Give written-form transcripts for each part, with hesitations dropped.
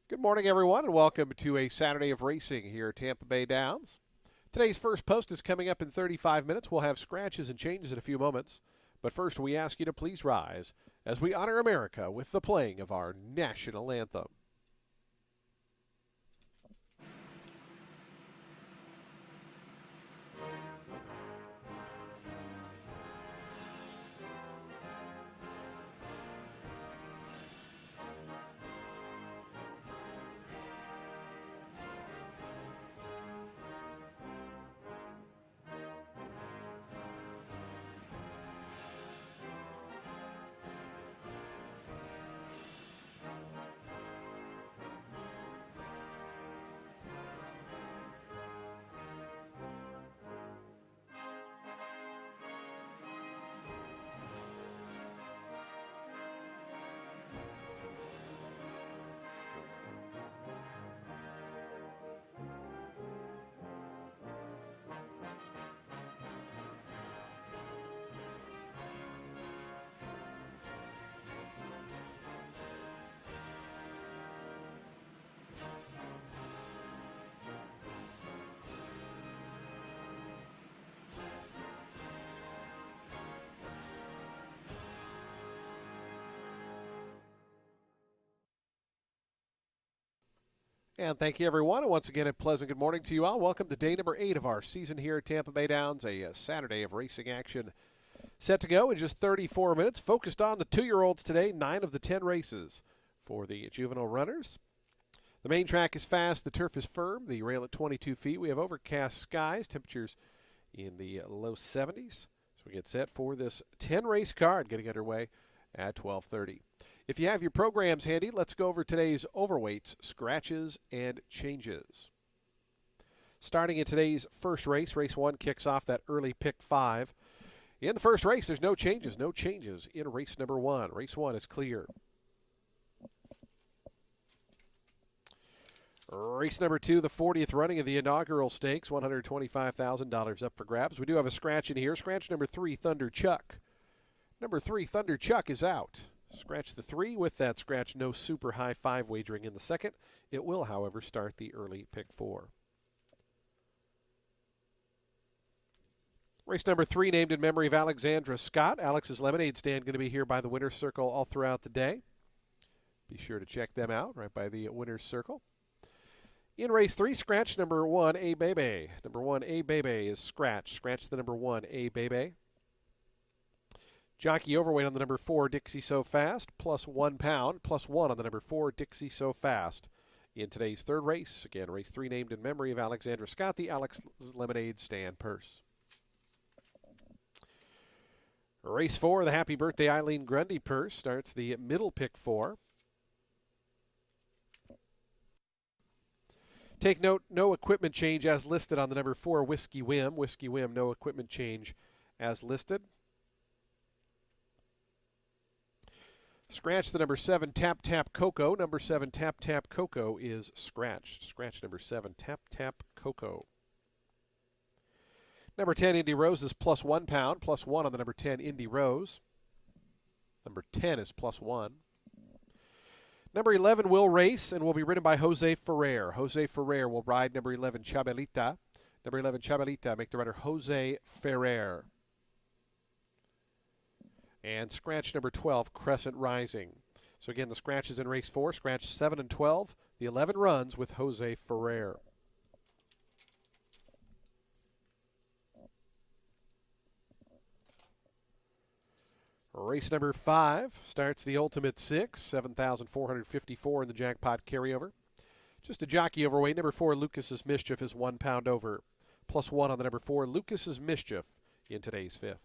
Good morning, everyone, and welcome to a Saturday of racing here at Tampa Bay Downs. Today's first post is coming up in 35 minutes. We'll have scratches and changes in a few moments. But first, we ask you to please rise as we honor America with the playing of our national anthem. And thank you, everyone. And once again, a pleasant good morning to you all. Welcome to day number 8 of our season here at Tampa Bay Downs, a Saturday of racing action set to go in just 34 minutes. Focused on the 2-year-olds today, 9 of the 10 races for the juvenile runners. The main track is fast. The turf is firm. The rail at 22 feet. We have overcast skies, temperatures in the low 70s. So we get set for this 10-race card getting underway at 12:30. If you have your programs handy, let's go over today's overweights, scratches, and changes. Starting in today's first race, race 1 kicks off that early pick 5. In the first race, there's no changes in race number 1. Race 1 is clear. Race number 2, the 40th running of the inaugural stakes, $125,000 up for grabs. We do have a scratch in here. Scratch number 3, Thunder Chuck. Number 3, Thunder Chuck is out. Scratch the 3. With that scratch, no super high 5 wagering in the second. It will, however, start the early pick 4. Race number 3, named in memory of Alexandra Scott. Alex's Lemonade Stand going to be here by the winner's circle all throughout the day. Be sure to check them out right by the winner's circle. In race 3, scratch number 1, A Bebe. Number 1, A Bebe is scratch. Scratch the number 1, A Bebe. Jockey overweight on the number 4, Dixie So Fast, plus 1 pound, plus 1 on the number 4, Dixie So Fast. In today's third race, again, race 3 named in memory of Alexandra Scott, the Alex Lemonade Stand purse. Race 4, the Happy Birthday Eileen Grundy purse, starts the middle pick 4. Take note, no equipment change as listed on the number 4, Whiskey Whim. Whiskey Whim, no equipment change as listed. Scratch the number 7, Tap Tap Coco. Number 7, Tap Tap Coco is scratched. Scratch number 7, Tap Tap Coco. Number 10, Indy Rose is plus 1 pound, plus 1 on the number 10, Indy Rose. Number 10 is plus 1. Number 11 will race and will be ridden by Jose Ferrer. Jose Ferrer will ride number 11, Chabelita. Number 11, Chabelita, make the runner Jose Ferrer. And scratch number 12, Crescent Rising. So again, the scratches in race 4, scratch 7 and 12. The 11 runs with Jose Ferrer. Race number 5 starts the Ultimate 6, 7,454 in the jackpot carryover. Just a jockey overweight. Number 4, Lucas's Mischief is 1 pound over. Plus 1 on the number 4, Lucas's Mischief in today's 5th.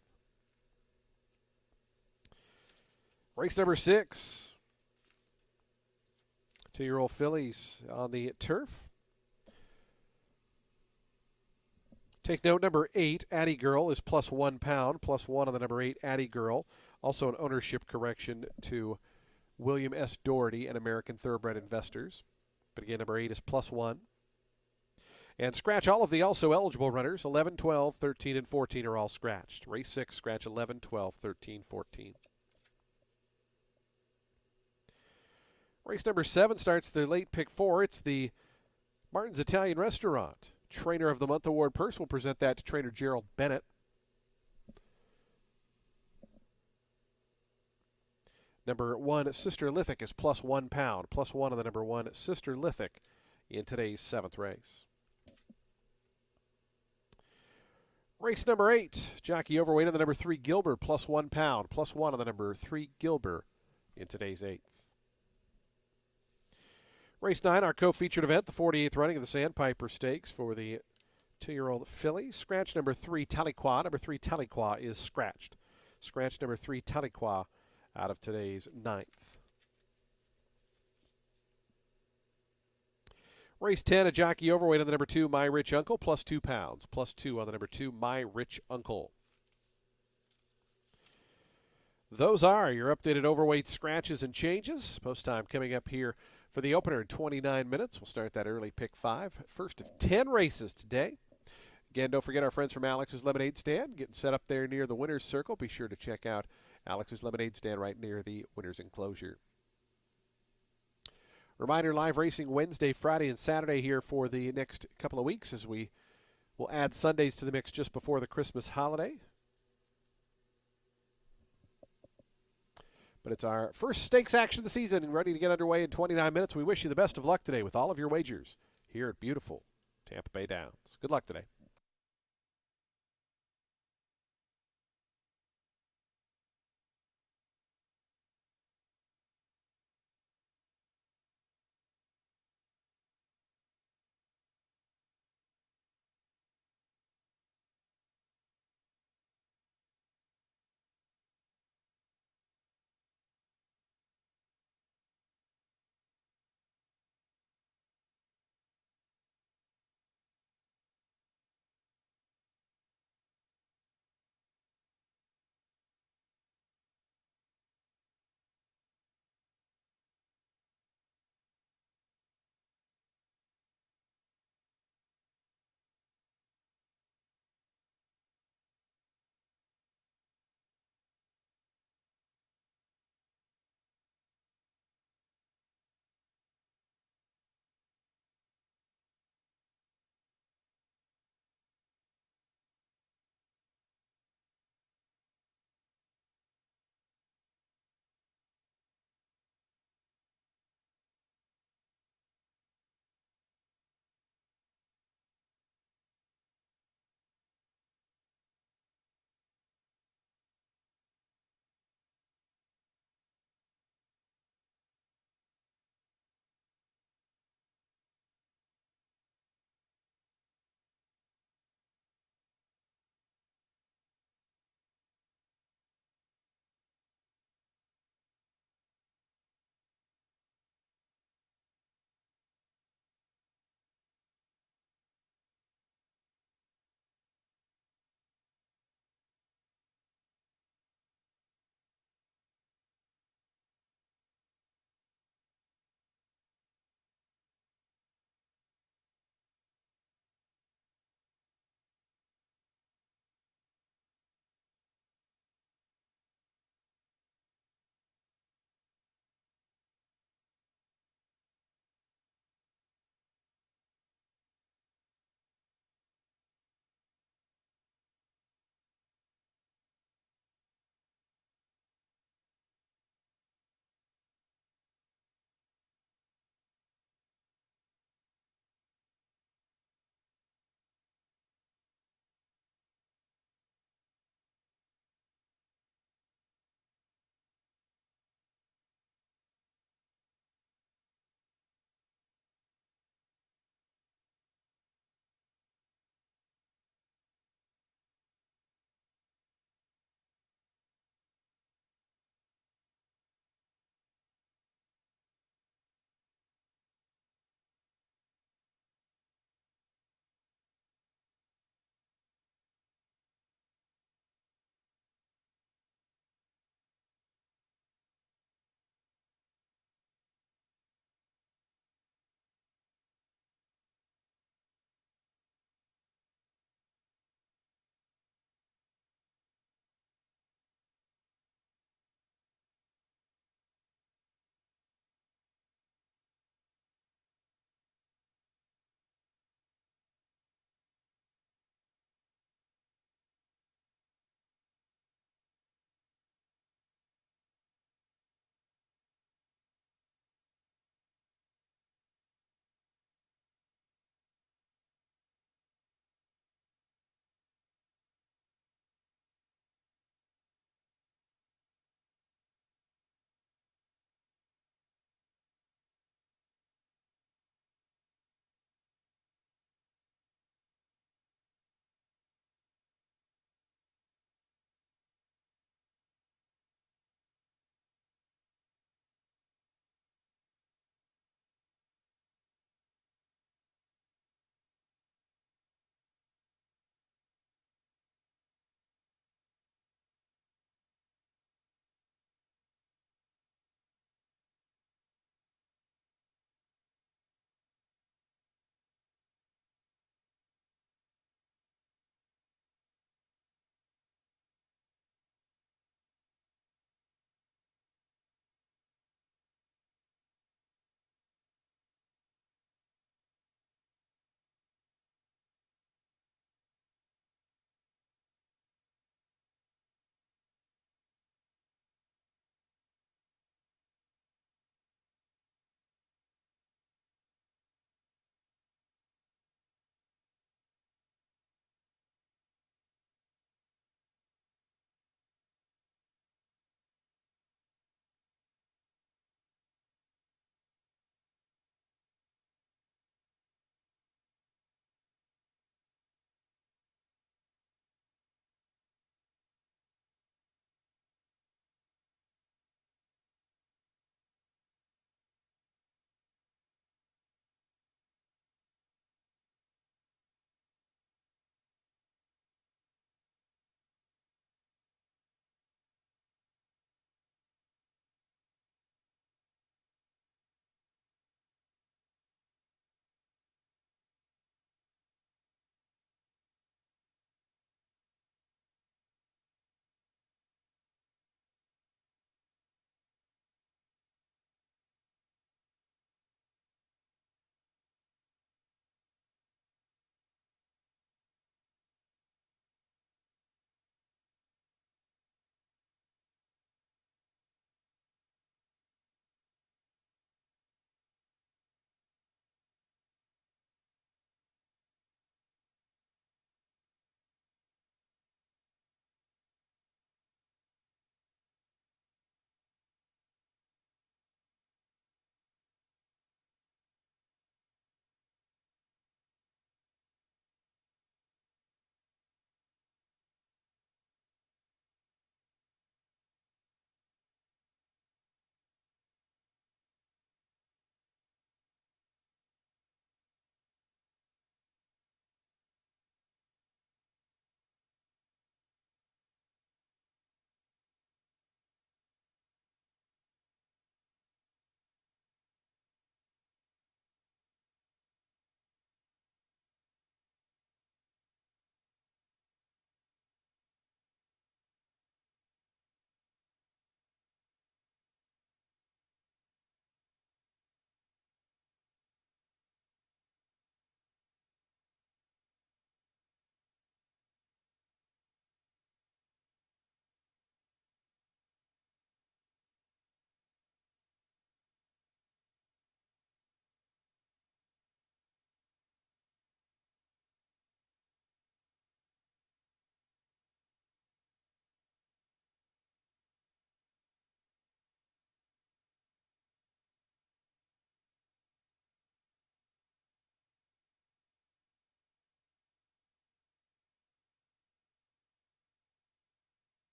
Race number 6. 2-year-old fillies on the turf. Take note, number 8, Addie Girl, is plus 1 pound, plus 1 on the number 8, Addie Girl. Also an ownership correction to William S. Doherty and American Thoroughbred Investors. But again, number 8 is plus 1. And scratch all of the also eligible runners. 11, 12, 13, and 14 are all scratched. Race 6, scratch 11, 12, 13, 14. Race number 7 starts the late pick 4. It's the Martin's Italian Restaurant. Trainer of the Month award purse. We'll present that to trainer Gerald Bennett. Number 1, Sister Lithic is plus £1. Plus 1 on the number 1, Sister Lithic in today's 7th race. Race number 8, jockey overweight on the number 3, Gilbert, plus £1. Plus 1 on the number 3, Gilbert in today's 8th. Race 9, our co-featured event, the 48th running of the Sandpiper Stakes for the 2-year-old filly. Scratch number 3, Tahlequah. Number 3, Tahlequah is scratched. Scratch number 3, Tahlequah out of today's 9th. Race 10, a jockey overweight on the number 2, My Rich Uncle, plus £2. Plus 2 on the number 2, My Rich Uncle. Those are your updated overweight scratches and changes. Post time coming up here for the opener in 29 minutes. We'll start that early pick 5. First of 10 races today. Again, don't forget our friends from Alex's Lemonade Stand getting set up there near the winner's circle. Be sure to check out Alex's Lemonade Stand right near the winner's enclosure. Reminder, live racing Wednesday, Friday, and Saturday here for the next couple of weeks as we will add Sundays to the mix just before the Christmas holiday. But it's our first stakes action of the season and ready to get underway in 29 minutes. We wish you the best of luck today with all of your wagers here at beautiful Tampa Bay Downs. Good luck today.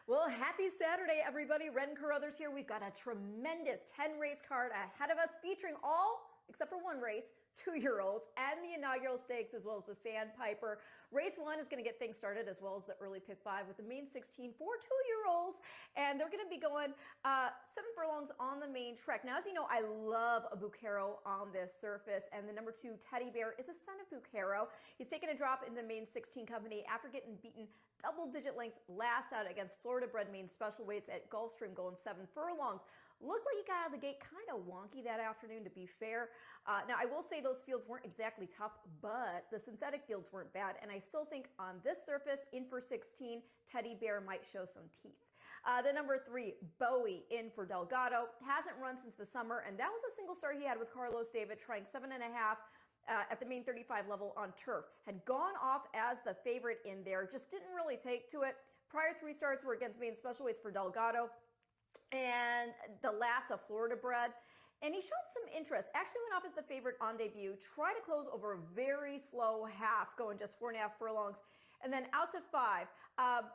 Well, happy Saturday, everybody. Ren Carruthers here. We've got a tremendous 10 race card ahead of us featuring all, except for one race, 2-year-olds and the inaugural stakes as well as the Sandpiper. Race 1 is going to get things started as well as the early pick 5 with the main 16 for 2-year-olds. And they're going to be going 7 furlongs on the main trek. Now, as you know, I love a Bucaro on this surface. And the number 2 Teddy Bear is a son of Bucaro. He's taken a drop into main 16 company after getting beaten double-digit lengths last out against Florida-bred main special weights at Gulfstream going 7 furlongs. Looked like he got out of the gate kind of wonky that afternoon, to be fair. Now, I will say those fields weren't exactly tough, but the synthetic fields weren't bad. And I still think on this surface, in for 16, Teddy Bear might show some teeth. The number 3, Bowie, in for Delgado. Hasn't run since the summer, and that was a single start he had with Carlos David, trying 7.5 at the main 35 level on turf. Had gone off as the favorite in there, just didn't really take to it. Prior 3 starts were against main special weights for Delgado, and the last a Florida bred. And he showed some interest. Actually went off as the favorite on debut. Tried to close over a very slow half, going just 4.5 furlongs. And then out to 5.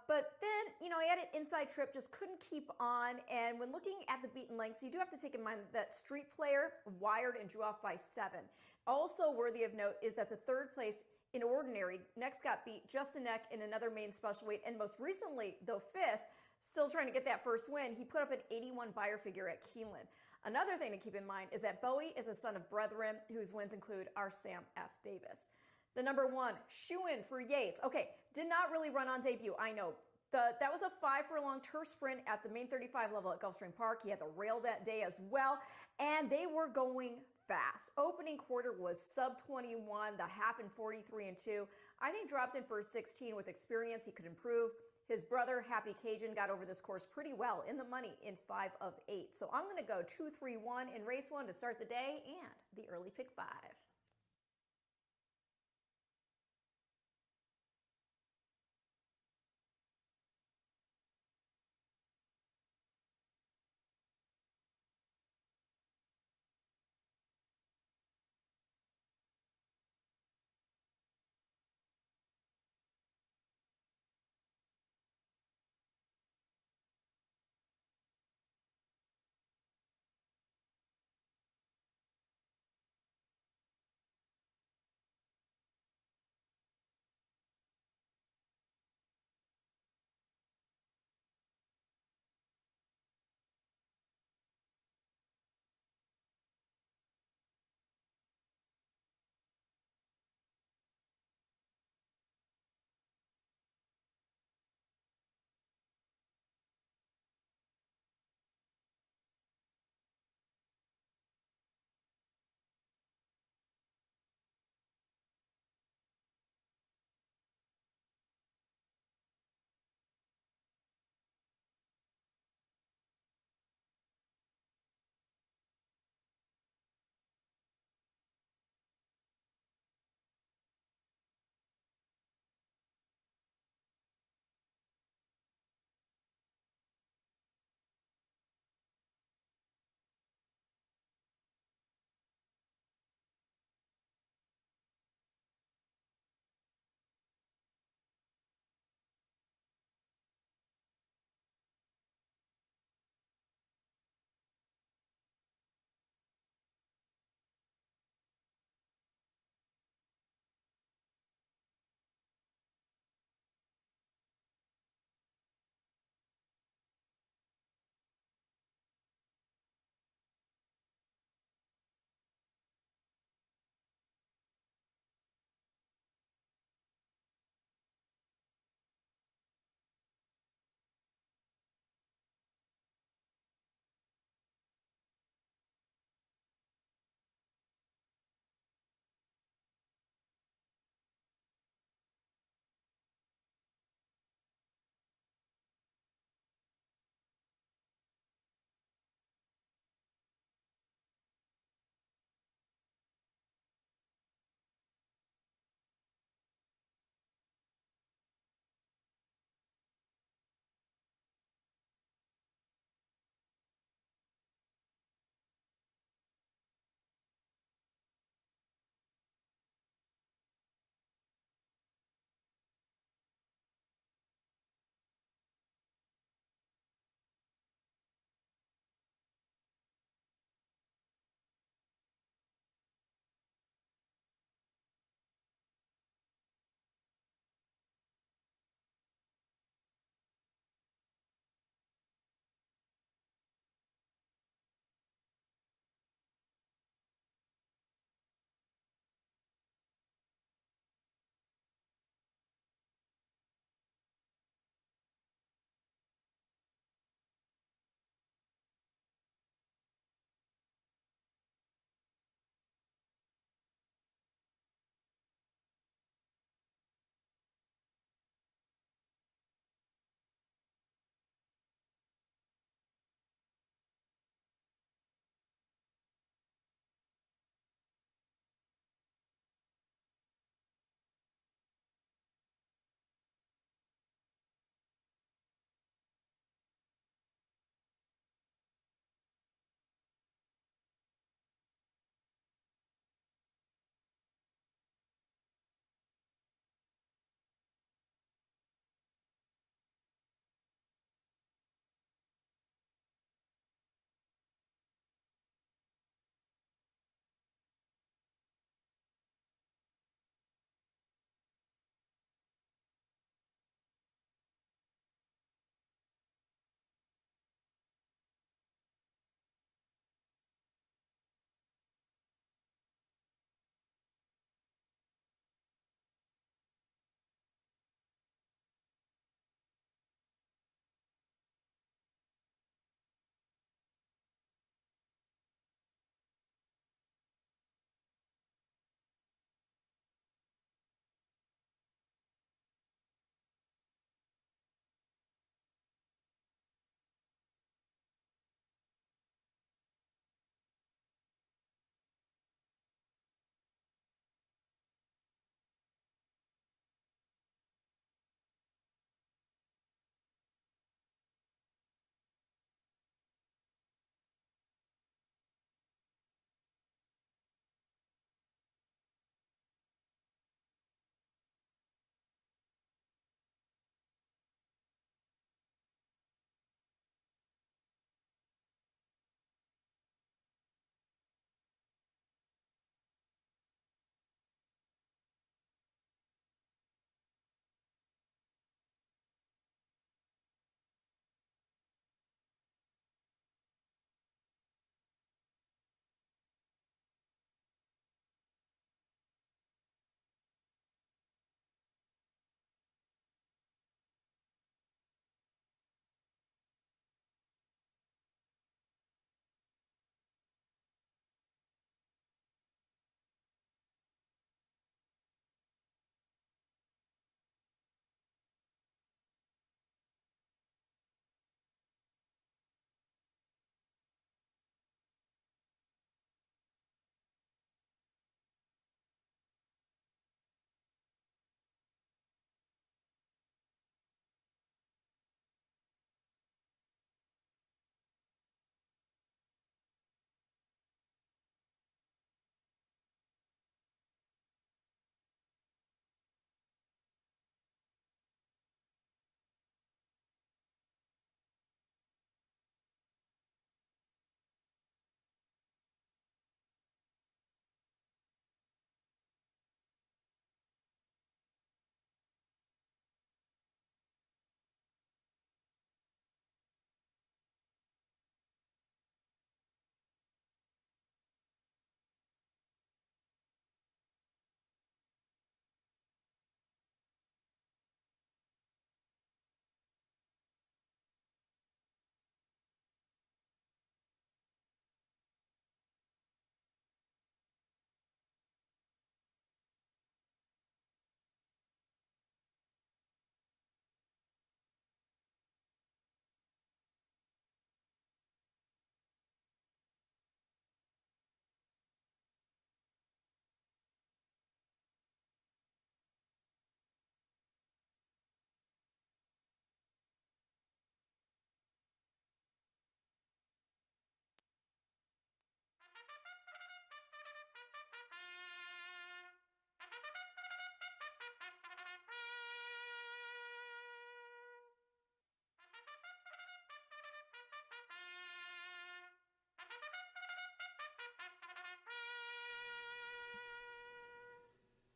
But then, he had an inside trip, just couldn't keep on. And when looking at the beaten lengths, you do have to take in mind that Street Player wired and drew off by 7. Also worthy of note is that the 3rd place in Ordinary next got beat just a neck in another main special weight. And most recently, though 5th, still trying to get that first win, he put up an 81 buyer figure at Keeneland. Another thing to keep in mind is that Bowie is a son of brethren whose wins include our Sam F. Davis. The number 1, shoe-in for Yates. Okay, did not really run on debut, I know. That was a 5 furlong turf sprint at the main 35 level at Gulfstream Park. He had the rail that day as well, and they were going fast. Opening quarter was sub 21, the half in 43 and 2. I think dropped in for 16 with experience. He could improve. His brother, Happy Cajun, got over this course pretty well in the money in 5 of 8. So I'm going to go 2-3-1 in race 1 to start the day and the early pick 5.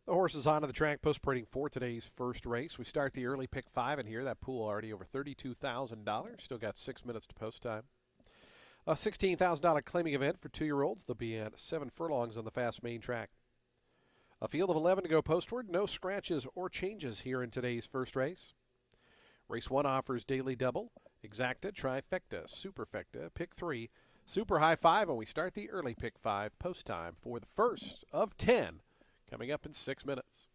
The horses onto the track post parading for today's first race. We start the early pick five in here. That pool already over $32,000. Still got 6 minutes to post time. A $16,000 claiming event for 2-year-olds. They'll be at 7 furlongs on the fast main track. A field of 11 to go postward. No scratches or changes here in today's first race. Race 1 offers daily double, exacta, trifecta, superfecta, pick 3, super high 5, and we start the early pick 5 post time for the first of 10 coming up in 6 minutes.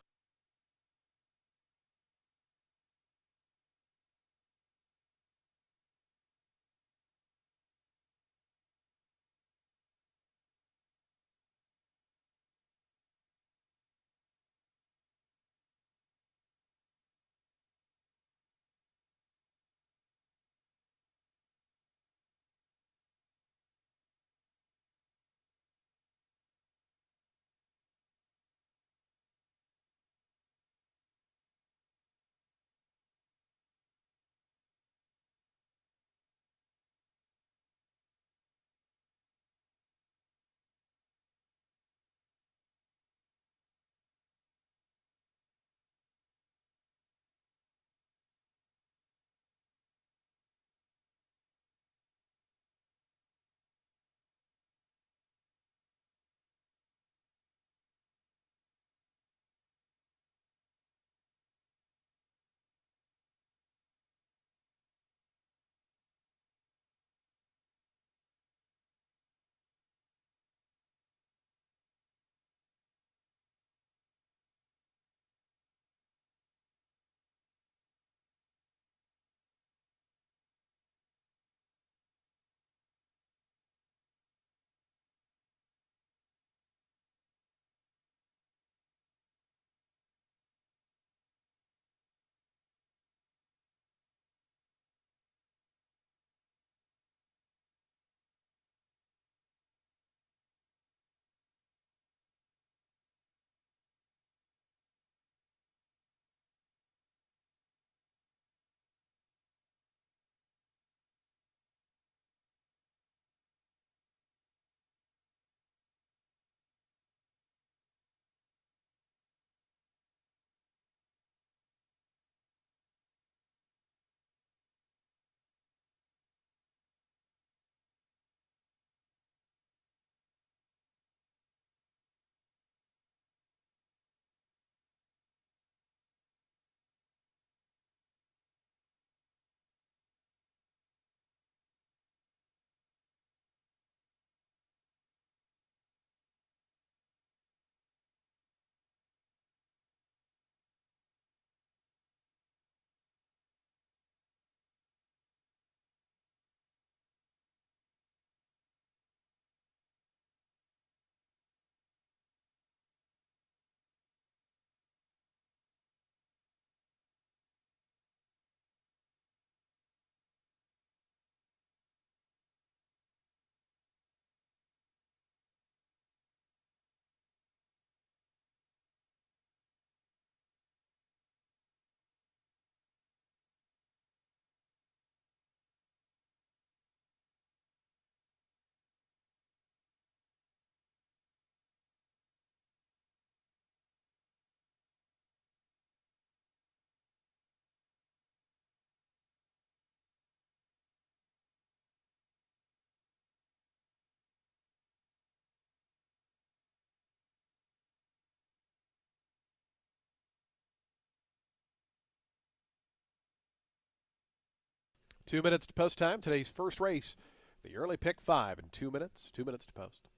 Two minutes to post time. Today's first race, the early pick 5 in 2 minutes. 2 minutes to post.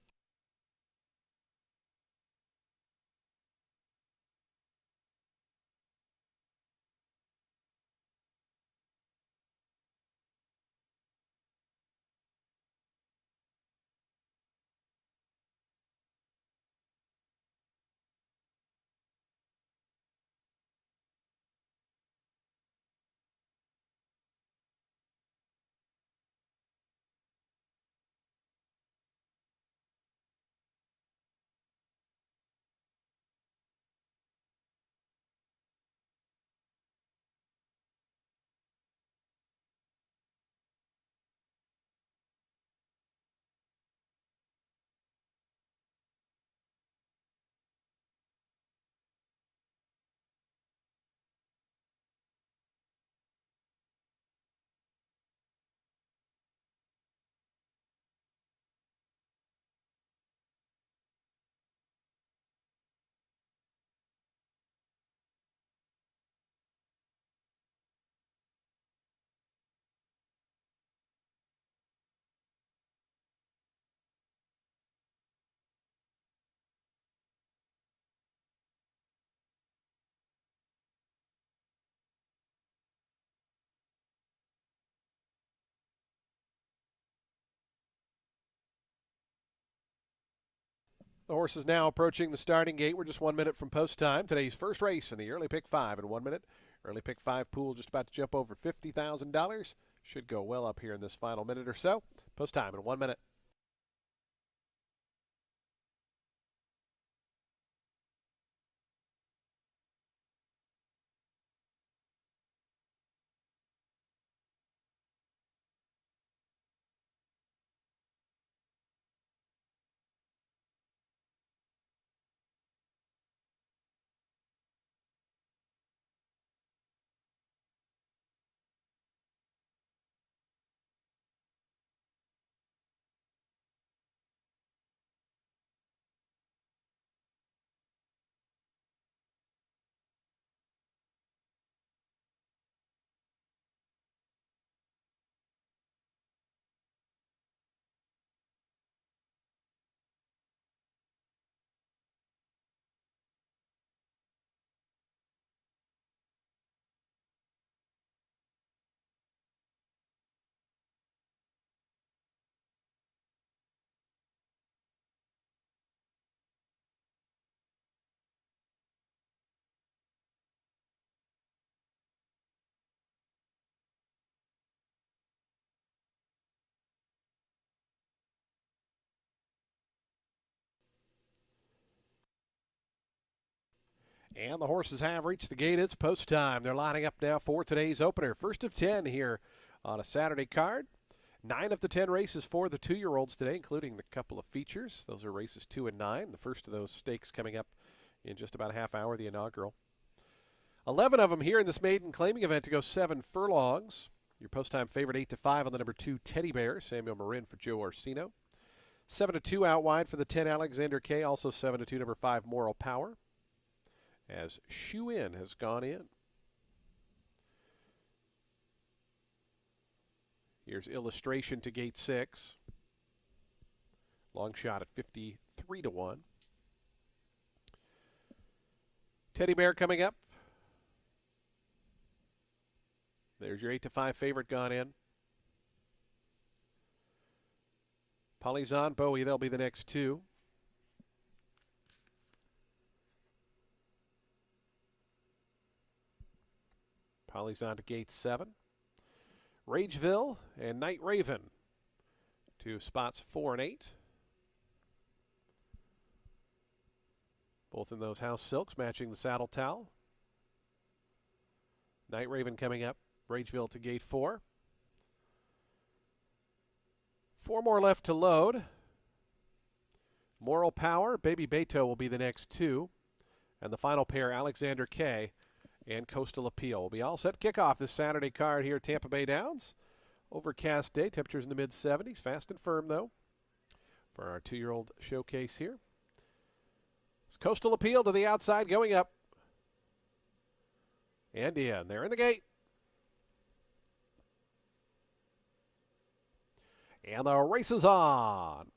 The horse is now approaching the starting gate. We're just 1 minute from post time. Today's first race in the early pick 5 in 1 minute. Early pick 5 pool just about to jump over $50,000. Should go well up here in this final minute or so. Post time in 1 minute. And the horses have reached the gate. It's post time. They're lining up now for today's opener. First of 10 here on a Saturday card. 9 of the 10 races for the 2-year-olds today, including the couple of features. Those are races 2 and 9. The first of those stakes coming up in just about a half hour, the inaugural. 11 of them here in this maiden claiming event to go 7 furlongs. Your post time favorite 8-5 on the number 2 Teddy Bear, Samuel Marin for Joe Orsino. 7-2 out wide for the 10 Alexander K. Also 7-2 number 5 Moral Power, as Shoe In has gone in. Here's Illustration to gate 6. Long shot at 53-1. Teddy Bear coming up. There's your 8-5 favorite gone in. Polizon, Bowie, they'll be the next 2. Polizon to gate 7. Rageville and Night Raven to spots 4 and 8. Both in those house silks matching the saddle towel. Night Raven coming up. Rageville to gate 4. 4 more left to load. Moral Power, Baby Beto will be the next 2. And the final pair, Alexander K. and Coastal Appeal. Will be all set to kick off this Saturday card here at Tampa Bay Downs. Overcast day, temperatures in the mid-70s. Fast and firm, though, for our 2-year-old showcase here. It's Coastal Appeal to the outside, going up. And in. They're in the gate. And the race is on.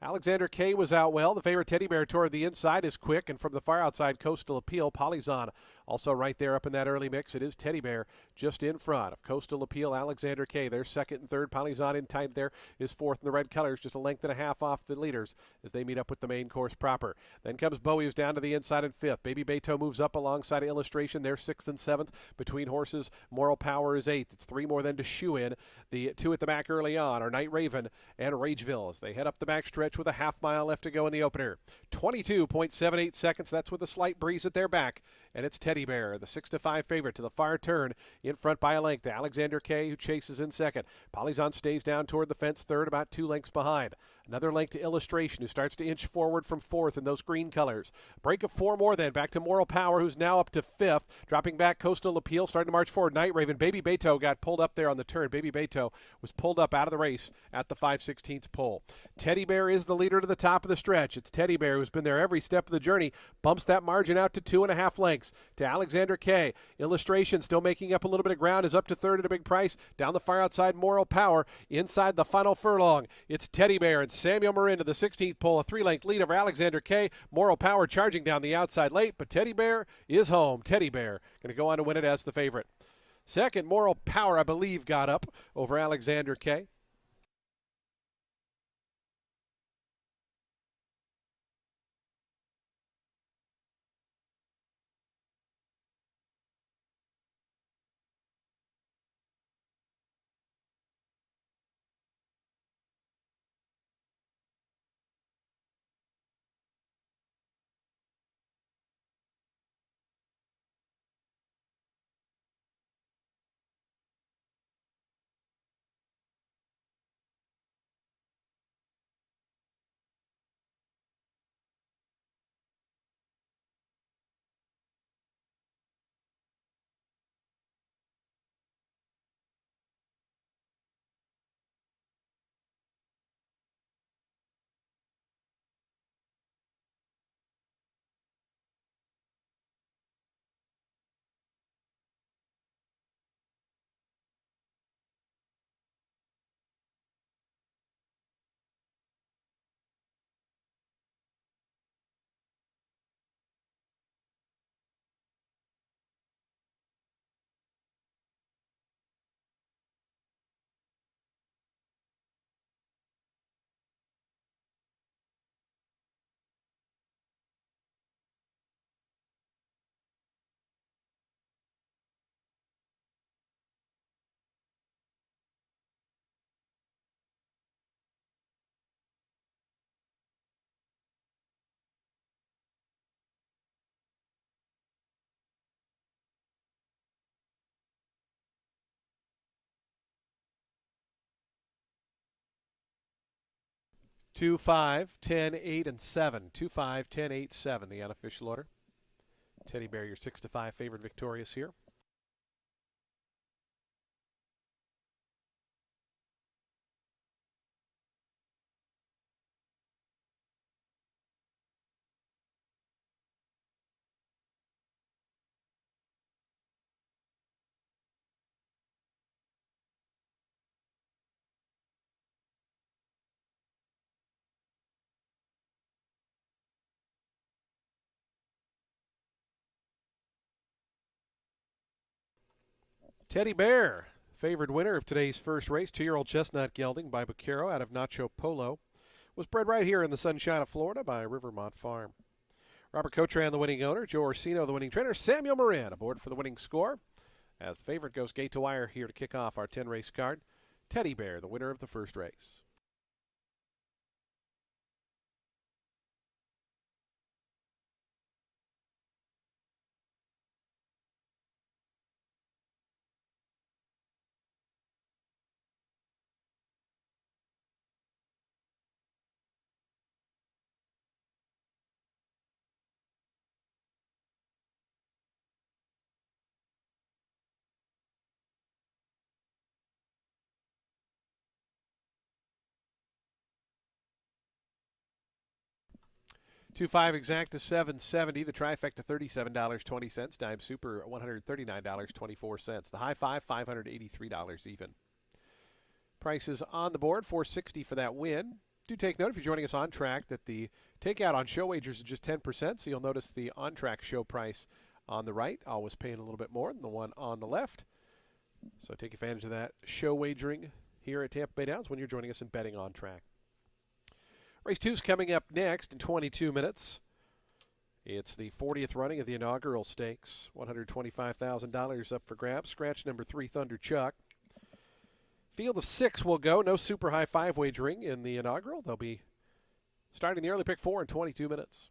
Alexander K was out well. The favorite Teddy Bear toward the inside is quick, and from the far outside, Coastal Appeal. Polizon also right there up in that early mix. It is Teddy Bear just in front of Coastal Appeal. Alexander K, they're second and third. Polizon in tight there is fourth in the red colors, just a length and a half off the leaders as they meet up with the main course proper. Then comes Bowie, who's down to the inside in fifth. Baby Beto moves up alongside Illustration. They're sixth and seventh. Between horses, Moral Power is eighth. It's 3 more than to Shoe In. The 2 at the back early on are Night Raven and Rageville as they head up the back stretch with a half mile left to go in the opener. 22.78 seconds. That's with a slight breeze at their back. And it's Teddy Bear, the 6-5 favorite, to the far turn, in front by a length. Alexander K, who chases in second. Polizon stays down toward the fence, third, about 2 lengths behind. Another length to Illustration, who starts to inch forward from fourth in those green colors. Break of 4 more then, back to Moral Power, who's now up to fifth. Dropping back, Coastal Appeal, starting to march forward. Night Raven. Baby Beto got pulled up there on the turn. Baby Beto was pulled up out of the race at the 5/16 pole. Teddy Bear is the leader to the top of the stretch. It's Teddy Bear, who's been there every step of the journey. Bumps that margin out to 2.5 lengths to Alexander K. Illustration still making up a little bit of ground, is up to third at a big price. Down the far outside, Moral Power. Inside the final furlong, it's Teddy Bear and Samuel Marin to the 16th pole. A 3-length lead over Alexander K. Moral Power charging down the outside late, but Teddy Bear is home. Teddy Bear going to go on to win it as the favorite. Second, Moral Power, I believe, got up over Alexander K. 2, 5, 10, 8, and 7. 2, 5, 10, 8, 7, the unofficial order. Teddy Bear, your 6 to 5 favorite, victorious here. Teddy Bear, favored winner of today's first race, 2-year-old Chestnut Gelding by Vaquero out of Nacho Polo, was bred right here in the sunshine of Florida by Rivermont Farm. Robert Cotran, the winning owner, Joe Orsino, the winning trainer, Samuel Moran aboard for the winning score. As the favorite goes gate to wire here to kick off our 10-race card, Teddy Bear, the winner of the first race. Two five exact to 770. The trifecta $37.20. Dime Super $139.24. The high five $583 even. Prices on the board $460 for that win. Do take note if you're joining us on track that the takeout on show wagers is just 10%. So you'll notice the on track show price on the right always paying a little bit more than the one on the left. So take advantage of that show wagering here at Tampa Bay Downs when you're joining us in betting on track. Race 2 is coming up next in 22 minutes. It's the 40th running of the inaugural stakes. $125,000 up for grabs. Scratch number 3, Thunder Chuck. Field of 6 will go. No super high 5 wagering in the inaugural. They'll be starting the early pick 4 in 22 minutes.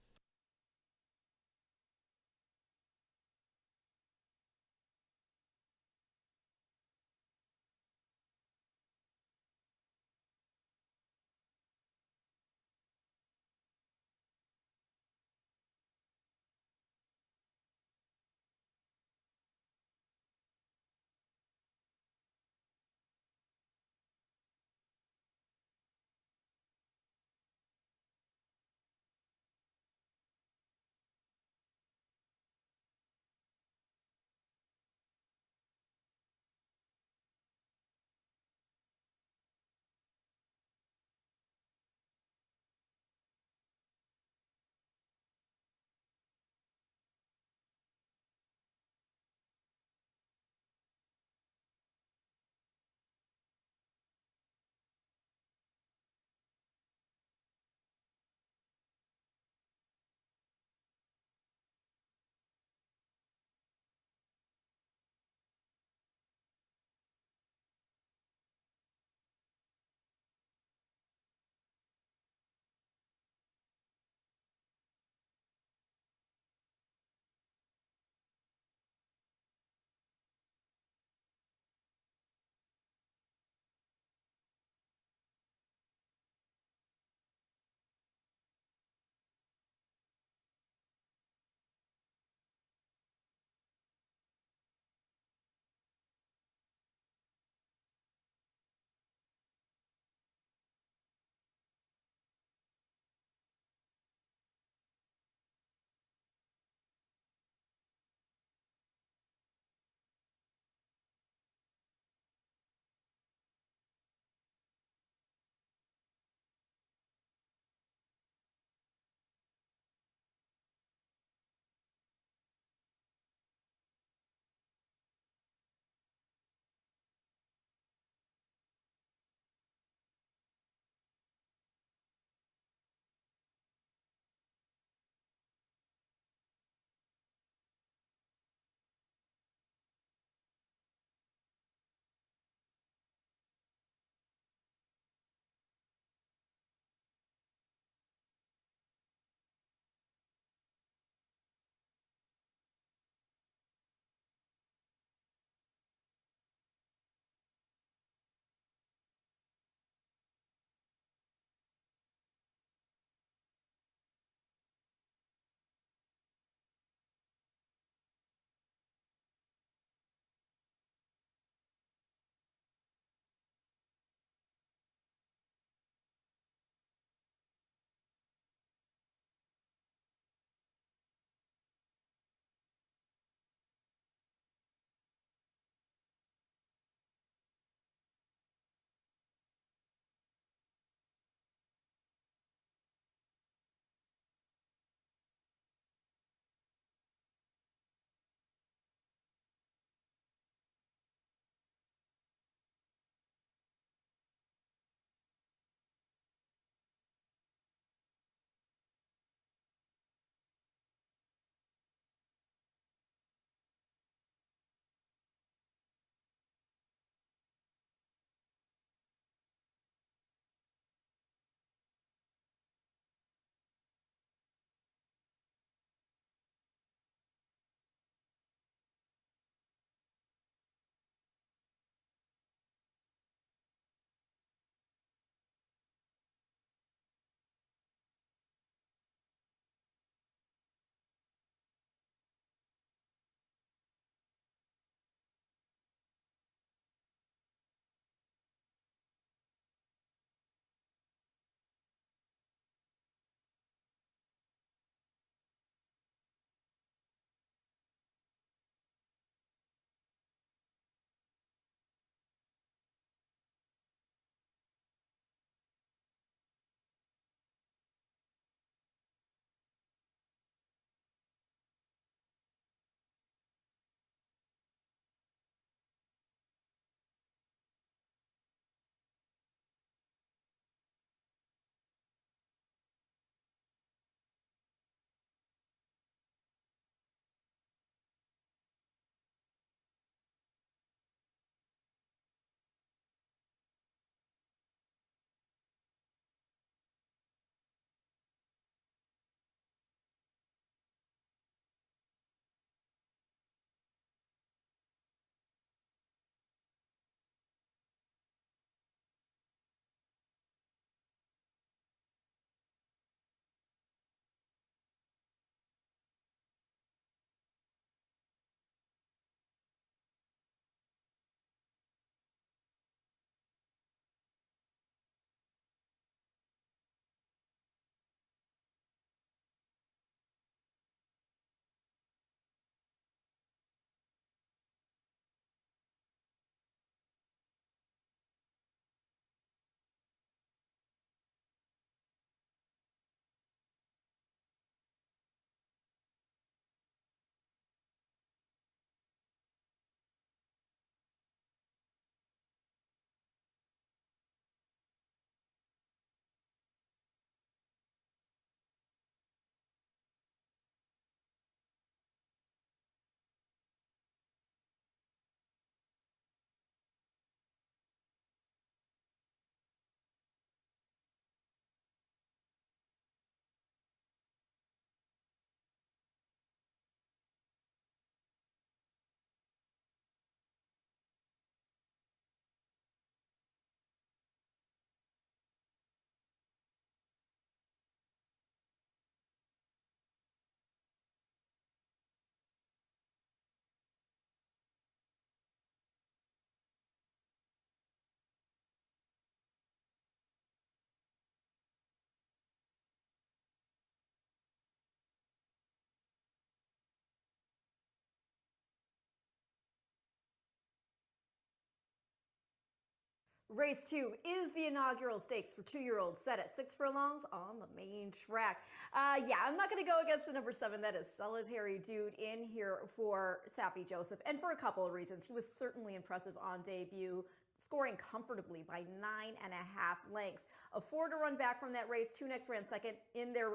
Race 2 is the inaugural stakes for 2-year-olds set at 6 furlongs on the main track. Yeah, I'm not going to go against the number 7. That is Solitary Dude in here for Safi Joseph, and for a couple of reasons. He was certainly impressive on debut, scoring comfortably by 9.5 lengths. A 4 to run back from that race. 2 next ran second in their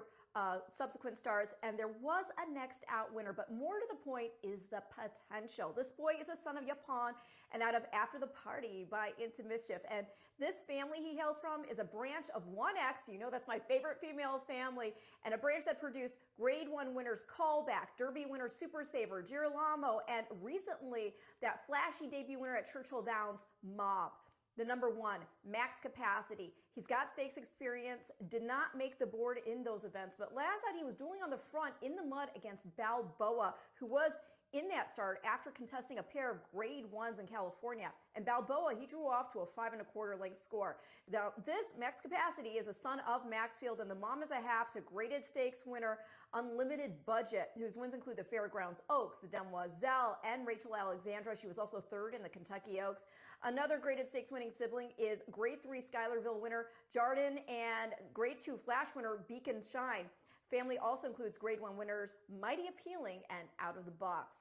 subsequent starts, and there was a next out winner, but more to the point is the potential. This boy is a son of Yapon and out of After the Party by Into Mischief, and this family he hails from is a branch of 1X, you know that's my favorite female family, and a branch that produced Grade 1 winners Callback, Derby winner Super Saver, Girolamo, and recently that flashy debut winner at Churchill Downs, Mob. The number 1, Max Capacity. He's got stakes experience, did not make the board in those events, but last night he was dueling on the front in the mud against Balboa, who was in that start after contesting a pair of Grade 1s in California. And Balboa, he drew off to a 5.25 length score. Now, this Max Capacity is a son of Maxfield, and the mom is a half to graded stakes winner Unlimited Budget, whose wins include the Fairgrounds Oaks, the Demoiselle, and Rachel Alexandra. She was also third in the Kentucky Oaks. Another graded stakes winning sibling is Grade 3 Schuylerville winner Jardin and Grade 2 Flash winner Beacon Shine. Family also includes Grade 1 winners Mighty Appealing and Out of the Box.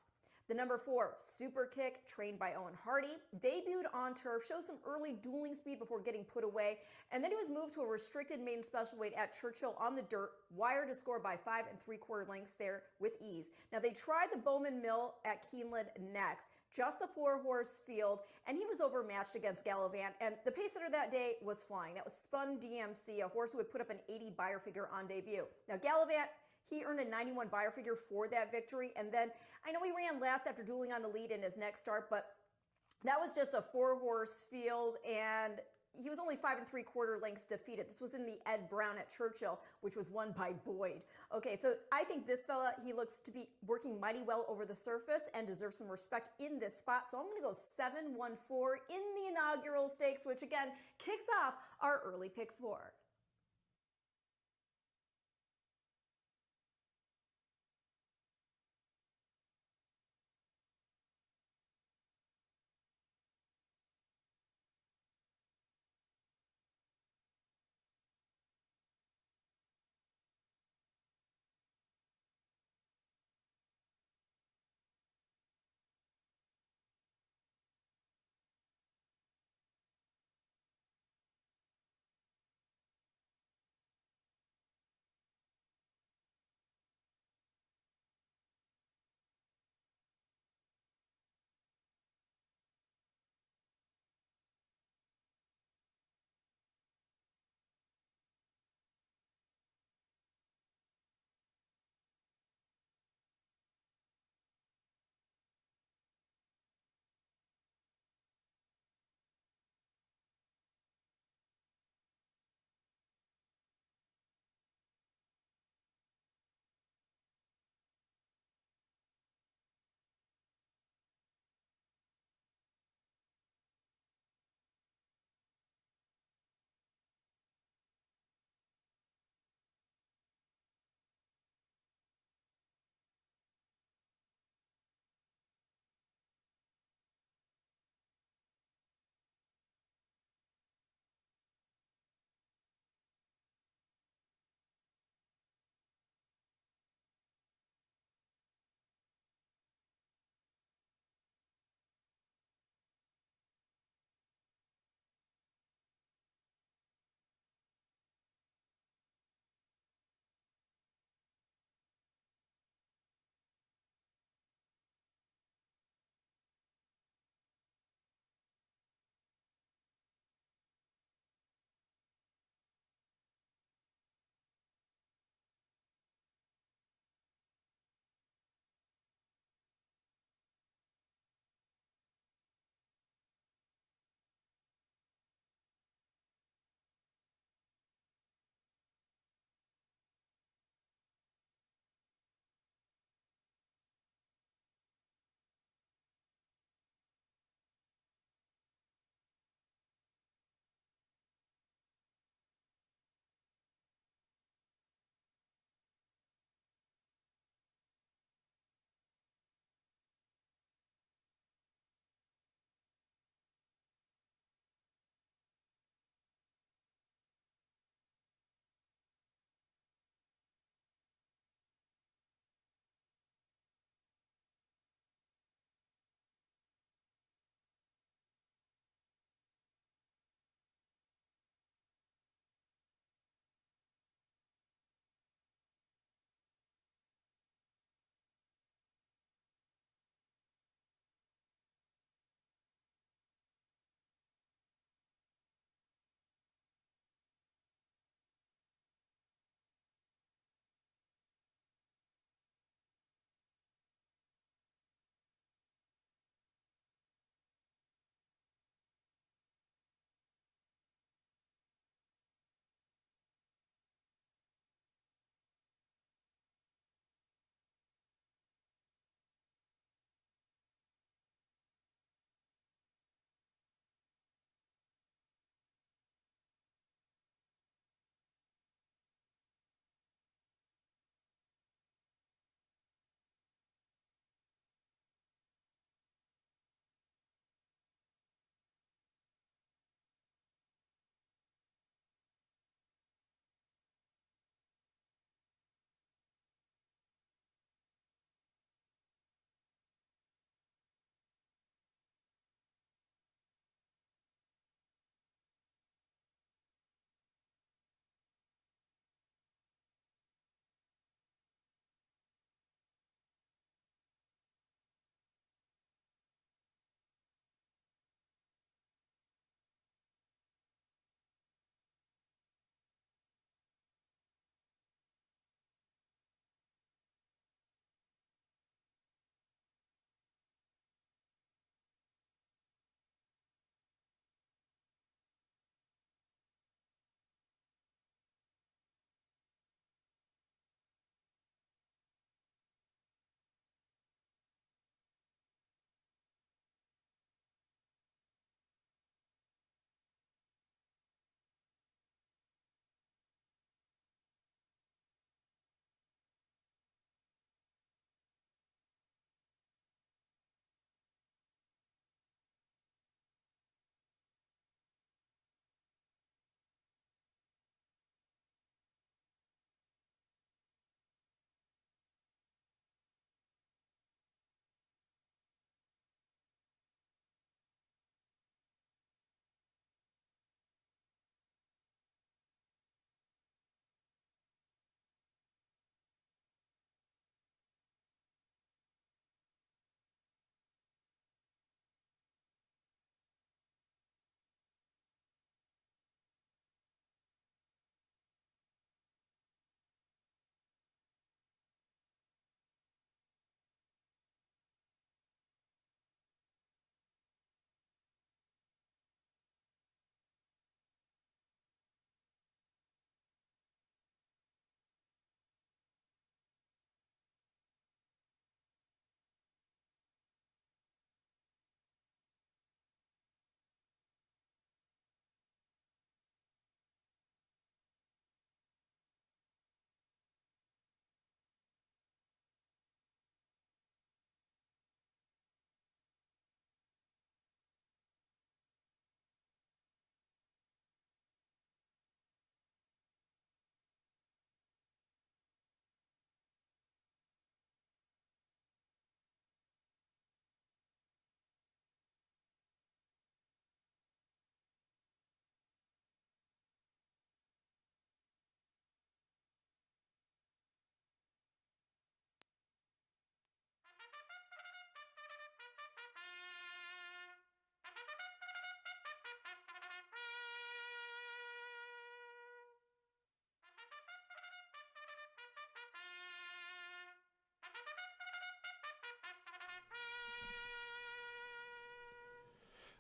The number 4, Super Kick, trained by Owen Hardy, debuted on turf, showed some early dueling speed before getting put away, and then he was moved to a restricted maiden special weight at Churchill on the dirt, wired to score by 5.75 lengths there with ease. Now they tried the Bowman Mill at Keeneland next, just a 4-horse field, and he was overmatched against Gallivant, and the pace setter that day was flying. That was Spun DMC, a horse who would put up an 80 buyer figure on debut. Now Gallivant, he earned a 91 buyer figure for that victory, and then I know he ran last after dueling on the lead in his next start, but that was just a 4-horse field, and he was only 5.75 lengths defeated. This was in the Ed Brown at Churchill, which was won by Boyd. Okay, so I think this fella, he looks to be working mighty well over the surface and deserves some respect in this spot. So I'm going to go 7-1-4 in the inaugural stakes, which again kicks off our early pick 4.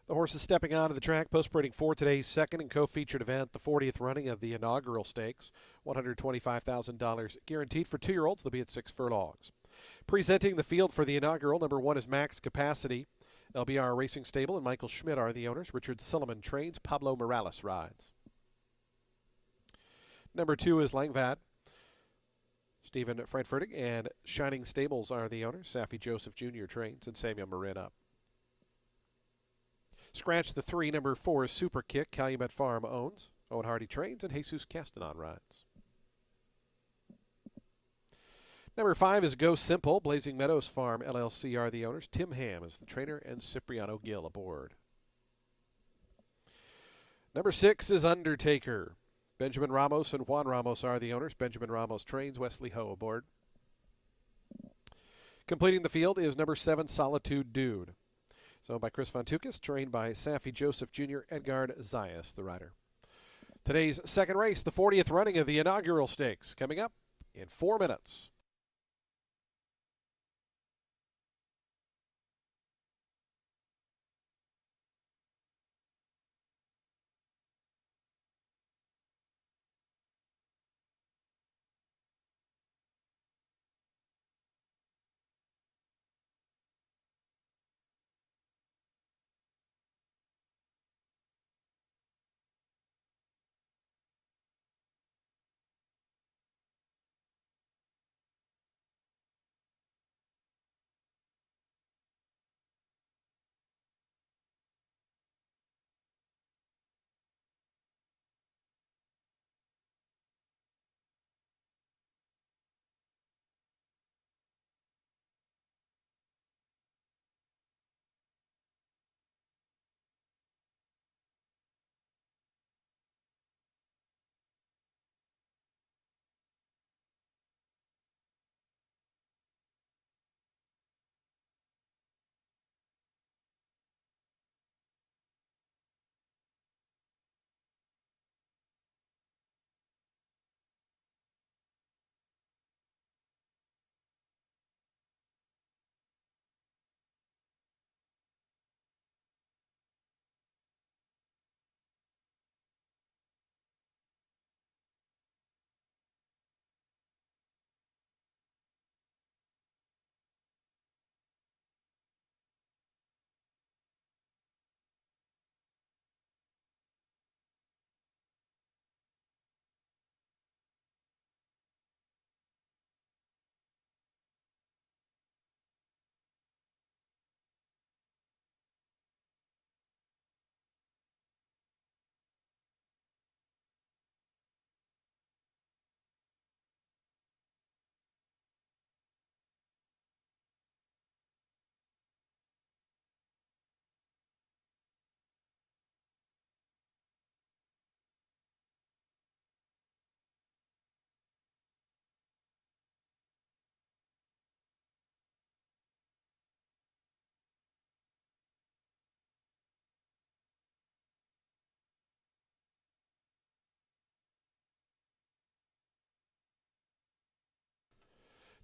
The horses stepping onto the track, post-parading for today's second and co-featured event, the 40th running of the inaugural stakes, $125,000 guaranteed for 2-year-olds. They'll be at 6 furlongs. Presenting the field for the inaugural, number 1 is Max Capacity. LBR Racing Stable and Michael Schmidt are the owners. Richard Silliman trains. Pablo Morales rides. Number 2 is Langvad. Stephen Frankfurting and Shining Stables are the owners. Safi Joseph Jr. trains and Samuel Marin up. Scratch the 3, number 4 is Super Kick. Calumet Farm owns. Owen Hardy trains and Jesus Castanon rides. Number 5 is Go Simple. Blazing Meadows Farm LLC are the owners. Tim Ham is the trainer and Cipriano Gill aboard. Number 6 is Undertaker. Benjamin Ramos and Juan Ramos are the owners. Benjamin Ramos trains. Wesley Ho aboard. Completing the field is number 7, Solitude Dude. So by Chris Von Tukis, trained by Safi Joseph Jr., Edgard Zayas, the rider. Today's second race, the 40th running of the inaugural stakes, coming up in 4 minutes.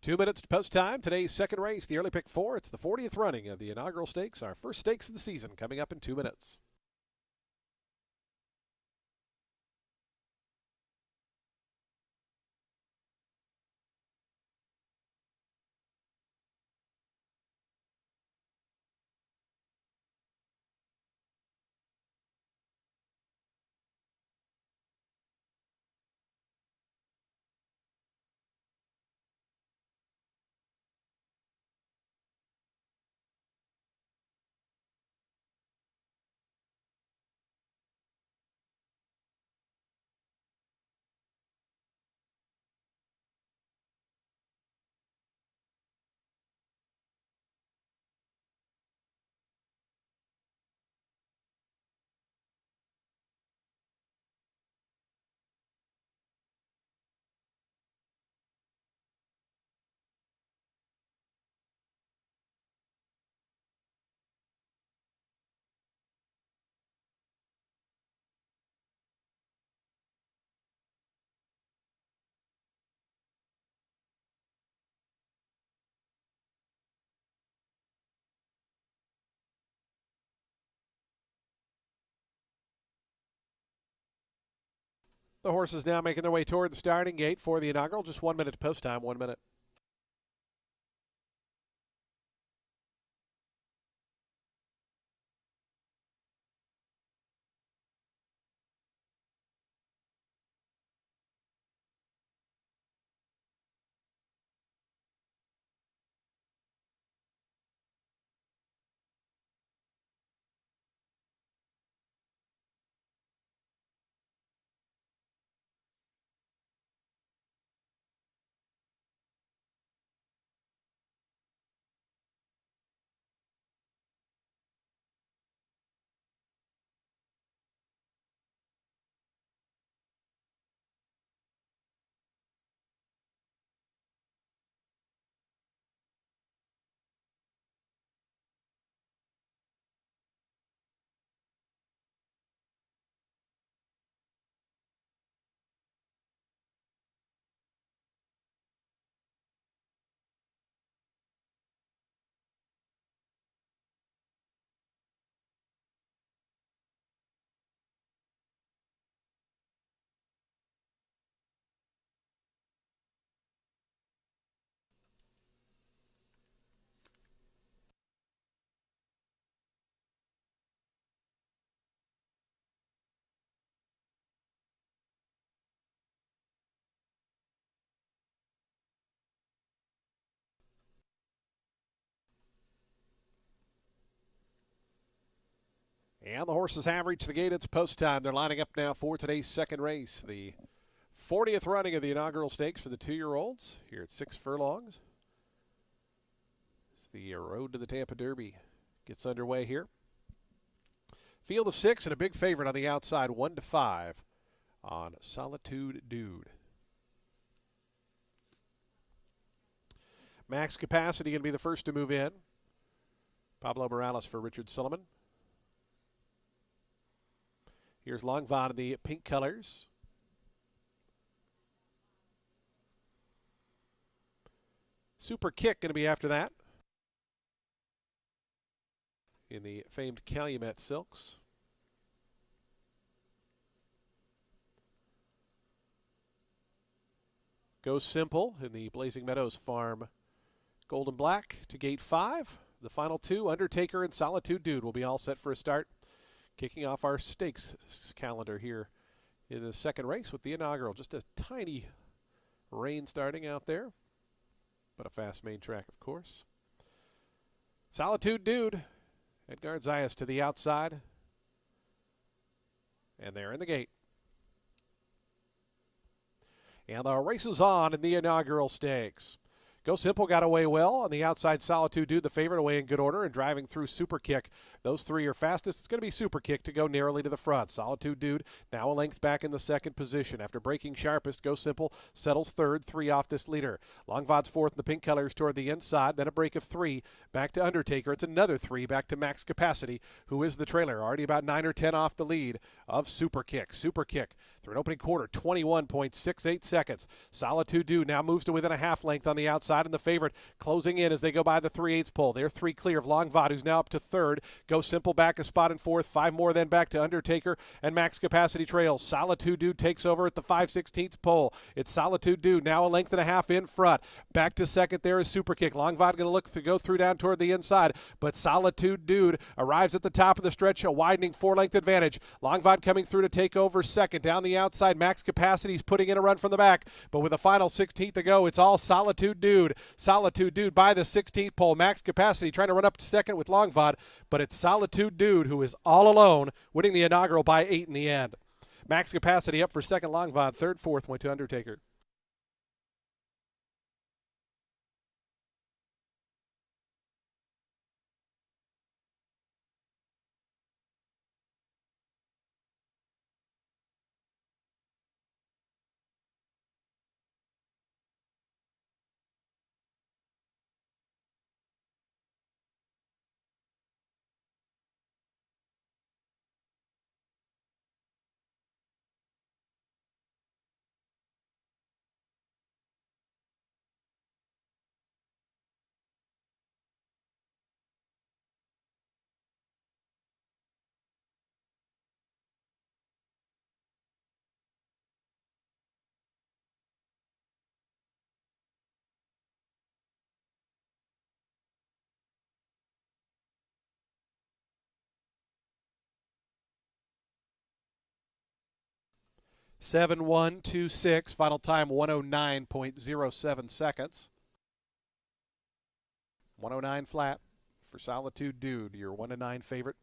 Two minutes to post time. Today's second race, the early pick 4. It's the 40th running of the inaugural stakes. Our first stakes of the season coming up in 2 minutes. The horses now making their way toward the starting gate for the inaugural. Just 1 minute to post time, 1 minute. And the horses have reached the gate. It's post time. They're lining up now for today's second race, the 40th running of the inaugural stakes for the 2-year-olds here at 6 furlongs. It's the road to the Tampa Derby gets underway here. Field of 6 and a big favorite on the outside, 1-5 on Solitude Dude. Max Capacity going to be the first to move in. Pablo Morales for Richard Sullivan. Here's Longvon in the pink colors. Super Kick going to be after that in the famed Calumet silks. Go Simple in the Blazing Meadows Farm gold and black to gate 5. The final two, Undertaker and Solitude Dude, will be all set for a start. Kicking off our stakes calendar here in the second race with the inaugural. Just a tiny rain starting out there, but a fast main track, of course. Solitude Dude, Edgard Zayas to the outside, and they're in the gate. And the race is on in the inaugural stakes. Go Simple got away well. On the outside, Solitude Dude, the favorite, away in good order and driving through Super Kick. Those three are fastest. It's going to be Super Kick to go narrowly to the front. Solitude Dude now a length back in the second position. After breaking sharpest, Go Simple settles third, 3 off this leader. Longvod's fourth in the pink colors toward the inside. Then a break of 3 back to Undertaker. It's another 3 back to Max Capacity, who is the trailer. Already about 9 or 10 off the lead of Super Kick. Super Kick through an opening quarter, 21.68 seconds. Solitude Dude now moves to within a half length on the outside, and the favorite closing in as they go by the 3/8 pole. They're 3 clear of Longvod, who's now up to third. Go Simple back a spot in fourth. 5 more then back to Undertaker, and Max Capacity trails. Solitude Dude takes over at the 5/16 pole. It's Solitude Dude now a length and a half in front. Back to second there is Super Kick. Longvod going to look to go through down toward the inside, but Solitude Dude arrives at the top of the stretch, a widening 4-length advantage. Longvod coming through to take over second. Down the outside, Max Capacity's putting in a run from the back, but with a final 16th to go, it's all Solitude Dude. Solitude Dude by the 16th pole. Max Capacity trying to run up to second with Longvod, but it's Solitude Dude who is all alone, winning the inaugural by 8 in the end. Max Capacity up for second. Longvod third, fourth went to Undertaker. 7:1:26. Final time 109.07 seconds. 109 flat for Solitude Dude, your 1-9 favorite.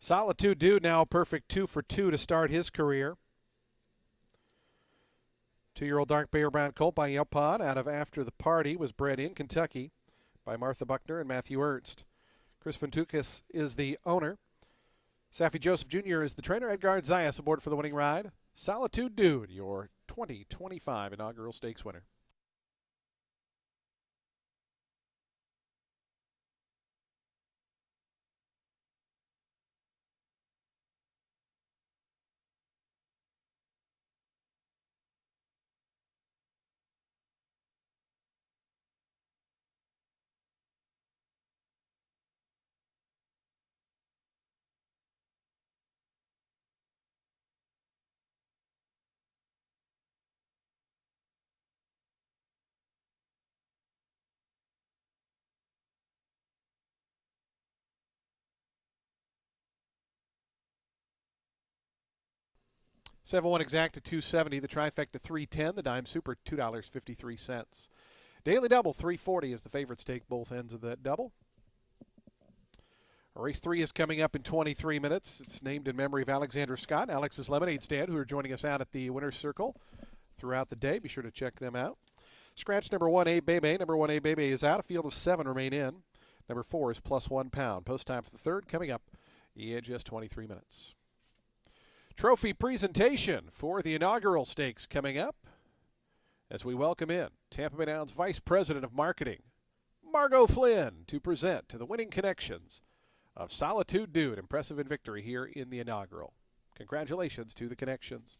Solitude Dude now a perfect 2 for 2 to start his career. 2-year-old dark Bear Brown colt by Yelpon out of After the Party was bred in Kentucky by Martha Buckner and Matthew Ernst. Chris Ventukis is the owner. Safi Joseph Jr. is the trainer. Edgar Zayas aboard for the winning ride. Solitude Dude, your 2025 inaugural stakes winner. Seven one exact to 270. The trifecta 310. The dime super $2.53. Daily double 340 is the favorite stake. Both ends of that double. Race 3 is coming up in 23 minutes. It's named in memory of Alexander Scott and Alex's Lemonade Stand, who are joining us out at the Winner's Circle throughout the day. Be sure to check them out. Scratch number 1, A Bebe. Number 1, A Bebe is out. A field of 7 remain in. Number 4 is plus 1 pound. Post time for the third coming up in just 23 minutes. Trophy presentation for the inaugural stakes coming up as we welcome in Tampa Bay Downs Vice President of Marketing, Margot Flynn, to present to the winning connections of Solitude Dude. Impressive in victory here in the inaugural. Congratulations to the connections.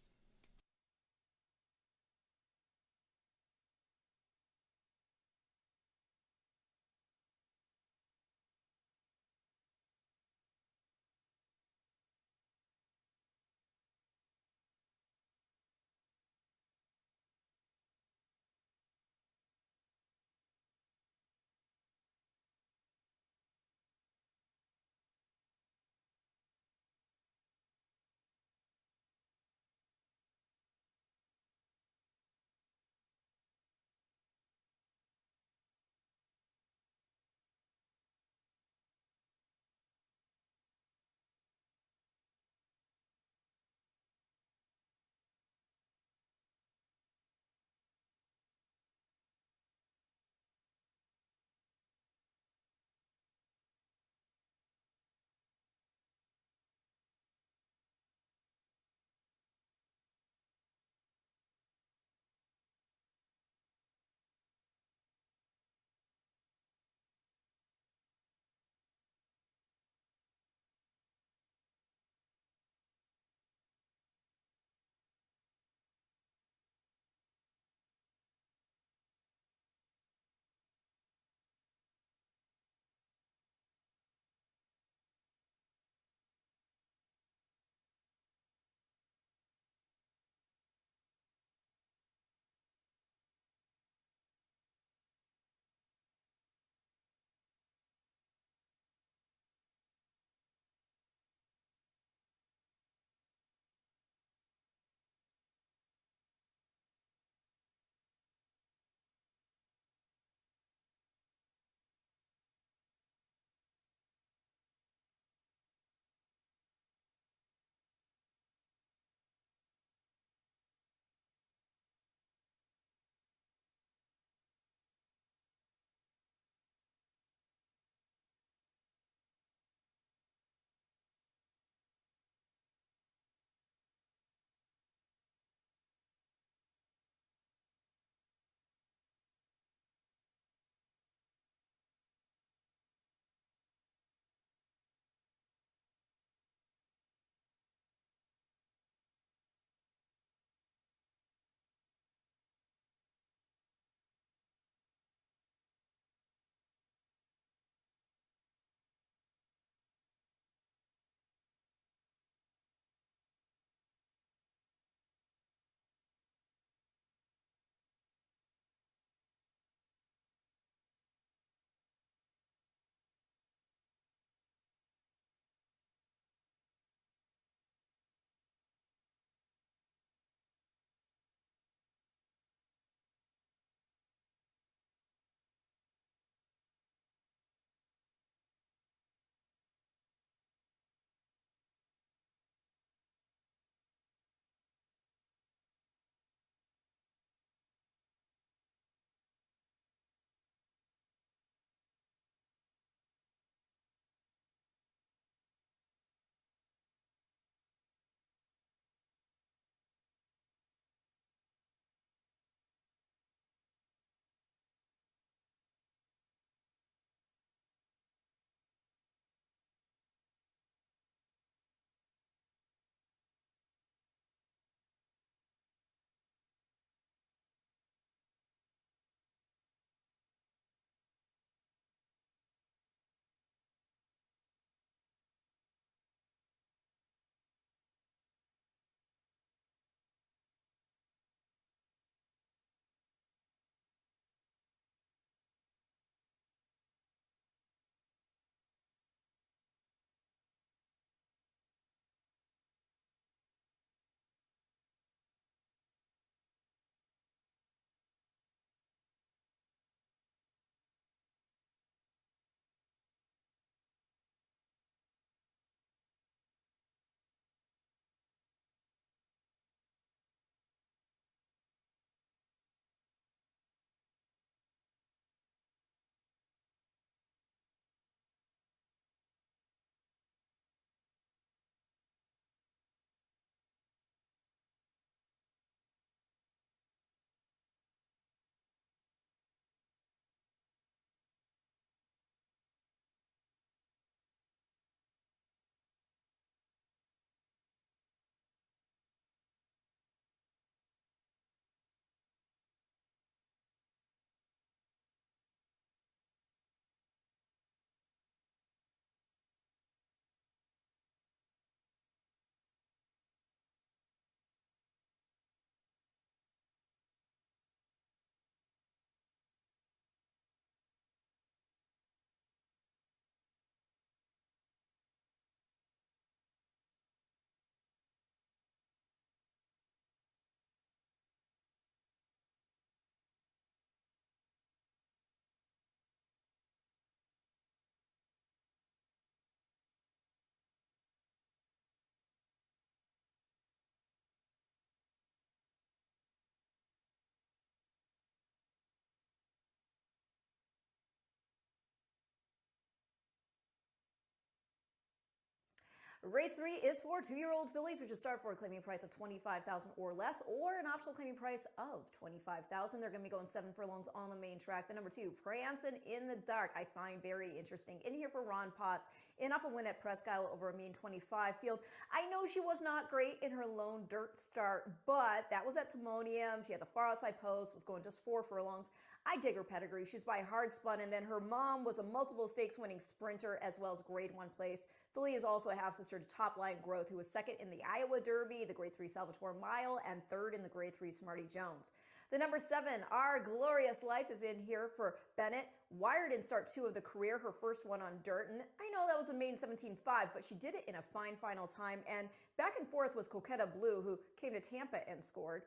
Race 3 is for 2-year-old fillies, which will start for a claiming price of $25,000 or less, or an optional claiming price of $25,000. They're going to be going 7 furlongs on the main track. The number 2, Prancin' in the Dark, I find very interesting. In here for Ron Potts, in off a win at Presque Isle over a mean 25 field. I know she was not great in her lone dirt start, but that was at Timonium. She had the far outside post, was going just 4 furlongs. I dig her pedigree. She's by hard spun, and then her mom was a multiple stakes winning sprinter as well as grade 1 placed. Filly is also a half sister to Top Line Growth, who was second in the Iowa Derby, the grade 3 Salvatore Mile, and third in the grade 3 Smarty Jones. The number 7, Our Glorious Life, is in here for Bennett. Wired in start 2 of the career, her first one on dirt. And I know that was a main 17.5, but she did it in a fine final time. And back and forth was Coquetta Blue, who came to Tampa and scored.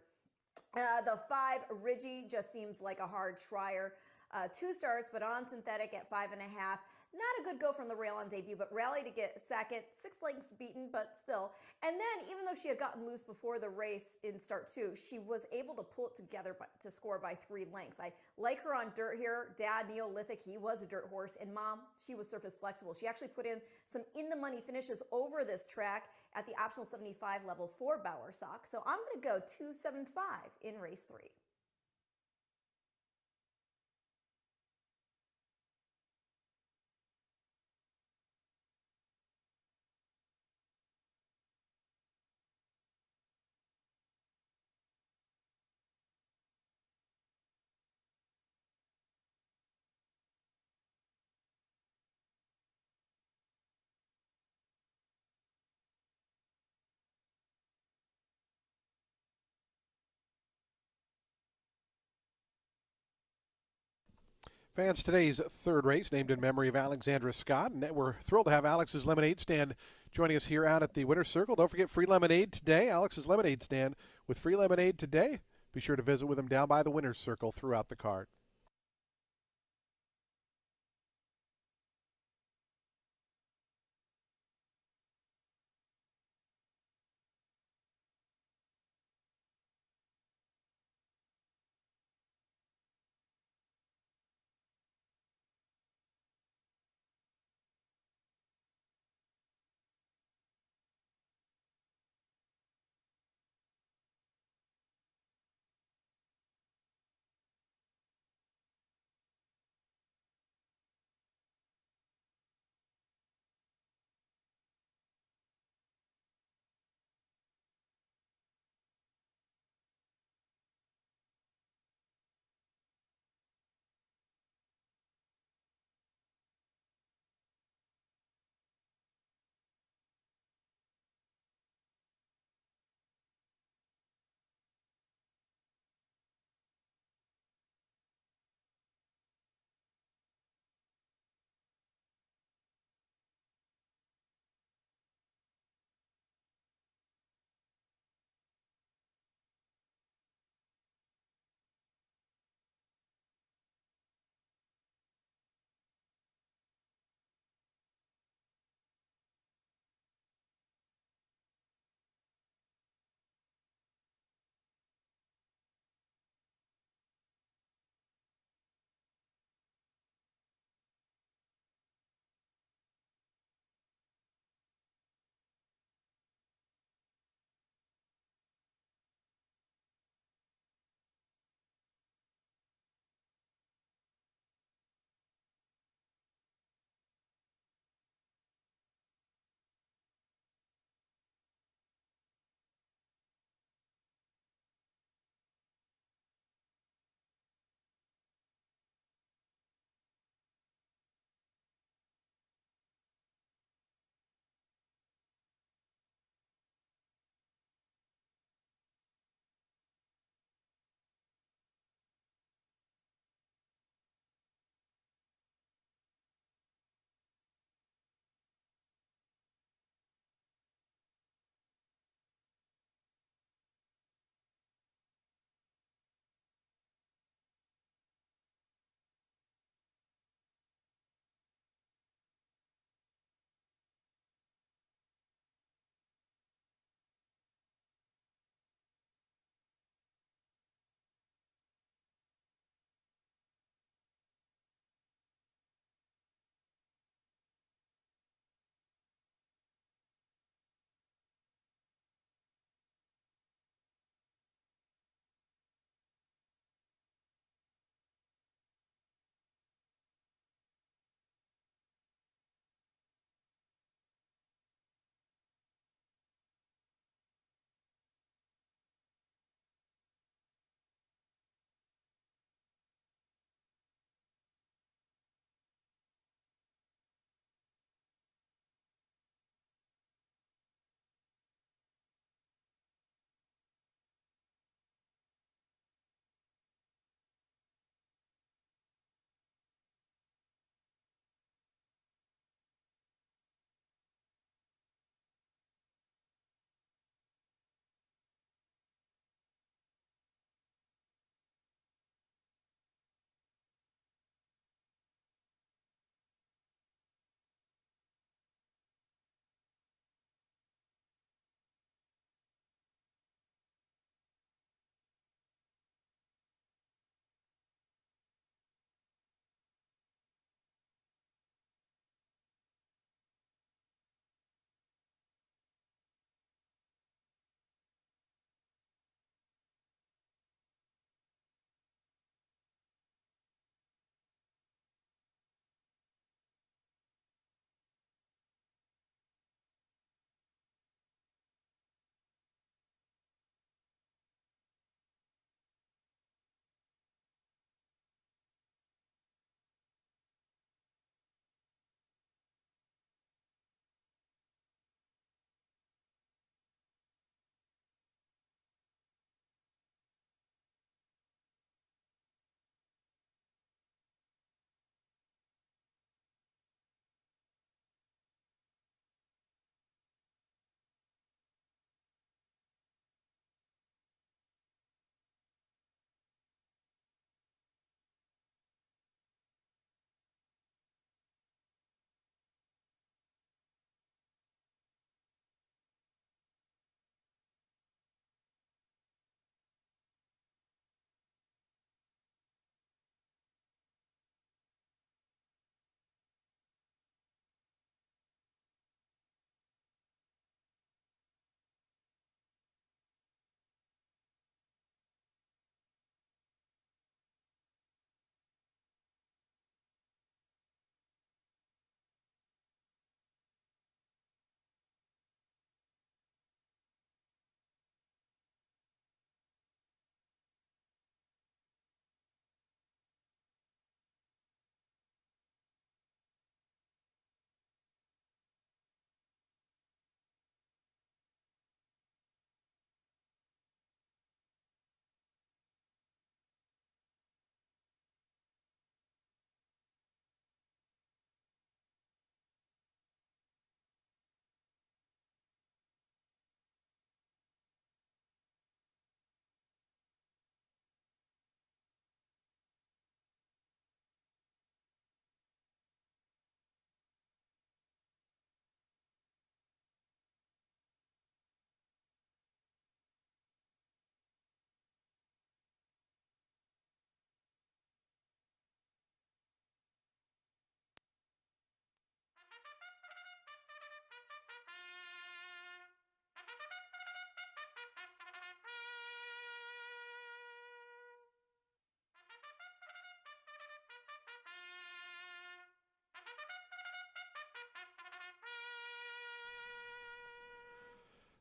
The 5, Ridgie, just seems like a hard trier. 2 starts, but on synthetic at 5.5. Not a good go from the rail on debut, but rally to get second. 6 lengths beaten, but still. And then, even though she had gotten loose before the race in start 2, she was able to pull it together to score by 3 lengths. I like her on dirt here. Dad, Neolithic, he was a dirt horse. And Mom, she was surface flexible. She actually put in some in-the-money finishes over this track at the optional 75 level for Bowersock. So I'm going to go 275 in race 3. Fans, today's third race, named in memory of Alexandra Scott, and we're thrilled to have Alex's Lemonade Stand joining us here out at the Winner's Circle. Don't forget free lemonade today. Alex's Lemonade Stand with free lemonade today. Be sure to visit with him down by the Winner's Circle throughout the card.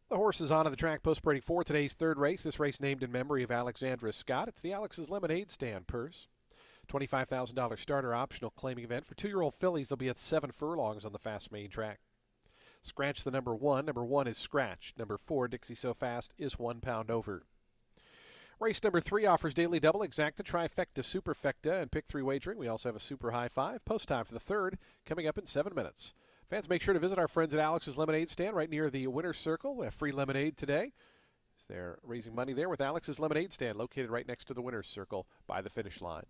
The horses on to the track post-breeding for today's third race. This race named in memory of Alexandra Scott. It's the Alex's Lemonade Stand purse. $25,000 starter optional claiming event. For 2-year-old fillies, they'll be at 7 furlongs on the fast main track. Scratch the number 1. Number 1 is scratched. Number 4, Dixie So Fast, is 1 pound over. Race number 3 offers daily double, exacta, trifecta, superfecta, and pick 3 wagering. We also have a super high 5. Post time for the third coming up in 7 minutes. Fans, make sure to visit our friends at Alex's Lemonade Stand right near the winner's circle. We have free lemonade today. They're raising money there with Alex's Lemonade Stand, located right next to the winner's circle by the finish line.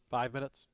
Five minutes.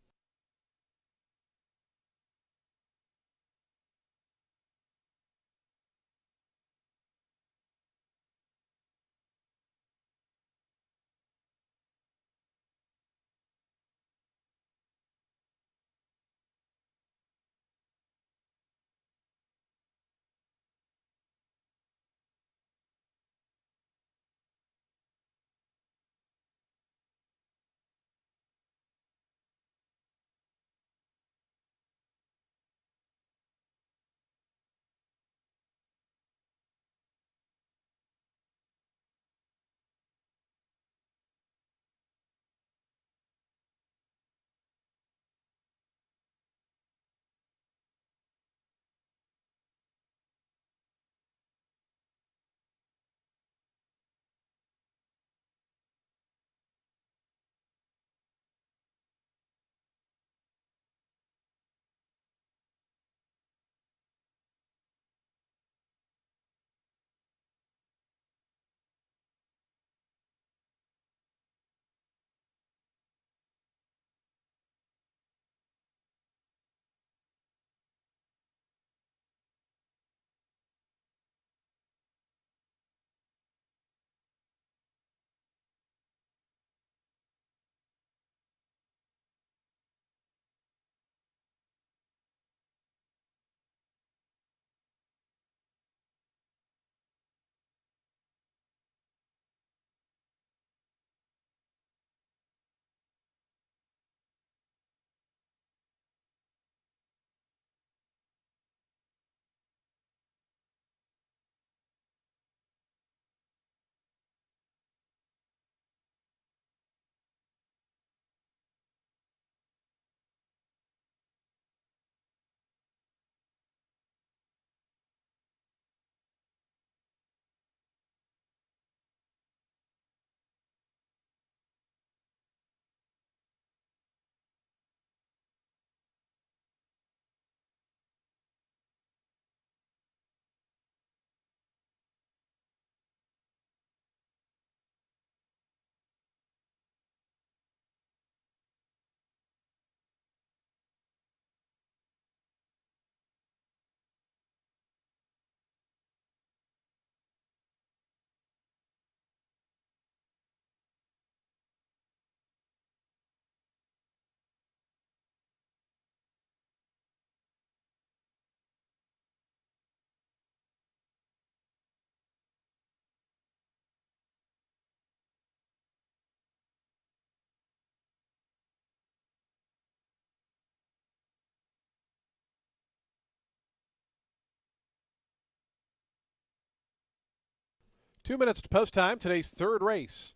2 minutes to post time. Today's third race,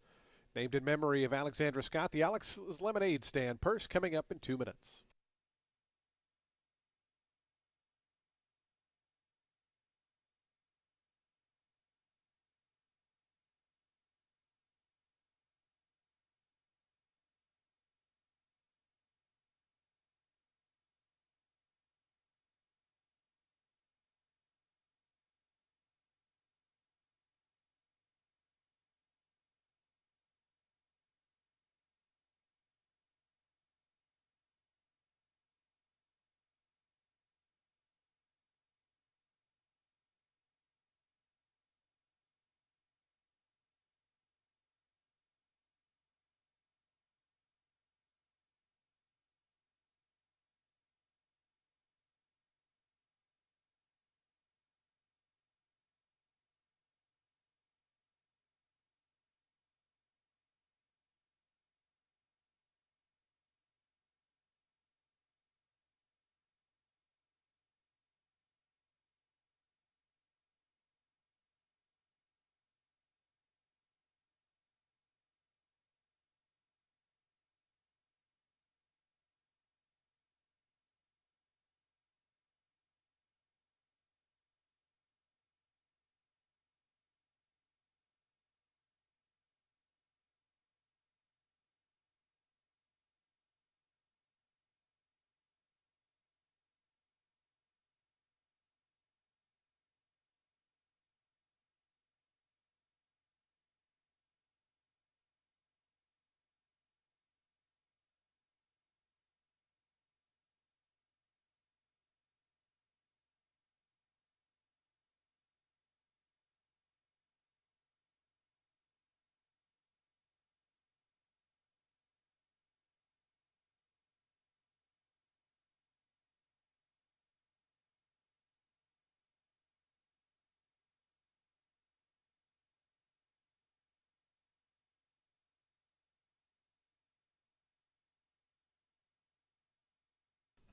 named in memory of Alexandra Scott, the Alex's Lemonade Stand purse coming up in 2 minutes.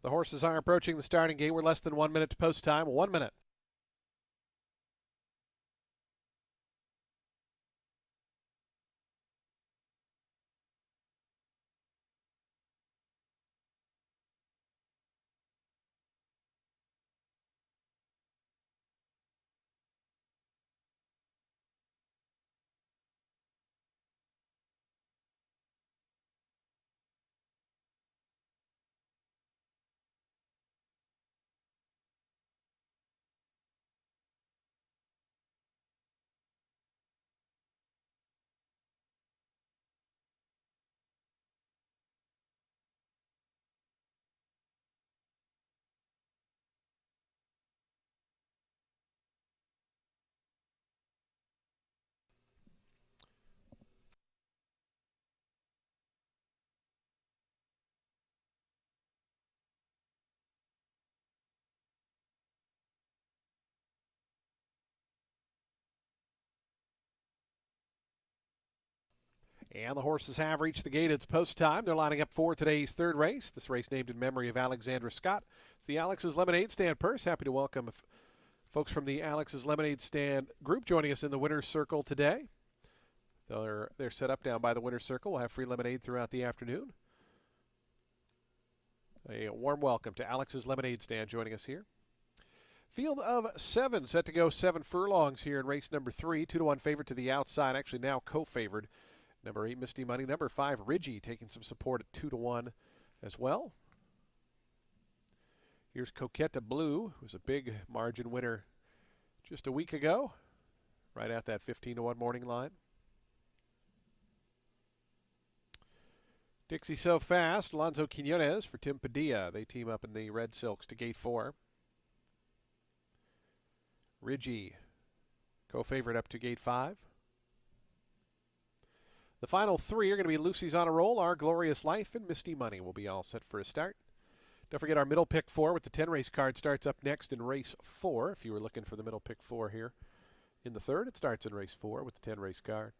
The horses are approaching the starting gate. We're less than 1 minute to post time. 1 minute. And the horses have reached the gate. It's post time. They're lining up for today's third race. This race named in memory of Alexandra Scott. It's the Alex's Lemonade Stand purse. Happy to welcome folks from the Alex's Lemonade Stand group joining us in the winner's circle today. They're set up down by the winner's circle. We'll have free lemonade throughout the afternoon. A warm welcome to Alex's Lemonade Stand joining us here. Field of 7 set to go 7 furlongs here in race number 3. 2-1 favorite to the outside, actually now co-favored. Number 8, Misty Money. Number 5, Ridgy, taking some support at 2-1 as well. Here's Coquette Blue, who was a big margin winner just a week ago, right at that 15-1 morning line. Dixie So Fast, Alonzo Quinones for Tim Padilla. They team up in the Red Silks to gate 4. Ridgy, co-favorite up to gate 5. The final 3 are going to be Lucy's on a Roll, Our Glorious Life, and Misty Money will be all set for a start. Don't forget our middle pick 4 with the 10 race card starts up next in race 4. If you were looking for the middle pick 4 here in the third, it starts in race 4 with the 10 race card.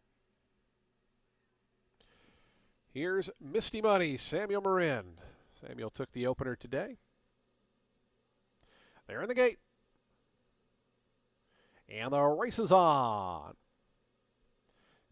Here's Misty Money, Samuel Marin. Samuel took the opener today. They're in the gate. And the race is on.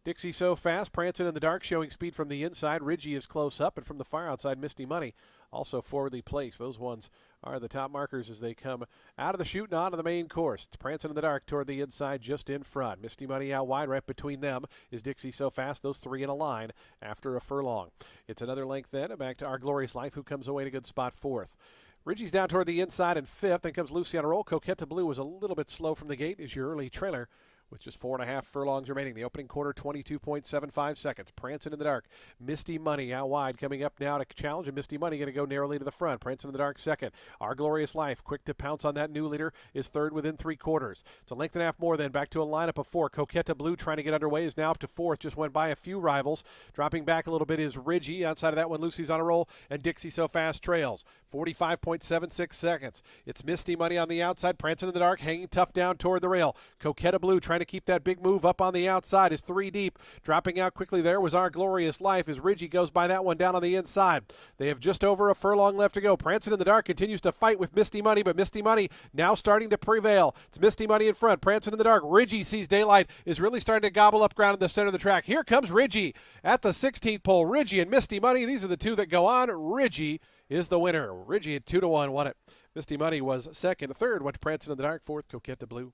Dixie So Fast, prancing in the dark, showing speed from the inside. Ridgy is close up, and from the far outside, Misty Money also forwardly placed. Those ones are the top markers as they come out of the chute and onto the main course. It's prancing in the dark toward the inside, just in front. Misty Money out wide, right between them is Dixie So Fast. Those three in a line after a furlong. It's another length then, back to Our Glorious Life, who comes away in a good spot fourth. Ridgy's down toward the inside in fifth. Then comes Lucy on a roll. Coquette Blue was a little bit slow from the gate, is your early trailer with just 4.5 furlongs remaining. The opening quarter, 22.75 seconds. Prancing in the dark. Misty Money out wide, coming up now to challenge, and Misty Money going to go narrowly to the front. Prancing in the dark second. Our Glorious Life, quick to pounce on that new leader, is third within 3/4. It's a length and a half more then, back to a lineup of four. Coquette Blue trying to get underway is now up to fourth. Just went by a few rivals. Dropping back a little bit is Ridgy. Outside of that one, Lucy's on a roll, and Dixie So Fast trails. 45.76 seconds. It's Misty Money on the outside, prancing in the dark, hanging tough down toward the rail. Coquette Blue trying to keep that big move up on the outside is three deep. Dropping out quickly there was Our Glorious Life as Ridgy goes by that one down on the inside. They have just over a furlong left to go. Prancing in the dark continues to fight with Misty Money, but Misty Money now starting to prevail. It's Misty Money in front. Prancing in the dark. Ridgy sees daylight, is really starting to gobble up ground in the center of the track. Here comes Ridgy at the 16th pole. Ridgy and Misty Money, these are the two that go on. Ridgy is the winner. Ridgy at 2-1 won it. Misty Money was second. Third went to Prancing in the Dark. Fourth, Coquette Blue.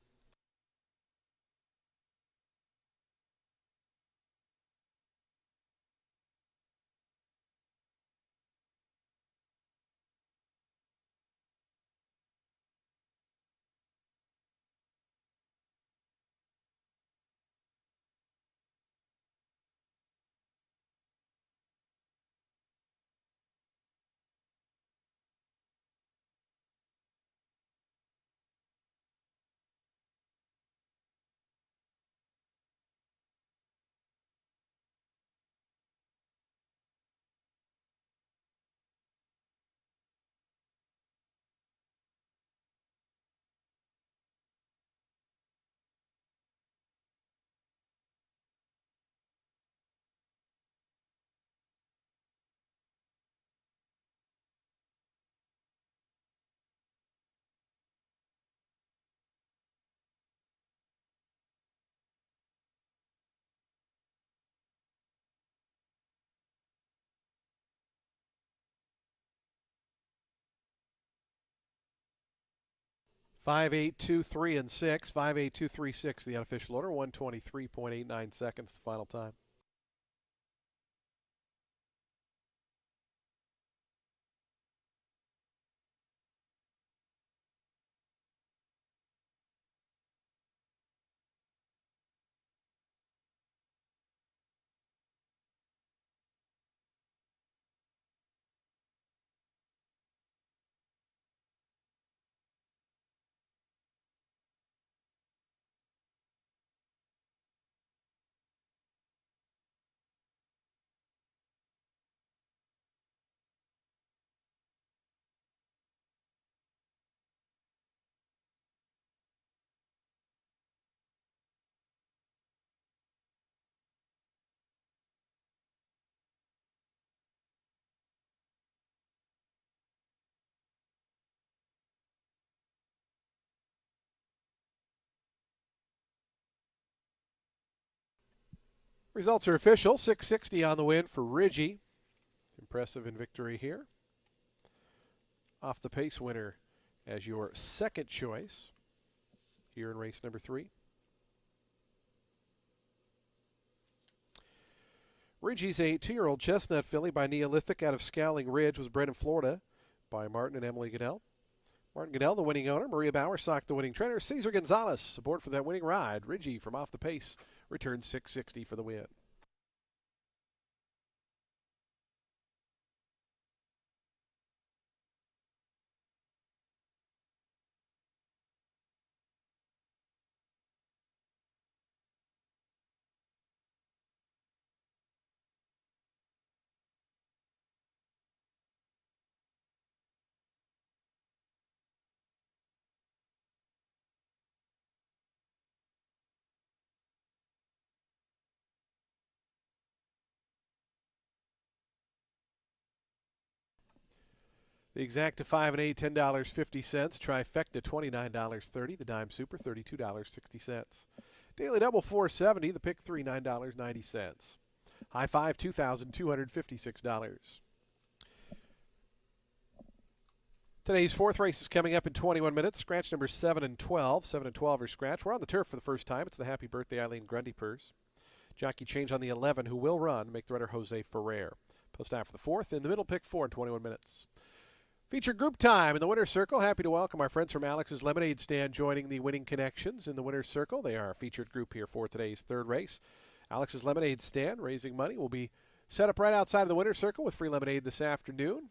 Five, 8, 2, 3, and 6. 5, 8, 2, 3, 6, the unofficial order. 123.89 seconds, the final time. Results are official. 660 on the win for Ridgy. Impressive in victory here. Off the pace winner as your second choice here in race number 3. Ridgy's a 2-year-old chestnut filly by Neolithic out of Scowling Ridge, was bred in Florida by Martin and Emily Goodell. Martin Goodell, the winning owner. Maria Bowersock, the winning trainer. Cesar Gonzalez, aboard for that winning ride. Ridgy from off the pace returns 660 for the win. The exacta 5 and 8, $10.50. Trifecta $29.30. The dime super $32.60. Daily double 470, the pick three $9.90. High five $2,256. Today's fourth race is coming up in 21 minutes. Scratch number 7 and 12. 7 and 12 are scratch. We're on the turf for the first time. It's the Happy Birthday Eileen Grundy purse. Jockey change on the 11, who will run, make the runner Jose Ferrer. Post after the fourth. In the middle, pick 4 in 21 minutes. Feature group time in the winner's circle. Happy to welcome our friends from Alex's Lemonade Stand joining the winning connections in the winner's circle. They are our featured group here for today's third race. Alex's Lemonade Stand, raising money, will be set up right outside of the winner's circle with free lemonade this afternoon.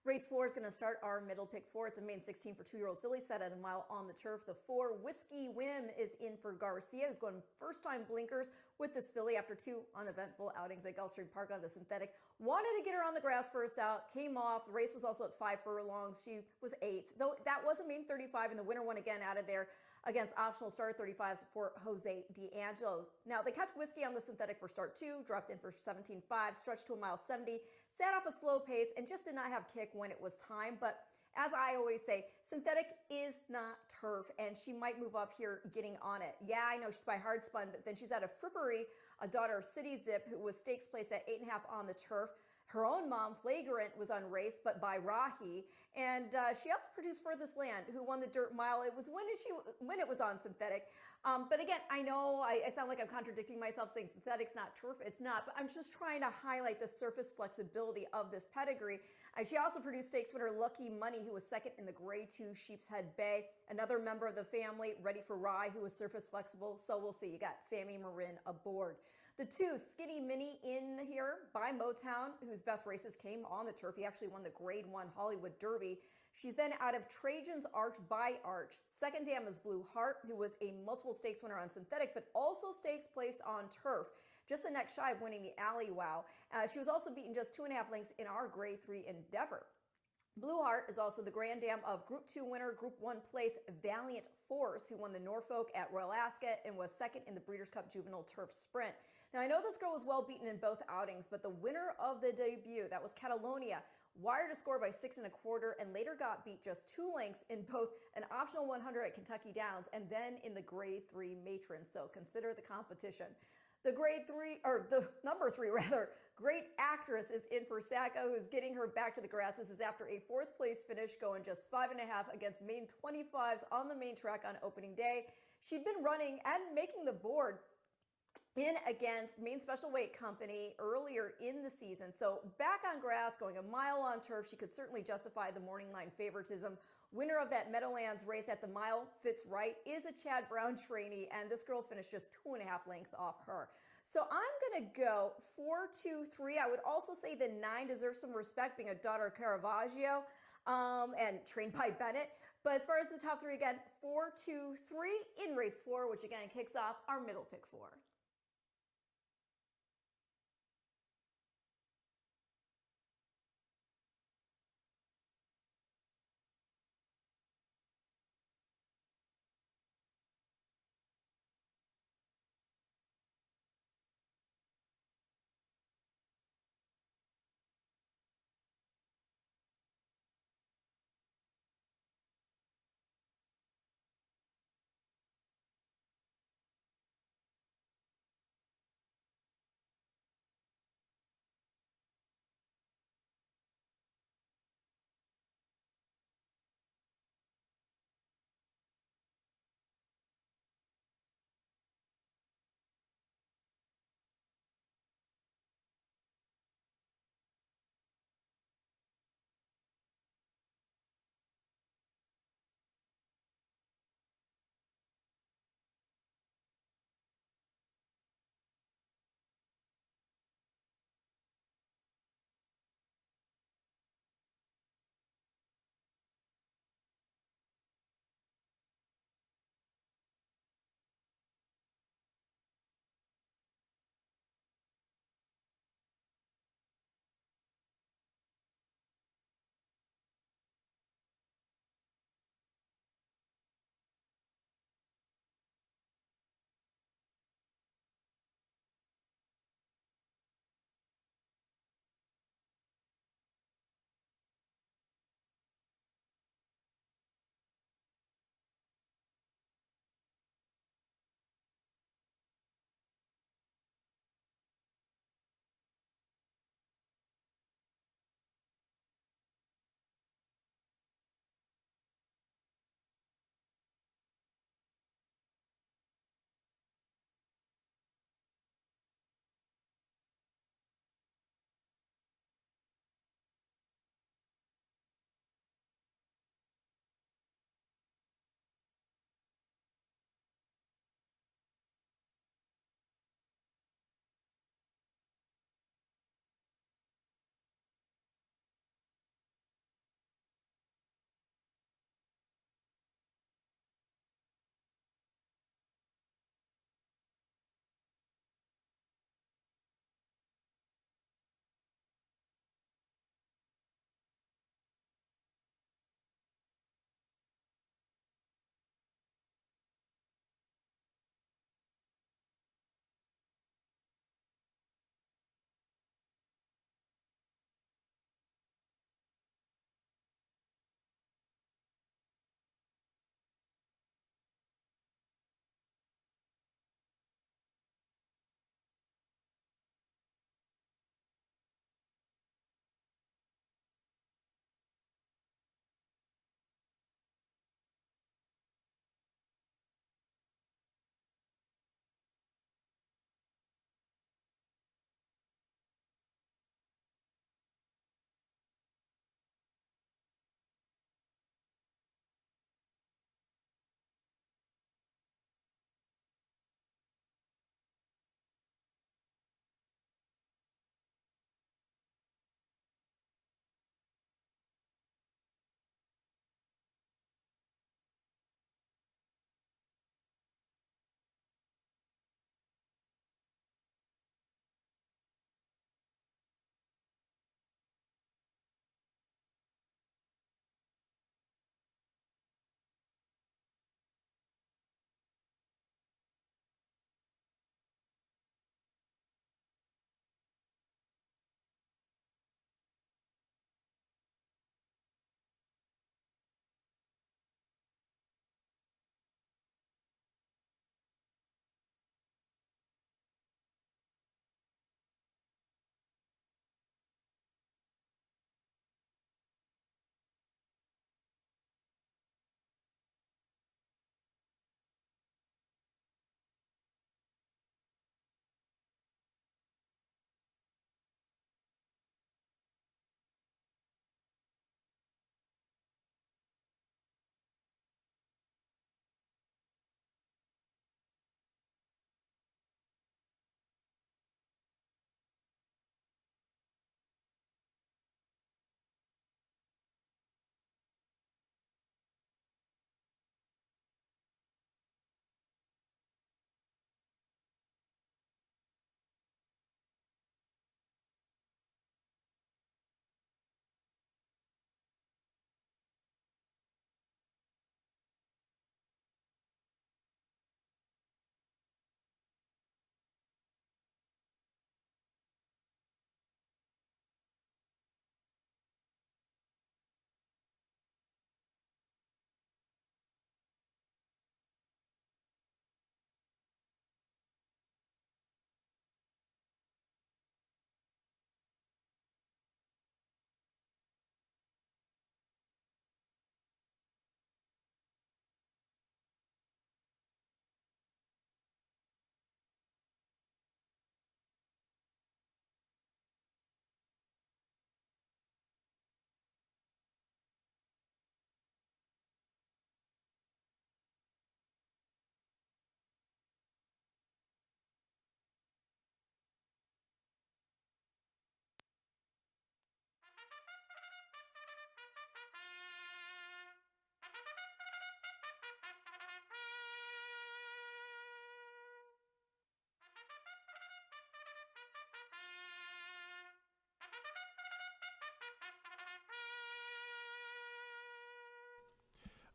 Race 4 is going to start our middle pick 4. It's a main 16 for 2-year-old filly set at a mile on the turf. The 4, Whiskey Whim, is in for Garcia, who's going first-time blinkers with this filly after 2 uneventful outings at Gulfstream Park on the synthetic. Wanted to get her on the grass first out, came off. The race was also at 5 furlongs. She was 8th, though that was a main 35, and the winner won again out of there against optional starter 35s for Jose D'Angelo. Now, they kept Whiskey on the synthetic for start 2, dropped in for 17.5, stretched to a mile 70, sat off a slow pace, and just did not have kick when it was time. But as I always say, synthetic is not turf, and she might move up here getting on it. Yeah, I know she's by hard spun, but then she's out of Frippery, a daughter of City Zip, who was stakes placed at 8.5 on the turf. Her own mom, Flagrant, was unraced, but by Rahi. And she also produced Furthest Land, who won the dirt mile. It was when it was on synthetic. But again, I know I sound like I'm contradicting myself saying synthetic's not turf. It's not, but I'm just trying to highlight the surface flexibility of this pedigree. She also produced stakes winner Lucky Money, who was second in the Grade 2 Sheepshead Bay. Another member of the family, Ready for Rye, who was surface flexible. So we'll see. You got Sammy Marin aboard. The 2, Skinny Mini, in here by Motown, whose best races came on the turf. He actually won the Grade 1 Hollywood Derby. She's then out of Trajan's Arch by Arch. Second dam is Blue Heart, who was a multiple stakes winner on synthetic, but also stakes placed on turf. Just the next shy of winning the Alley Wow. She was also beaten just 2.5 lengths in our Grade 3 Endeavor. Blue Heart is also the Grand Dam of Group 2 winner, Group 1 placed Valiant Force, who won the Norfolk at Royal Ascot and was second in the Breeders' Cup Juvenile Turf Sprint. Now, I know this girl was well beaten in both outings, but the winner of the debut, that was Catalonia, wired a score by 6 1/4 and later got beat just 2 lengths in both an optional 100 at Kentucky Downs and then in the Grade 3 Matron. So consider the competition. The Grade 3, or the number 3 rather, Great Actress is in for Sacco, who's getting her back to the grass. This is after a 4th place finish, going just 5.5 against main 25s on the main track on opening day. She'd been running and making the board in against Maine Special Weight Company earlier in the season. So back on grass, going a mile on turf, she could certainly justify the morning line favoritism. Winner of that Meadowlands race at the mile, Fitz Right, is a Chad Brown trainee, and this girl finished just 2.5 lengths off her. So I'm going to go 4-2-3. I would also say the 9 deserves some respect, being a daughter of Caravaggio and trained by Bennett. But as far as the top 3, again, 4-2-3 in race 4, which again kicks off our middle pick 4.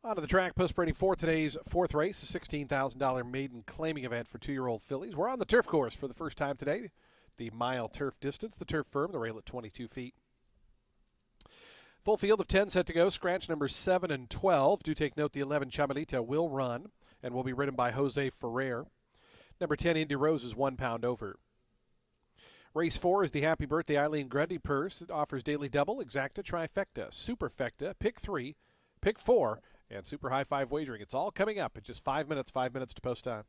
Onto the track, post parading for today's fourth race, a $16,000 maiden claiming event for 2-year-old fillies. We're on the turf course for the first time today. The mile turf distance, the turf firm, the rail at 22 feet. Full field of 10 set to go. Scratch numbers 7 and 12. Do take note the 11 Chamelita will run and will be ridden by Jose Ferrer. Number 10 Indy Rose is 1 pound over. Race 4 is the Happy Birthday Eileen Grundy purse. It offers daily double, exacta, trifecta, superfecta, pick 3, pick 4, and super high 5 wagering. It's all coming up in just 5 minutes to post time.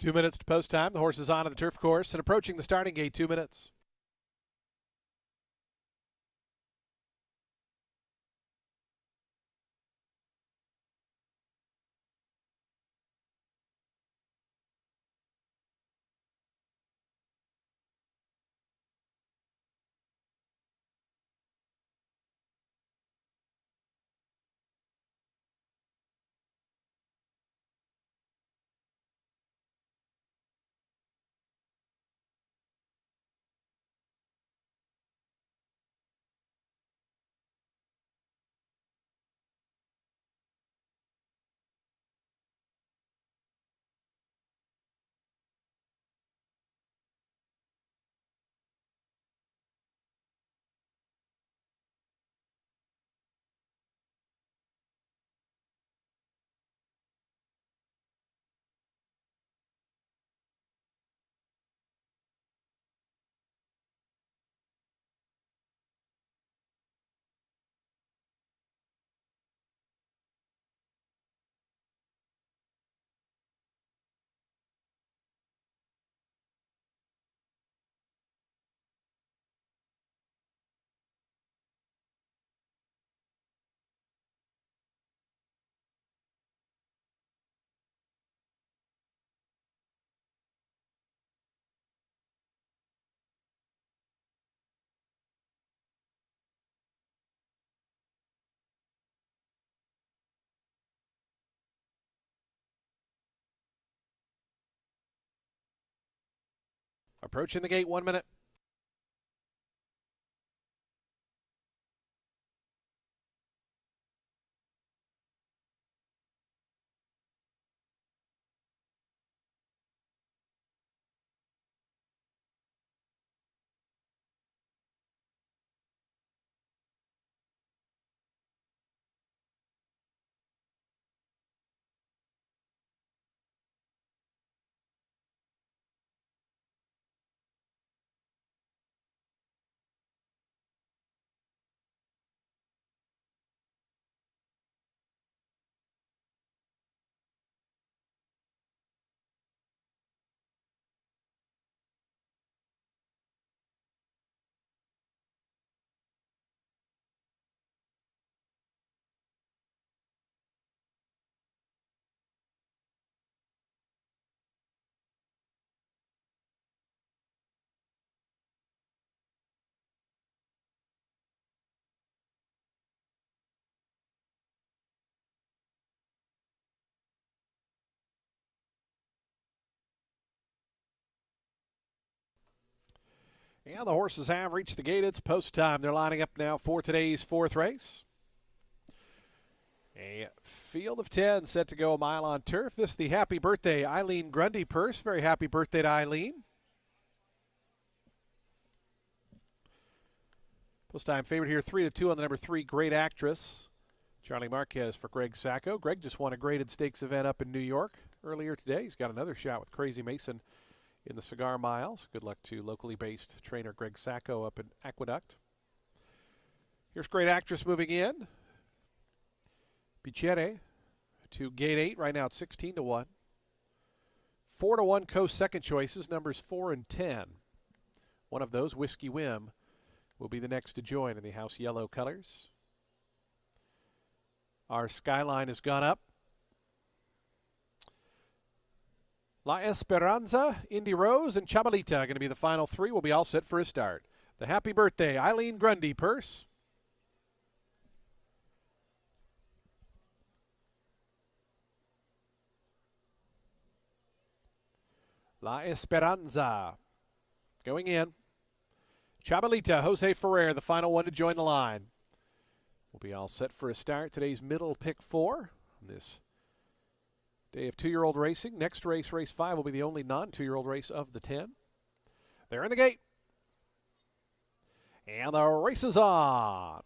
Two minutes to post time. The horse is on the turf course and approaching the starting gate. 2 minutes. Approaching the gate, 1 minute. And the horses have reached the gate. It's post time. They're lining up now for today's fourth race. A field of 10 set to go a mile on turf. This is the Happy Birthday Eileen Grundy purse. Very happy birthday to Eileen. Post time favorite here, 3-2 on the number 3, Great Actress. Charlie Marquez for Greg Sacco. Greg just won a graded stakes event up in New York earlier today. He's got another shot with Crazy Mason in the Cigar Miles. Good luck to locally based trainer Greg Sacco up in Aqueduct. Here's Great Actress moving in. Pichete to gate 8. Right now it's 16-1. 4-1 Coast second choices, numbers 4 and 10. One of those, Whiskey Whim, will be the next to join in the house yellow colors. Our skyline has gone up. La Esperanza, Indy Rose, and Chabalita are going to be the final 3. We'll be all set for a start. The Happy Birthday Eileen Grundy purse. La Esperanza going in. Chabalita, Jose Ferrer, the final one to join the line. We'll be all set for a start. Today's middle pick 4 on this day of 2-year-old racing. Next race, race 5, will be the only non-2-year-old race of the 10. They're in the gate. And the race is on.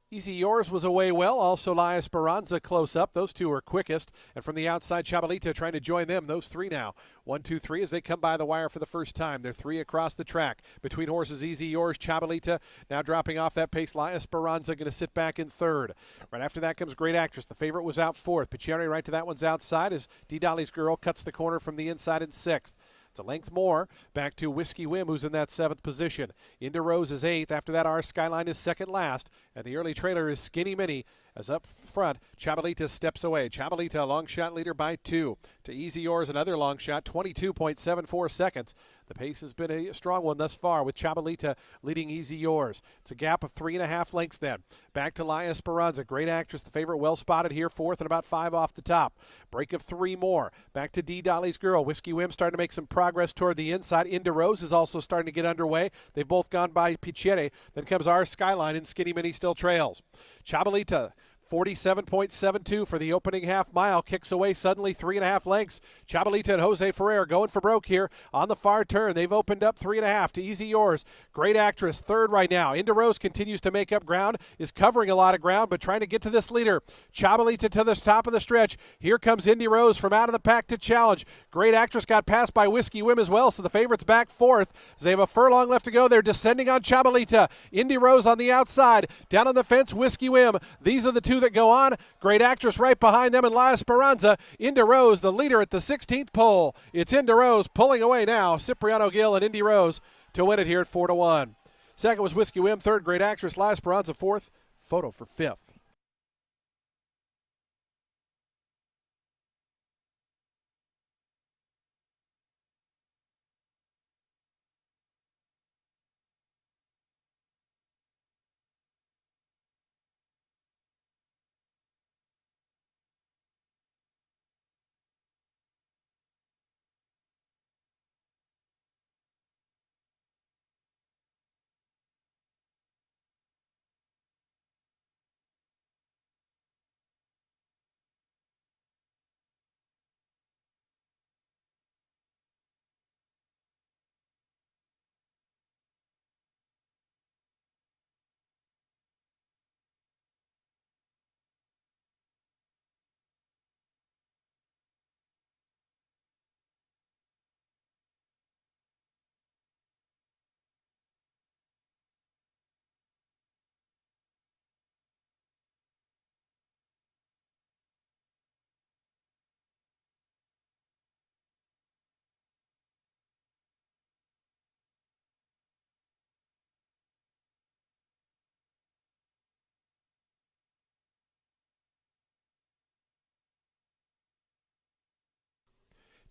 Easy Yours was away well. Also La Esperanza close up. Those two are quickest. And from the outside, Chabalita trying to join them. Those 3 now. 1, 2, 3 as they come by the wire for the first time. They're 3 across the track. Between horses, Easy Yours, Chabalita. Now dropping off that pace. La Esperanza going to sit back in 3rd. Right after that comes Great Actress. The favorite was out 4th. Picheri right to that one's outside as D. Dolly's Girl cuts the corner from the inside in 6th. It's a length more. Back to Whiskey Whim, who's in that 7th position. Into Rose is 8th. After that, our Skyline is 2nd last. And the early trailer is Skinny Minnie. As up front, Chabalita steps away. Chabalita, a long shot leader by 2. To Easy Yours, another long shot, 22.74 seconds. The pace has been a strong one thus far with Chabalita leading Easy Yours. It's a gap of 3.5 lengths then. Back to La Esperanza. Great Actress, the favorite, well spotted here. 4th and about 5 off the top. Break of 3 more. Back to D. Dolly's Girl. Whiskey Whim starting to make some progress toward the inside. Into Rose is also starting to get underway. They've both gone by Pichete. Then comes our Skyline, and Skinny Minnie still trails. Chabalita, 47.72 for the opening half mile. Kicks away suddenly 3.5 lengths. Chabalita and Jose Ferrer going for broke here on the far turn. They've opened up 3.5 to Easy Yours. Great Actress, 3rd right now. Into Rose continues to make up ground, is covering a lot of ground, but trying to get to this leader. Chabalita to the top of the stretch. Here comes Indy Rose from out of the pack to challenge. Great Actress got passed by Whiskey Whim as well, so the favorite's back 4th. As they have a furlong left to go, they're descending on Chabalita. Indy Rose on the outside. Down on the fence, Whiskey Whim. These are the 2 that go on. Great Actress right behind them, and La Esperanza. Indy Rose, the leader at the 16th pole. It's Indy Rose pulling away now. Cipriano Gill and Indy Rose to win it here at 4-1. Second was Whiskey Whim. 3rd, Great Actress. La Esperanza 4th. Photo for 5th.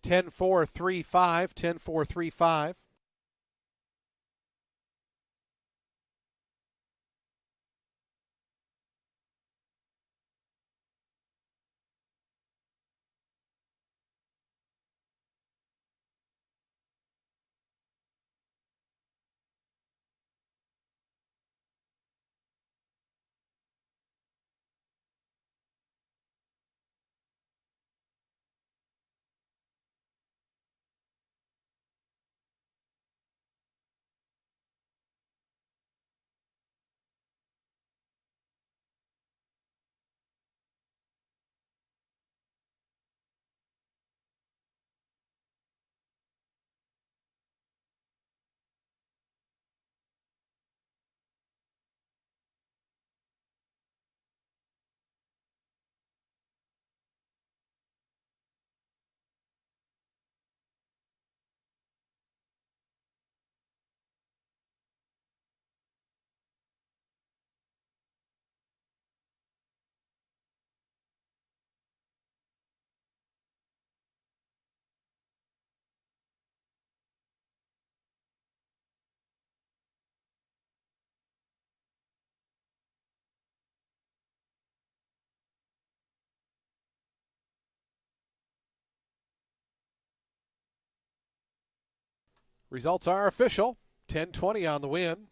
10-4-3-5, 10-4-3-5. Results are official. 10-20 on the win.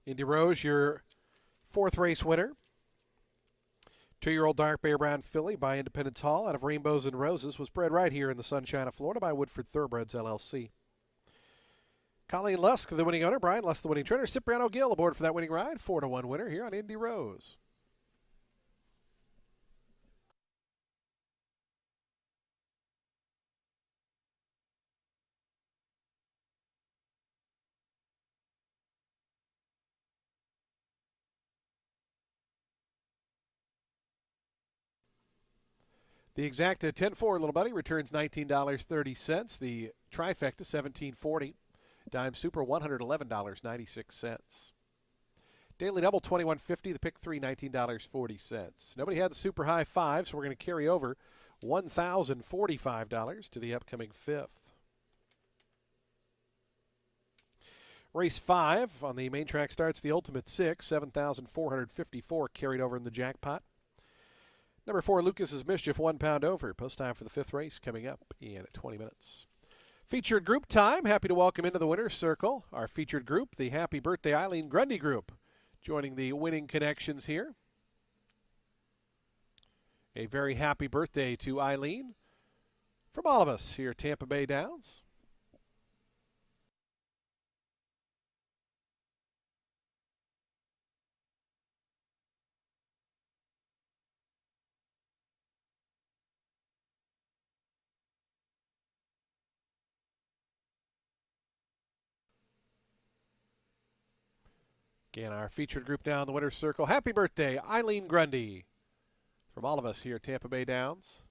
Indy Rose, your fourth race winner. 2-year-old dark Bear Brown filly by Independence Hall out of Rainbows and Roses was bred right here in the sunshine of Florida by Woodford Thoroughbreds LLC. Colleen Lusk, the winning owner. Brian Lusk, the winning trainer. Cipriano Gill aboard for that winning ride. 4-1 winner here on Indy Rose. The exacta 10-4, little buddy, returns $19.30. The trifecta $17.40. Dime Super $111.96. Daily double $21.50. The pick three $19.40. Nobody had the super high five, so we're going to carry over $1,045 to the upcoming fifth. Race 5 on the main track starts the Ultimate 6, 7,454 carried over in the jackpot. Number 4, Lucas's Mischief, 1 pound over. Post time for the fifth race coming up in 20 minutes. Featured group time. Happy to welcome into the winner's circle our featured group, the Happy Birthday Eileen Grundy Group, joining the winning connections here. A very happy birthday to Eileen from all of us here at Tampa Bay Downs. Again, our featured group now in the winner's circle. Happy birthday, Eileen Grundy, from all of us here at Tampa Bay Downs.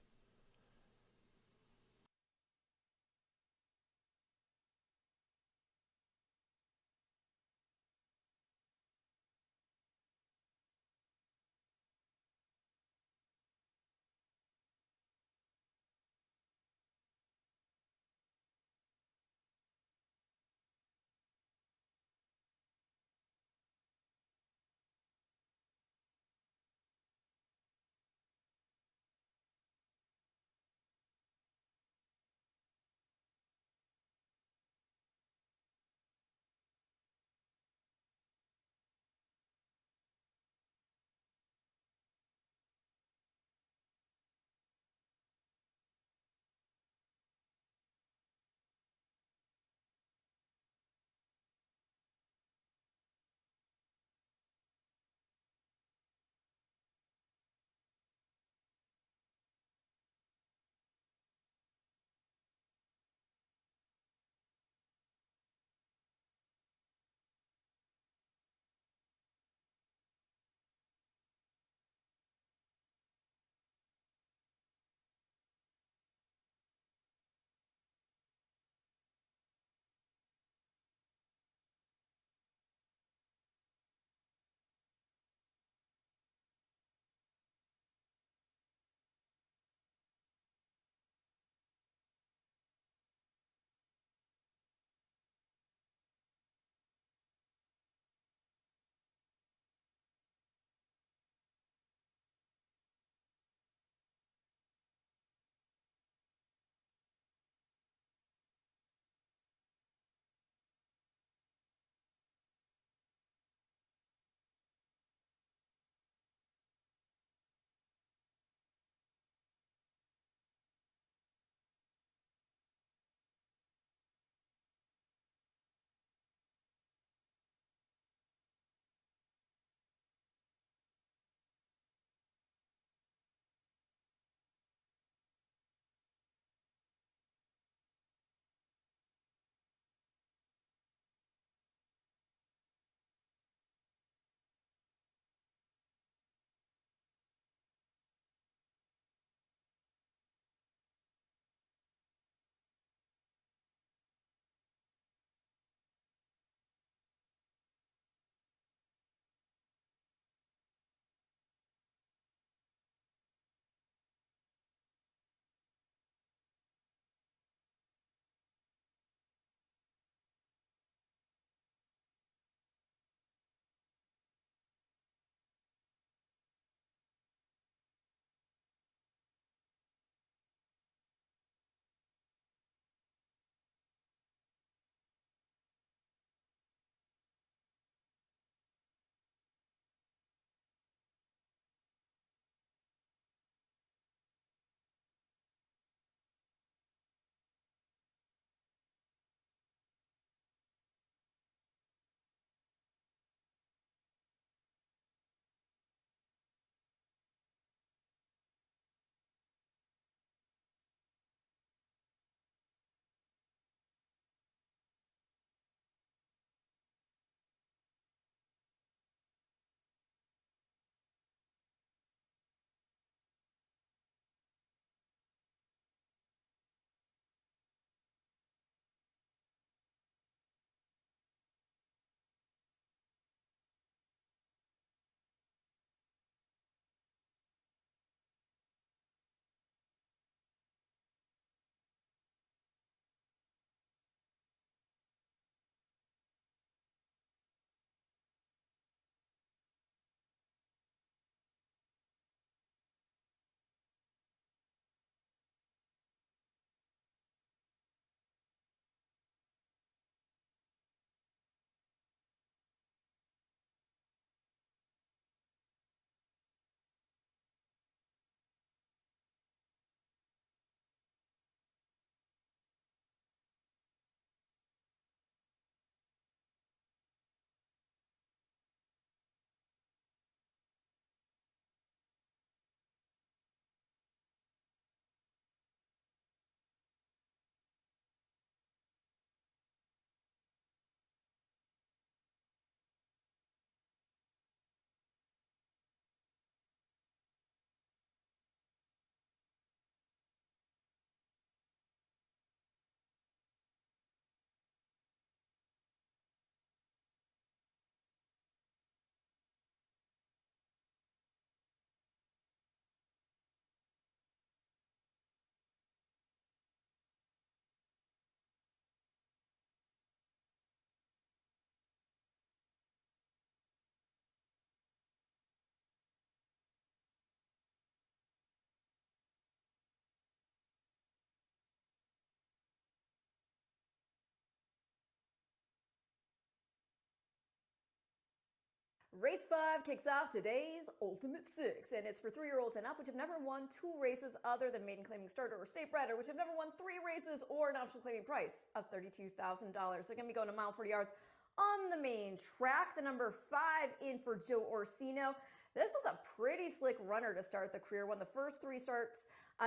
Race 5 kicks off today's Ultimate Six, and it's for 3-year-olds and up, which have never won 2 races other than maiden claiming starter or state bred, or which have never won 3 races or an optional claiming price of $32,000. They're going to be going a mile 40 yards on the main track. The number 5 in for Joe Orsino. This was a pretty slick runner to start the career. Won the first 3 starts,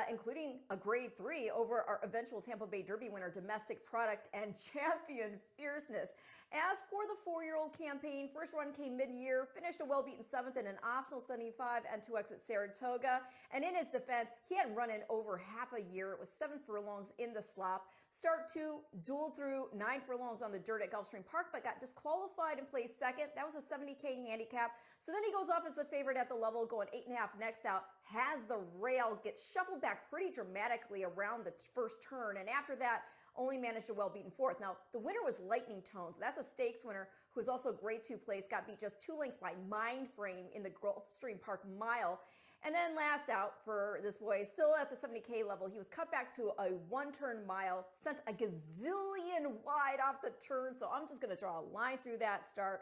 including a grade 3 over our eventual Tampa Bay Derby winner, Domestic Product, and champion Fierceness. As for the 4-year-old campaign, first run came mid-year, finished a well-beaten 7th in an optional 75 and 2X at Saratoga. And in his defense, he hadn't run in over half a year. It was 7 furlongs in the slop. Start 2, dueled through 9 furlongs on the dirt at Gulfstream Park, but got disqualified and placed second. That was a 70K handicap. So then he goes off as the favorite at the level, going 8.5 next out, has the rail, gets shuffled back pretty dramatically around the first turn, and after that, only managed a well-beaten 4th. Now, the winner was Lightning Tones. That's a stakes winner who is also grade 2 place, got beat just 2 lengths by Mindframe in the Gulfstream Park Mile. And then last out for this boy, still at the 70K level, he was cut back to a 1-turn mile, sent a gazillion wide off the turn, so I'm just going to draw a line through that start.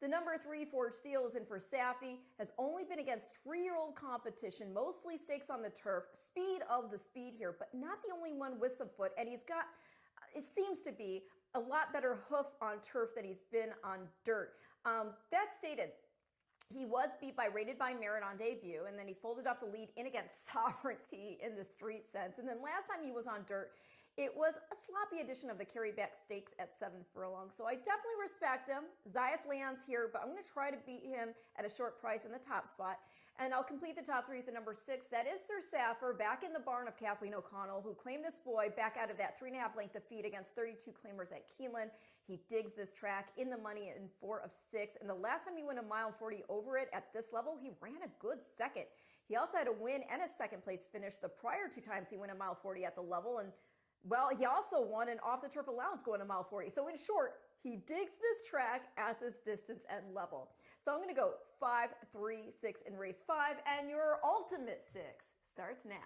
The number 3, Forge Steel, is in for Safi, has only been against 3-year-old competition, mostly stakes on the turf. Speed of the speed here, but not the only one with some foot, and he's got, it seems to be, a lot better hoof on turf than he's been on dirt. That stated, he was beat by Rated by Merit on debut, and then he folded off the lead in against Sovereignty in the street sense. And then last time he was on dirt, it was a sloppy edition of the carryback stakes at 7 furlongs. So I definitely respect him. Zayas lands here, but I'm going to try to beat him at a short price in the top spot. And I'll complete the top 3 at the number 6. That is Sir Saffir, back in the barn of Kathleen O'Connell, who claimed this boy back out of that 3.5 length defeat against 32 claimers at Keeneland. He digs this track in the money in 4 of 6. And the last time he went a mile 40 over it at this level, he ran a good second. He also had a win and a second place finish the prior 2 times he went a mile 40 at the level. And well, he also won an off-the-turf allowance going a mile 40. So in short, he digs this track at this distance and level. So I'm going to go 5, 3, 6 in race 5, and your ultimate 6 starts now.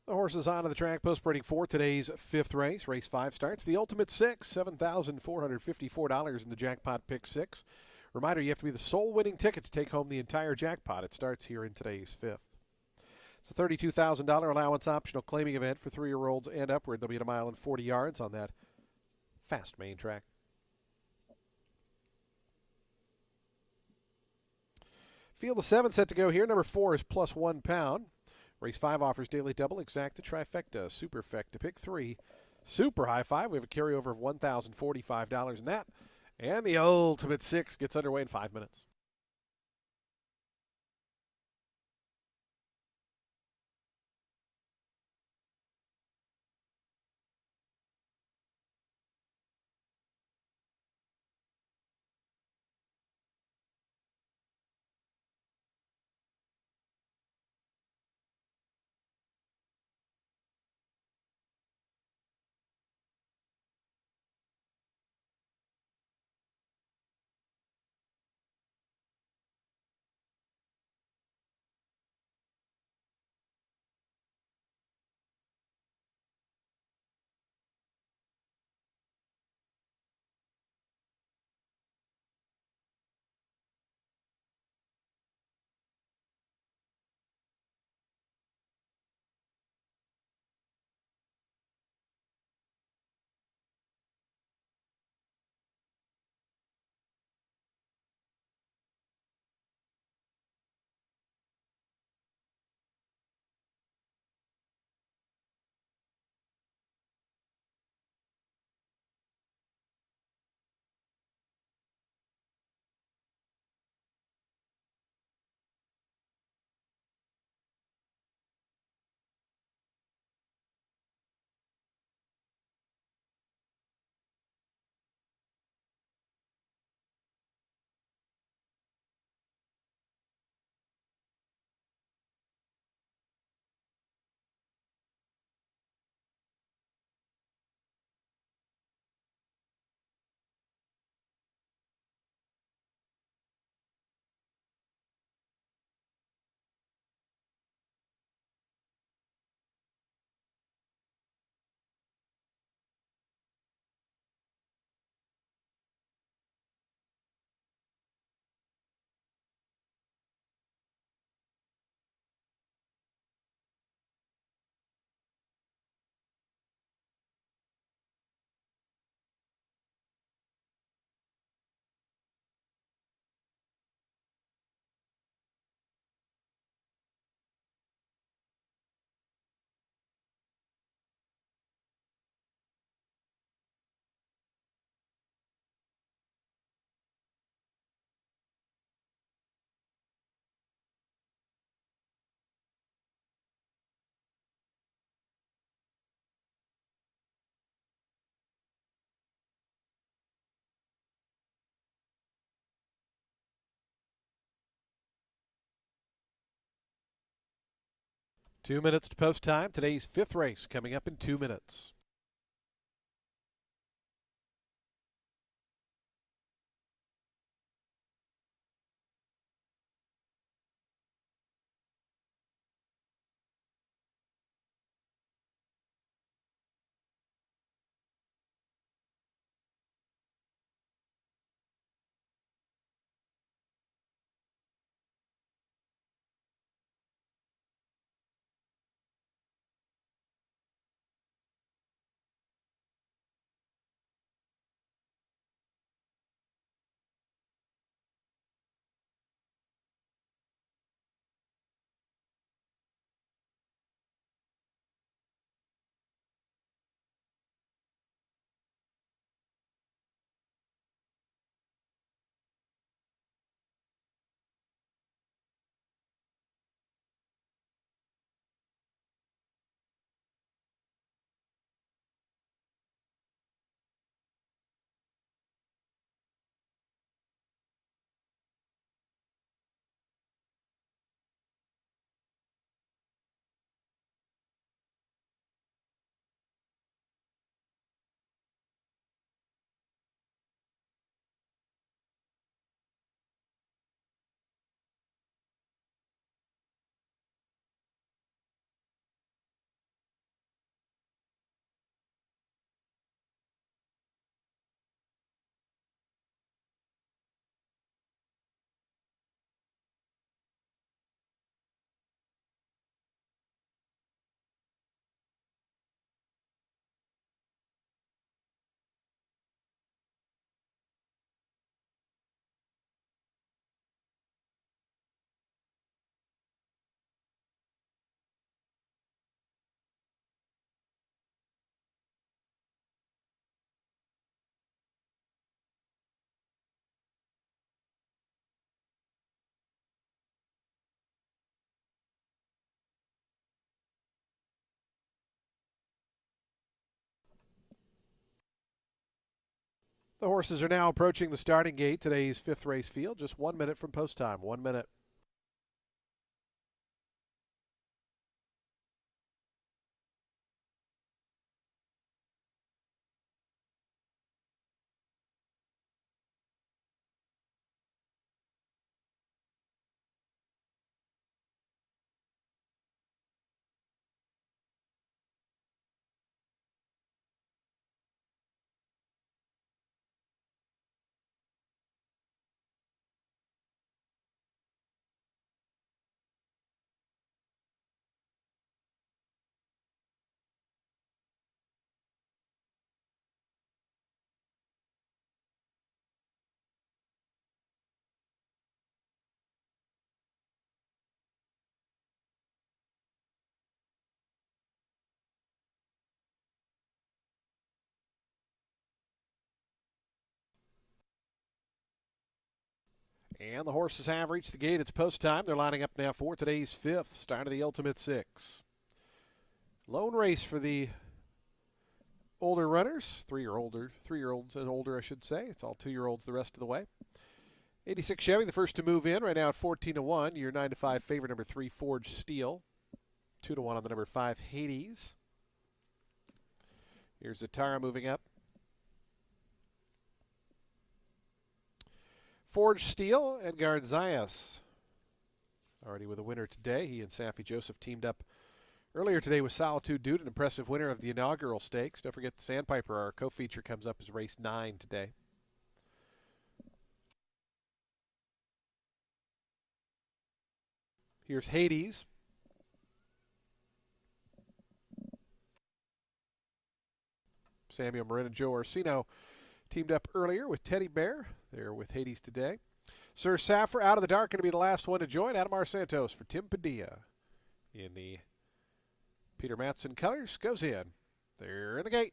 The horses onto the track post-breeding for today's fifth race. Race 5 starts. The Ultimate Six, $7,454 in the jackpot pick 6. Reminder, you have to be the sole winning ticket to take home the entire jackpot. It starts here in today's fifth. It's a $32,000 allowance optional claiming event for 3-year-olds and upward. They'll be at 1 mile and 40 yards on that fast main track. Field of 7 set to go here. Number 4 is plus £1. Race 5 offers daily double, exacta, trifecta, superfecta, pick 3, super high 5. We have a carryover of $1,045 in that. And the Ultimate Six gets underway in 5 minutes. Two minutes to post time. Today's fifth race coming up in 2 minutes. The horses are now approaching the starting gate, today's fifth race field, just 1 minute from post time. 1 minute. And the horses have reached the gate. It's post time. They're lining up now for today's fifth, start of the Ultimate Six. Lone race for the older runners, 3-year-olds and older, I should say. It's all 2-year-olds the rest of the way. 86 Chevy, the first to move in, right now at 14-1. Your 9-5 favorite, number 3, Forged Steel. 2-1 on the number 5, Hades. Here's Zatara moving up. Forged Steel, Edgar Zayas. Already with a winner today. He and Safi Joseph teamed up earlier today with Solitude Dude, an impressive winner of the inaugural stakes. Don't forget the Sandpiper, our co-feature, comes up as race 9 today. Here's Hades. Samuel Marin and Joe Orsino teamed up earlier with Teddy Bear. They're with Hades today. Sir Saffer out of the dark, going to be the last one to join. Adamar Santos for Tim Padilla in the Peter Matson colors. Goes in. They're in the gate.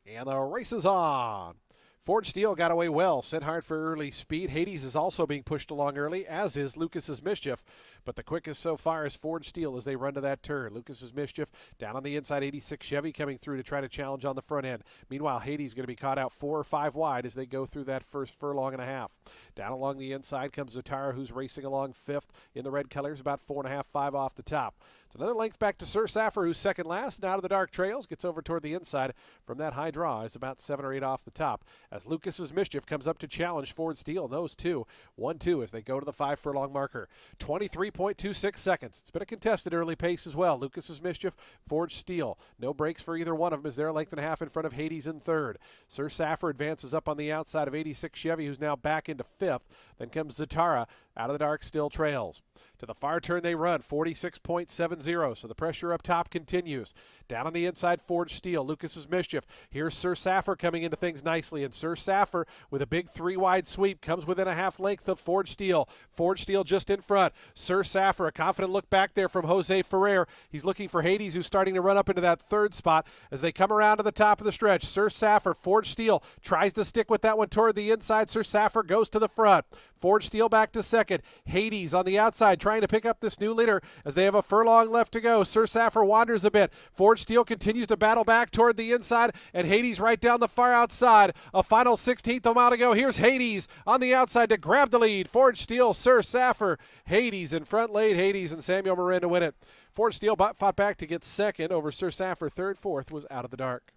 And the race is on. Forged Steel got away well, sent hard for early speed. Hades is also being pushed along early, as is Lucas's Mischief. But the quickest so far is Forged Steel as they run to that turn. Lucas's Mischief down on the inside, 86 Chevy coming through to try to challenge on the front end. Meanwhile, Hades going to be caught out 4 or 5 wide as they go through that first furlong and a half. Down along the inside comes Zatara, who's racing along 5th in the red colors, about 4.5, 5 off the top. It's another length back to Sir Saffer, who's second last, and out of the dark trails, gets over toward the inside from that high draw. Is about 7 or 8 off the top. As Lucas's Mischief comes up to challenge Forged Steel, and those two, 1-2 as they go to the 5 furlong marker. 23.26 seconds. It's been a contested early pace as well. Lucas's Mischief, Forged Steel. No breaks for either one of them as they're a length and a half in front of Hades in third. Sir Saffer advances up on the outside of 86 Chevy, who's now back into 5th. Then comes Zatara. Out of the dark still trails. To the far turn they run, 46.70, so the pressure up top continues. Down on the inside, Forged Steel, Lucas's Mischief. Here's Sir Saffer coming into things nicely, and Sir Saffer with a big 3-wide sweep comes within a half length of Forged Steel. Forged Steel just in front. Sir Saffer, a confident look back there from Jose Ferrer. He's looking for Hades, who's starting to run up into that 3rd spot as they come around to the top of the stretch. Sir Saffer, Forged Steel tries to stick with that one toward the inside. Sir Saffer goes to the front. Forged Steel back to second. Hades on the outside trying to pick up this new leader as they have a furlong left to go. Sir Saffer wanders a bit. Forged Steel continues to battle back toward the inside, and Hades right down the far outside. A final 16th of a mile to go. Here's Hades on the outside to grab the lead. Forged Steel, Sir Saffer, Hades in front late. Hades and Samuel Marin to win it. Forged Steel fought back to get second over Sir Saffer. Third, fourth was out of the dark.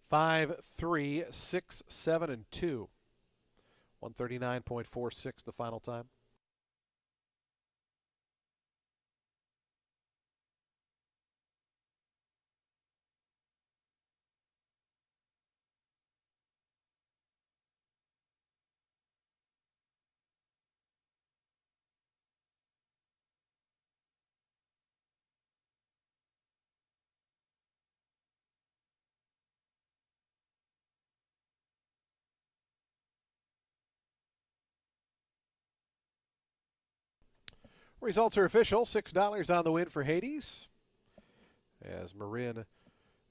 5, 3, 6, 7, and 2. 139.46 the final time. Results are official. $6 on the win for Hades, as Marin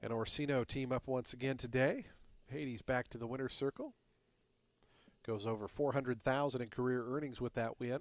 and Orsino team up once again today. Hades back to the winner's circle. Goes over $400,000 in career earnings with that win.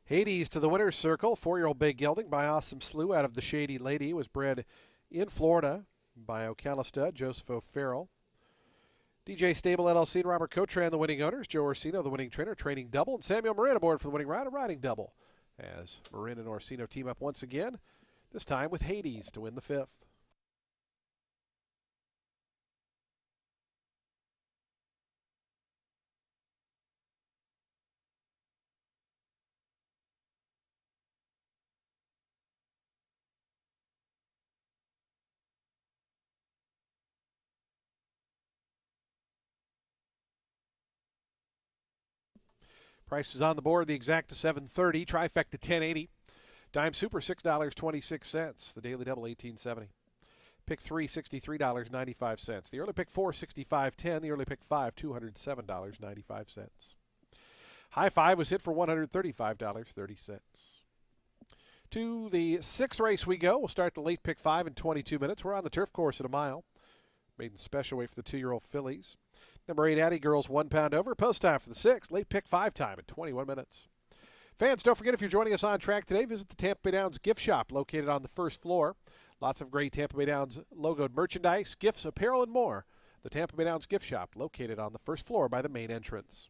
Hades to the winner's circle. 4-year-old Bay Gelding by Awesome Slew out of the Shady Lady. Was bred in Florida by Ocala stud Joseph O'Farrell. DJ Stable LLC and Robert Cotran, the winning owners. Joe Orsino, the winning trainer, training double. And Samuel Marin aboard for the winning ride, a riding double. As Marin and Orsino team up once again, this time with Hades to win the 5th. Prices on the board, the exact to 730, trifecta 1080, dime super $6.26, the daily double 1870. Pick 3 $63.95. The early pick 4 $65.10, the early pick 5 $207.95. High 5 was hit for $135.30. To the 6th race we go. We'll start the late pick 5 in 22 minutes. We're on the turf course at a mile. Maiden special weight for the 2-year-old fillies. Number 8, Addie Girls, 1 pound over. Post time for the 6th. Late pick 5 time at 21 minutes. Fans, don't forget if you're joining us on track today, visit the Tampa Bay Downs gift shop located on the first floor. Lots of great Tampa Bay Downs logoed merchandise, gifts, apparel, and more. The Tampa Bay Downs gift shop located on the first floor by the main entrance.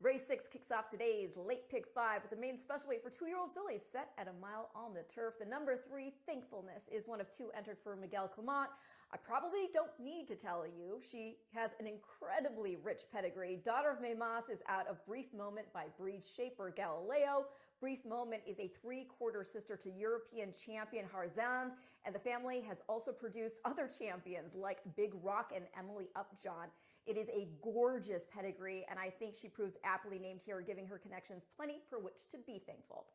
Race 6 kicks off today's late pick 5 with the main special weight for 2-year-old fillies set at a mile on the turf. The number 3, Thankfulness, is one of 2 entered for Miguel Clement. I probably don't need to tell you, she has an incredibly rich pedigree. Daughter of Maymas is out of Brief Moment by breed shaper Galileo. Brief Moment is a 3/4 sister to European champion Harzand, and the family has also produced other champions like Big Rock and Emily Upjohn. It is a gorgeous pedigree, and I think she proves aptly named here, giving her connections plenty for which to be thankful.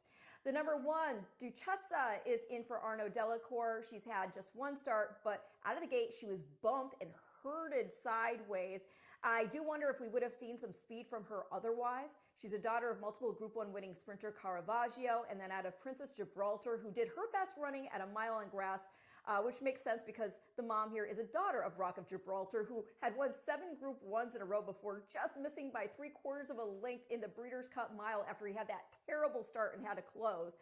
The number 1, Duchessa, is in for Arnaud Delacour. She's had just 1 start, but out of the gate, she was bumped and herded sideways. I do wonder if we would have seen some speed from her otherwise. She's a daughter of multiple Group 1 winning sprinter Caravaggio, and then out of Princess Gibraltar, who did her best running at a mile on grass, which makes sense because the mom here is a daughter of Rock of Gibraltar, who had won 7 Group 1s in a row before just missing by 3/4 of a length in the Breeders' Cup Mile after he had that terrible start and had to close.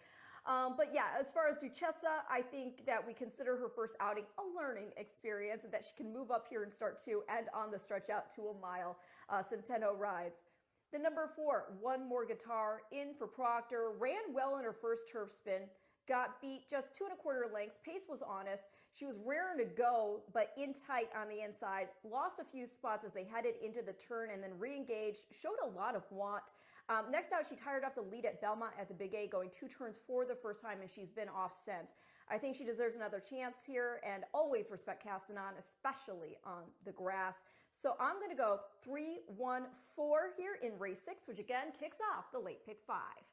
But yeah, as far as Duchessa, I think that we consider her first outing a learning experience and that she can move up here and start 2 and on the stretch out to a mile. Centeno rides. The number 4, One More Guitar, in for Proctor, ran well in her first turf spin. Got beat just 2 1/4 lengths. Pace was honest. She was raring to go, but in tight on the inside. Lost a few spots as they headed into the turn and then re-engaged. Showed a lot of want. Next out, she tired off the lead at Belmont at the Big A, going 2 turns for the first time, and she's been off since. I think she deserves another chance here, and always respect Castanon, especially on the grass. So I'm going to go 3, 1, 4 here in race 6, which again kicks off the late pick 5.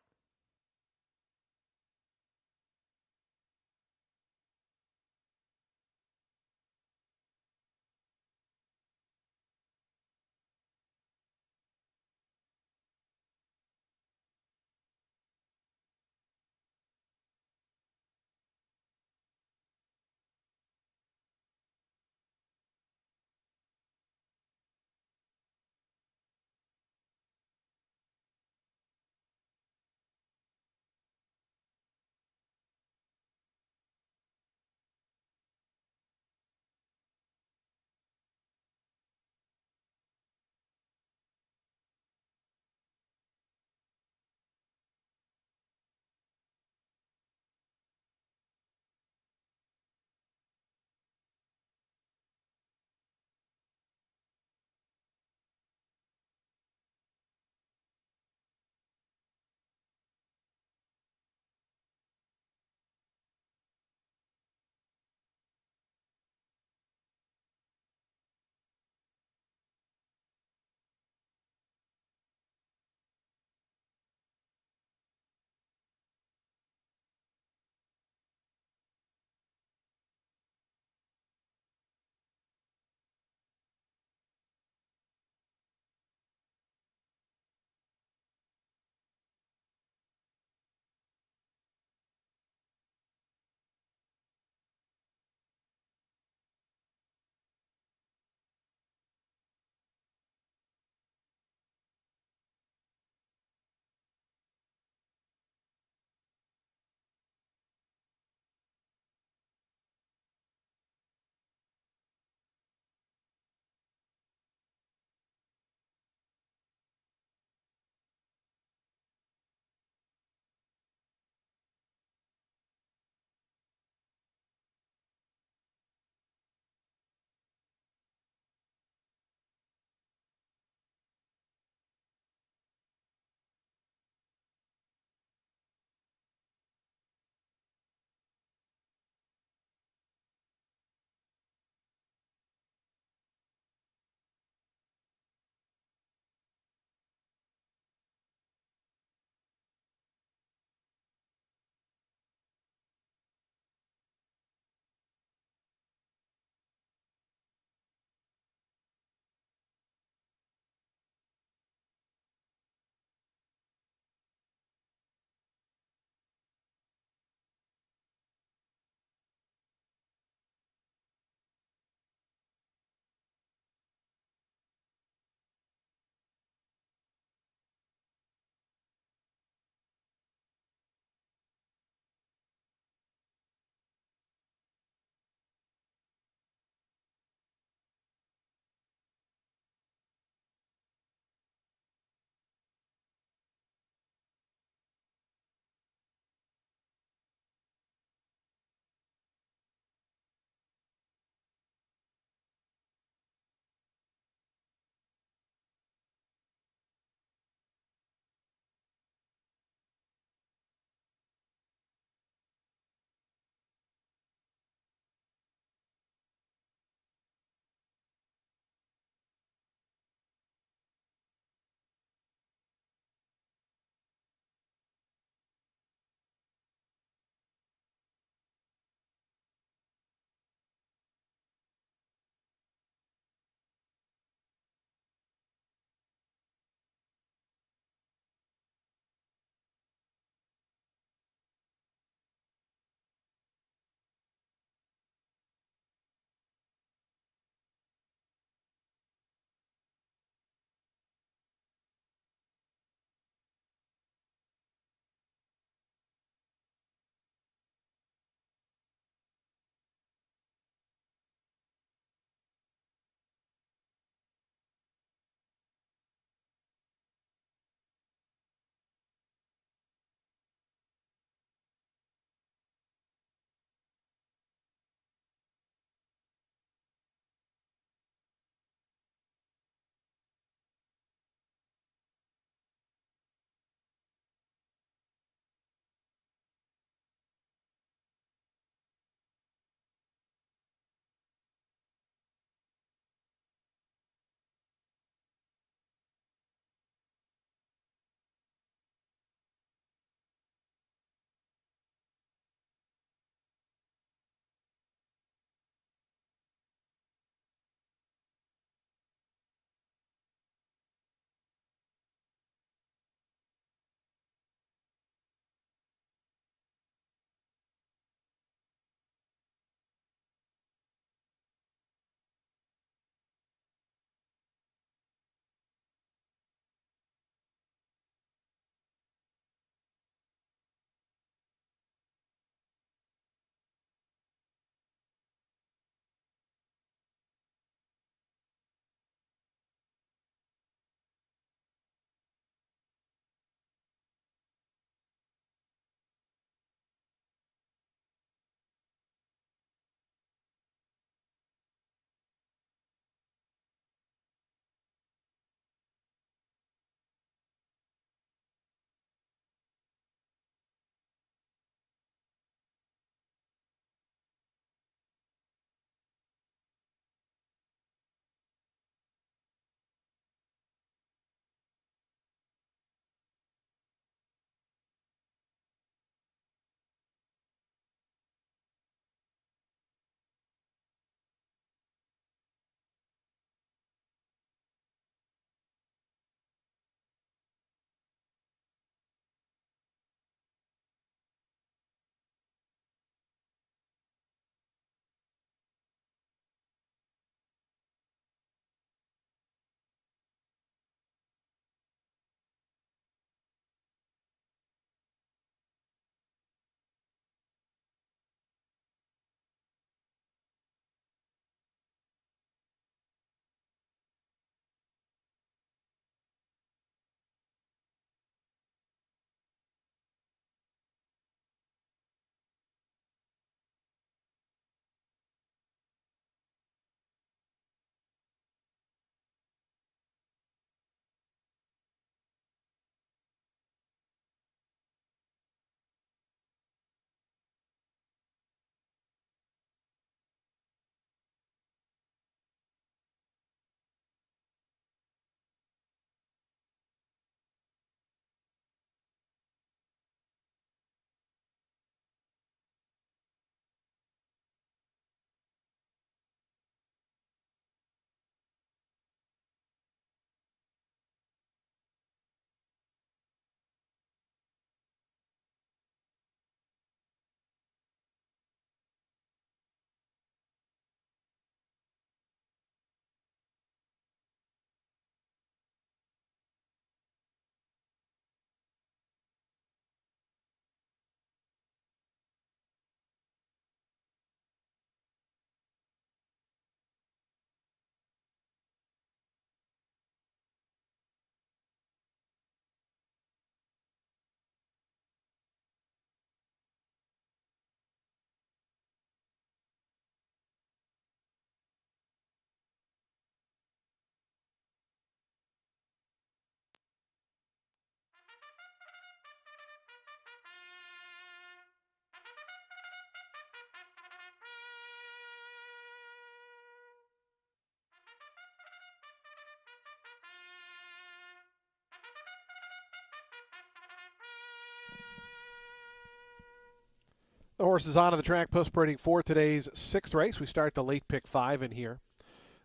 The horse is onto the track post parading for today's sixth race. We start the late pick 5 in here.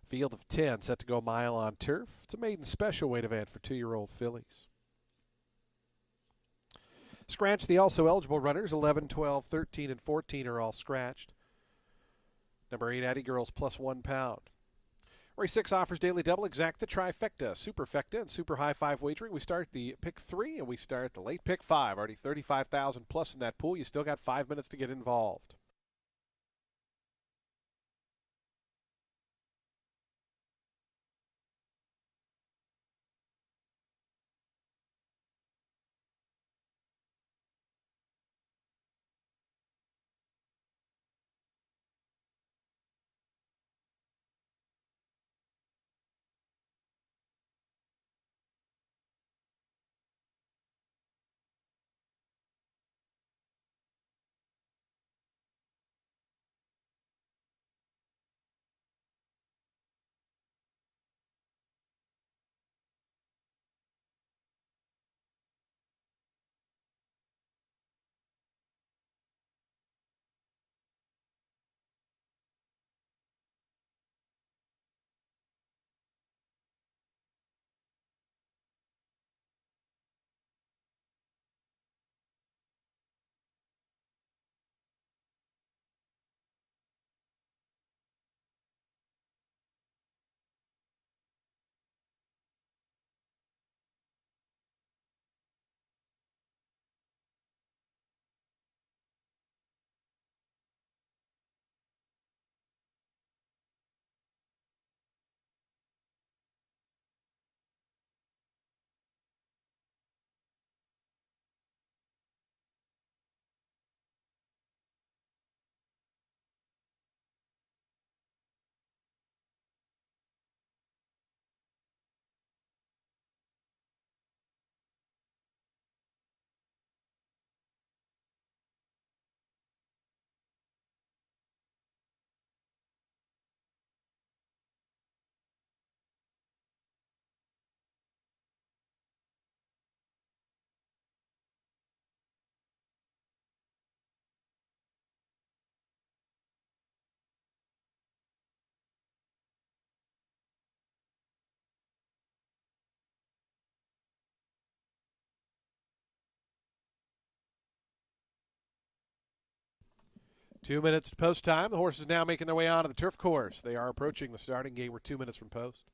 Field of 10 set to go a mile on turf. It's a maiden special weight event for 2-year-old fillies. Scratch the also eligible runners 11, 12, 13, and 14 are all scratched. Number 8, Addy Girls plus £1. Race 6 offers daily double, exacta, trifecta, superfecta, and super high 5 wagering. We start the pick 3 and we start the late pick 5. Already 35,000 plus in that pool. You still got 5 minutes to get involved. Two minutes to post time. The horses now making their way onto the turf course. They are approaching the starting gate. We're 2 minutes from post.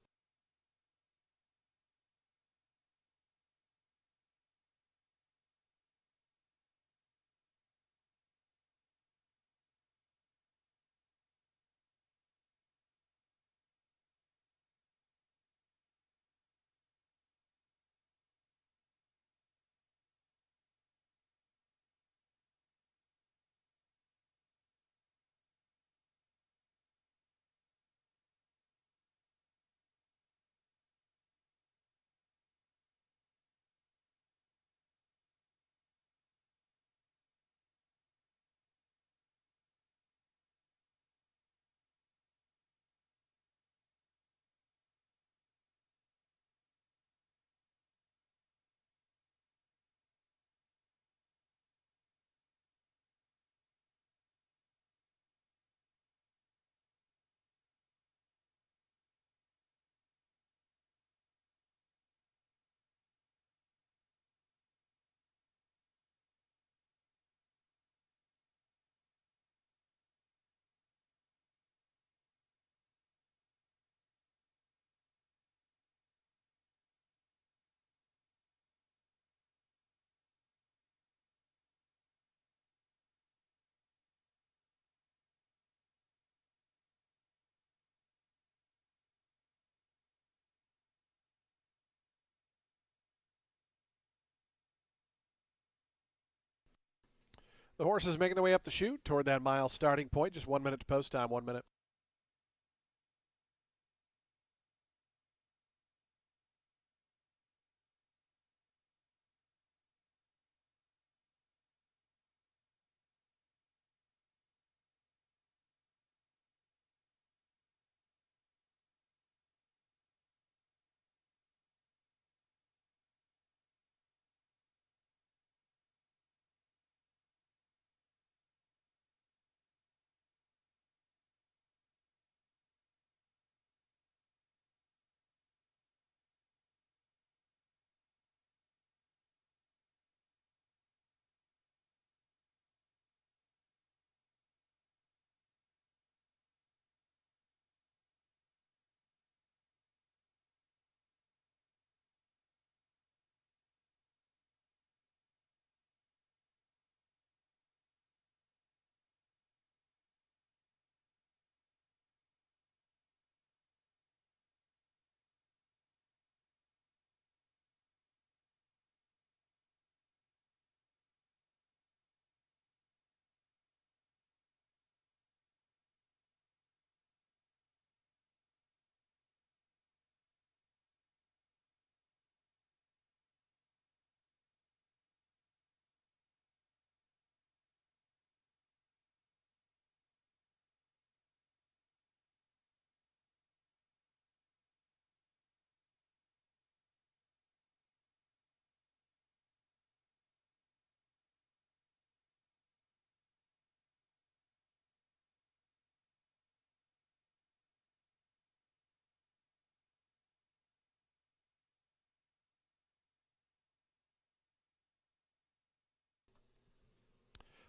The horses making their way up the chute toward that mile starting point. Just 1 minute to post time. 1 minute.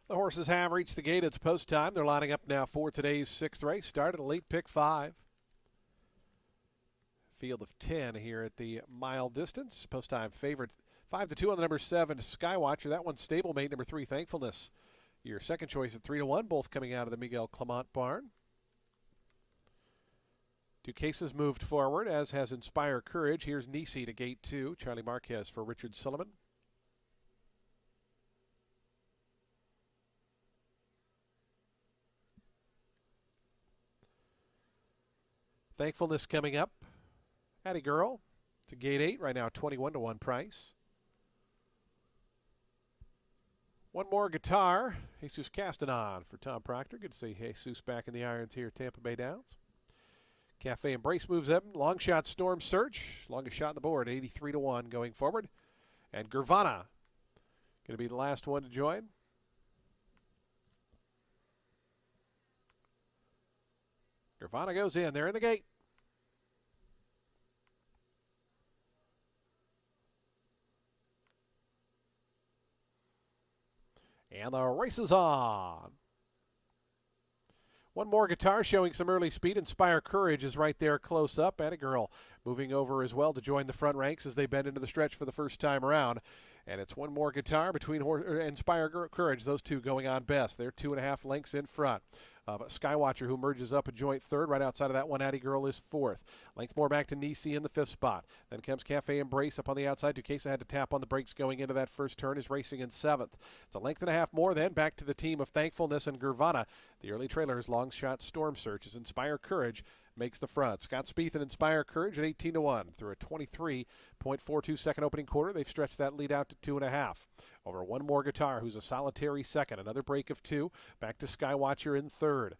The horses have reached the gate. It's post time. They're lining up now for today's 6th race. Started a late pick 5. Field of 10 here at the mile distance. Post time favorite 5-2 on the number 7 Skywatcher. That one's stablemate number 3 Thankfulness. Your second choice at 3-1, both coming out of the Miguel Clement barn. Duquesne's moved forward, as has Inspire Courage. Here's Nisi to gate 2. Charlie Marquez for Richard Sullivan. Thankfulness coming up. Hattie Girl to gate 8, right now 21-1 price. One more guitar. Jesus Castanon for Tom Proctor. Good to see Jesus back in the irons here at Tampa Bay Downs. Cafe Embrace moves up. Long shot Storm Search. Longest shot on the board, 83-1 going forward. And Gervana going to be the last one to join. Gervana goes in. They're in the gate. And the race is on. One more guitar showing some early speed. Inspire Courage is right there close up. And a girl moving over as well to join the front ranks as they bend into the stretch for the first time around. And it's one more guitar between Inspire Courage. Those two going on best. They're 2.5 lengths in front. Skywatcher, who merges up a joint third. Right outside of that one, Hattie Girl is 4th. Length more back to Nisi in the 5th spot. Then comes Cafe Embrace up on the outside. Duquesne had to tap on the brakes going into that first turn. Is racing in 7th. It's a length and a half more then back to the team of Thankfulness and Gervana. The early trailer's long shot Storm Search as Inspire Courage makes the front. Scott Spieth and Inspire Courage at 18-1 through a 23.42 second opening quarter. They've stretched that lead out to 2.5. Over one more guitar, who's a solitary second. Another break of 2. Back to Skywatcher in 3rd.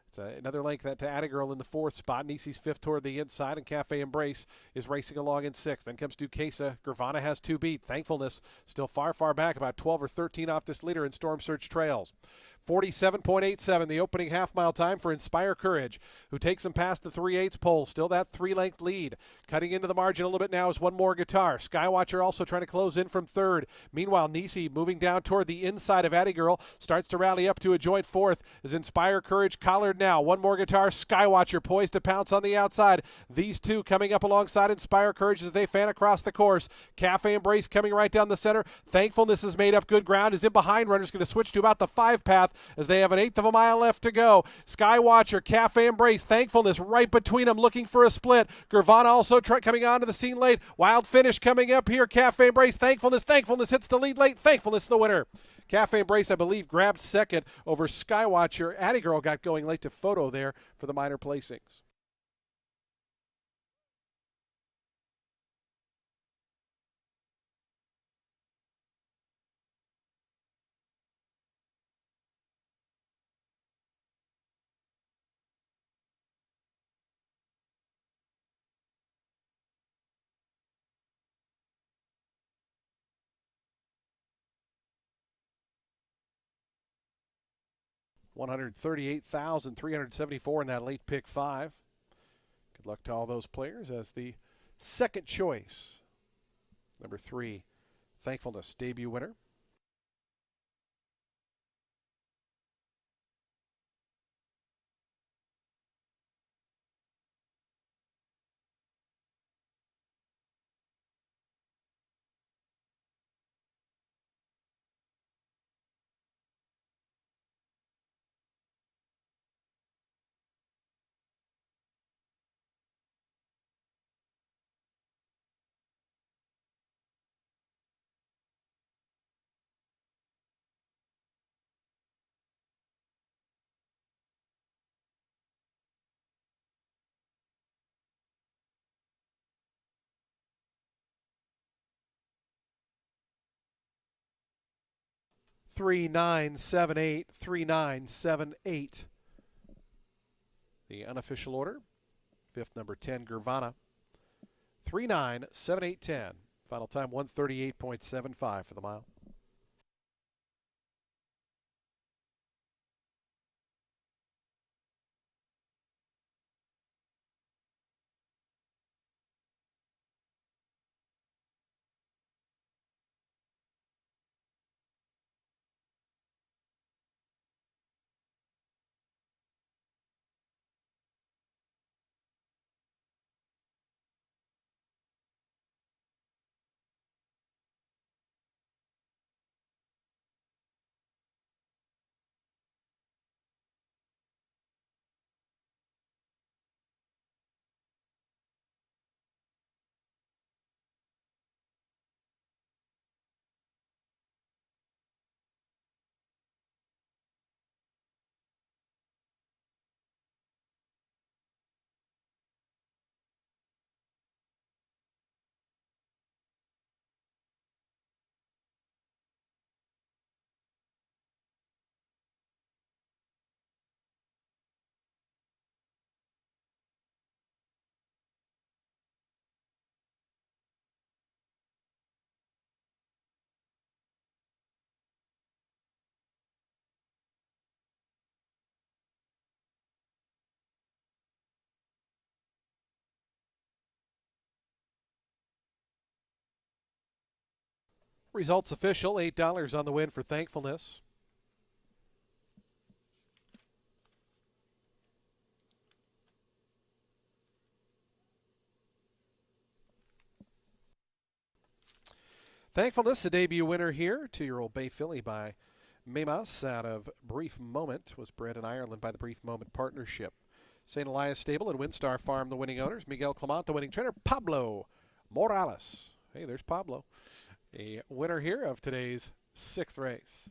It's another length to Attigirl in the 4th spot. Nisi's 5th toward the inside, and Cafe Embrace is racing along in 6th. Then comes Duquesne. Gervana has 2 beat. Thankfulness still far, far back, about 12 or 13 off this leader in Storm Search trails. 47.87, the opening half-mile time for Inspire Courage, who takes him past the 3/8 pole. Still that 3-length lead. Cutting into the margin a little bit now is one more guitar. Skywatcher also trying to close in from 3rd. Meanwhile, Nisi moving down toward the inside of Attigirl, starts to rally up to a joint 4th as Inspire Courage collared now. One more guitar. Skywatcher poised to pounce on the outside. These two coming up alongside Inspire Courage as they fan across the course. Cafe Embrace coming right down the center. Thankfulness has made up good ground. Is in behind. Runner's going to switch to about the 5 path as they have an 1/8 of a mile left to go. Skywatcher, Cafe Embrace, Thankfulness right between them, looking for a split. Gervana also coming onto the scene late. Wild finish coming up here. Cafe Embrace, Thankfulness hits the lead late. Thankfulness the winner. Cafe Embrace, I believe, grabbed second over Skywatcher. Attigirl got going late to photo there for the minor placings. $138,374 in that late pick 5. Good luck to all those players as the second choice, number 3, Thankfulness debut winner. Three nine seven eight 3978. The unofficial order. 5th number 10 Gervana. 397810. Final time 138.75 for the mile. Results official, $8 on the win for Thankfulness. Thankfulness, a debut winner here. 2-year-old Bay Filly by Memas out of Brief Moment, was bred in Ireland by the Brief Moment Partnership. St. Elias Stable and Windstar Farm, the winning owners. Miguel Clement, the winning trainer. Pablo Morales. Hey, there's Pablo. A winner here of today's 6th race.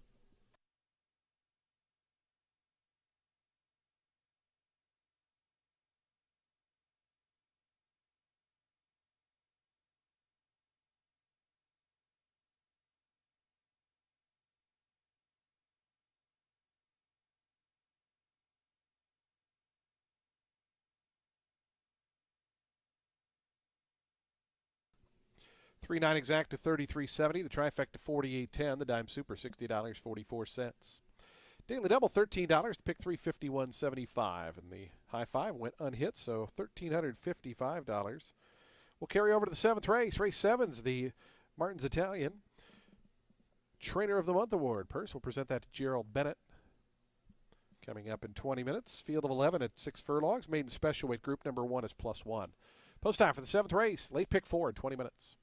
$3.9 exact to $33.70. The trifecta $48.10. The dime super $60.44. Daily double $13. The pick $351.75. And the high five went unhit, so $1,355. We'll carry over to the 7th race. Race 7's the Martin's Italian Trainer of the Month Award. Purse will present that to Gerald Bennett. Coming up in 20 minutes. Field of 11 at 6 furlongs. Maiden special weight group number 1 is +1. Post time for the 7th race. Late pick 4 in 20 minutes.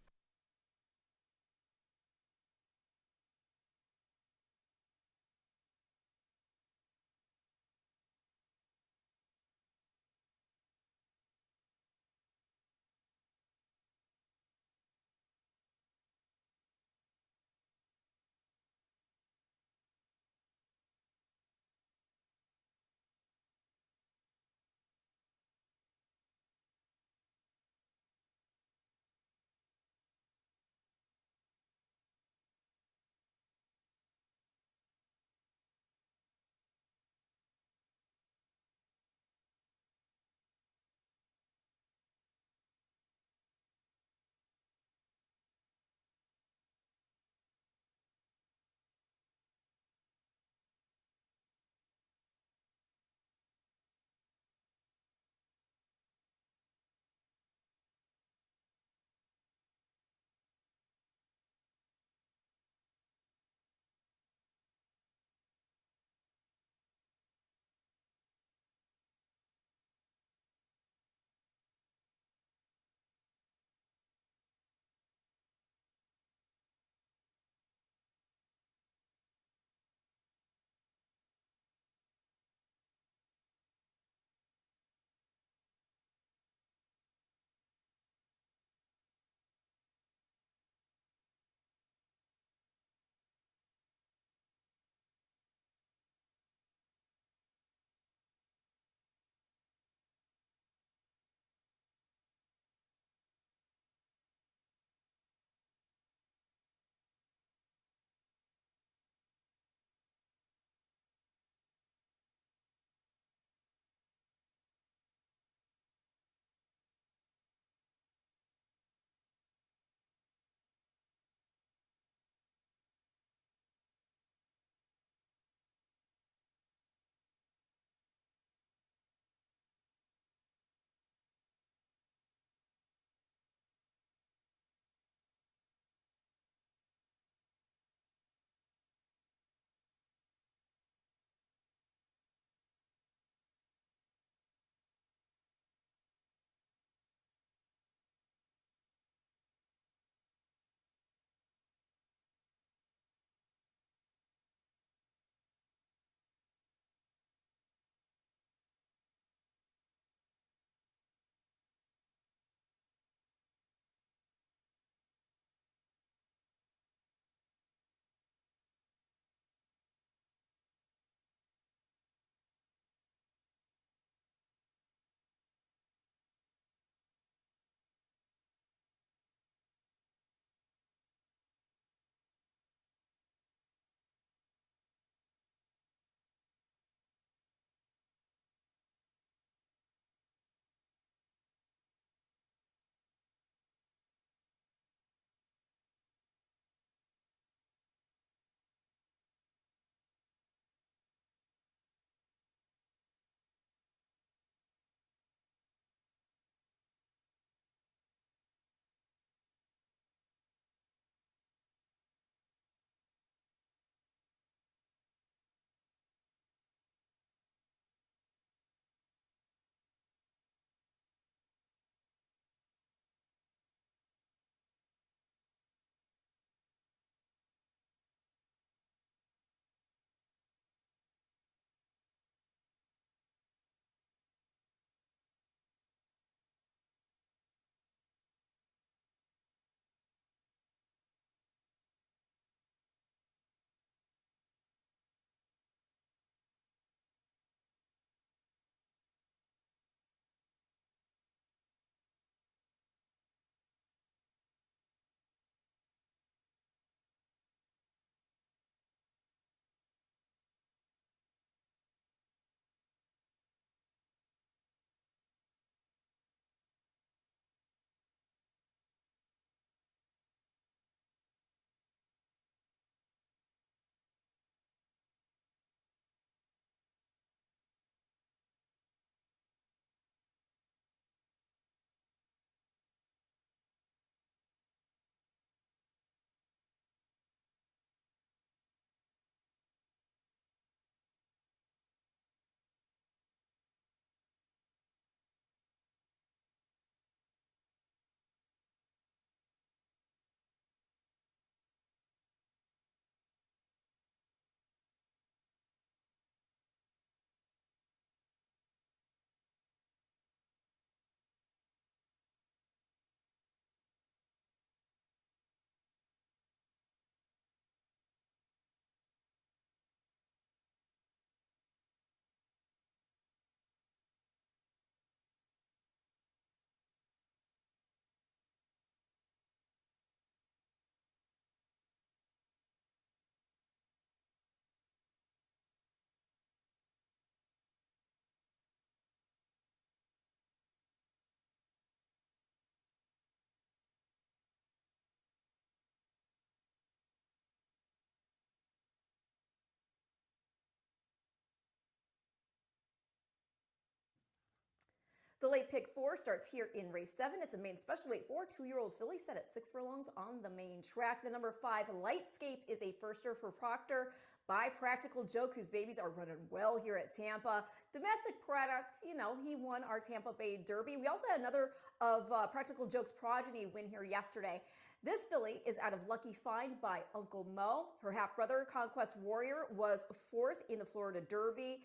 The late pick 4 starts here in race 7. It's a main special weight 4, 2-year-old filly set at 6 furlongs on the main track. The number 5, Lightscape, is a firster for Proctor by Practical Joke, whose babies are running well here at Tampa. Domestic product, he won our Tampa Bay Derby. We also had another of Practical Joke's progeny win here yesterday. This filly is out of Lucky Find by Uncle Mo. Her half-brother, Conquest Warrior, was 4th in the Florida Derby,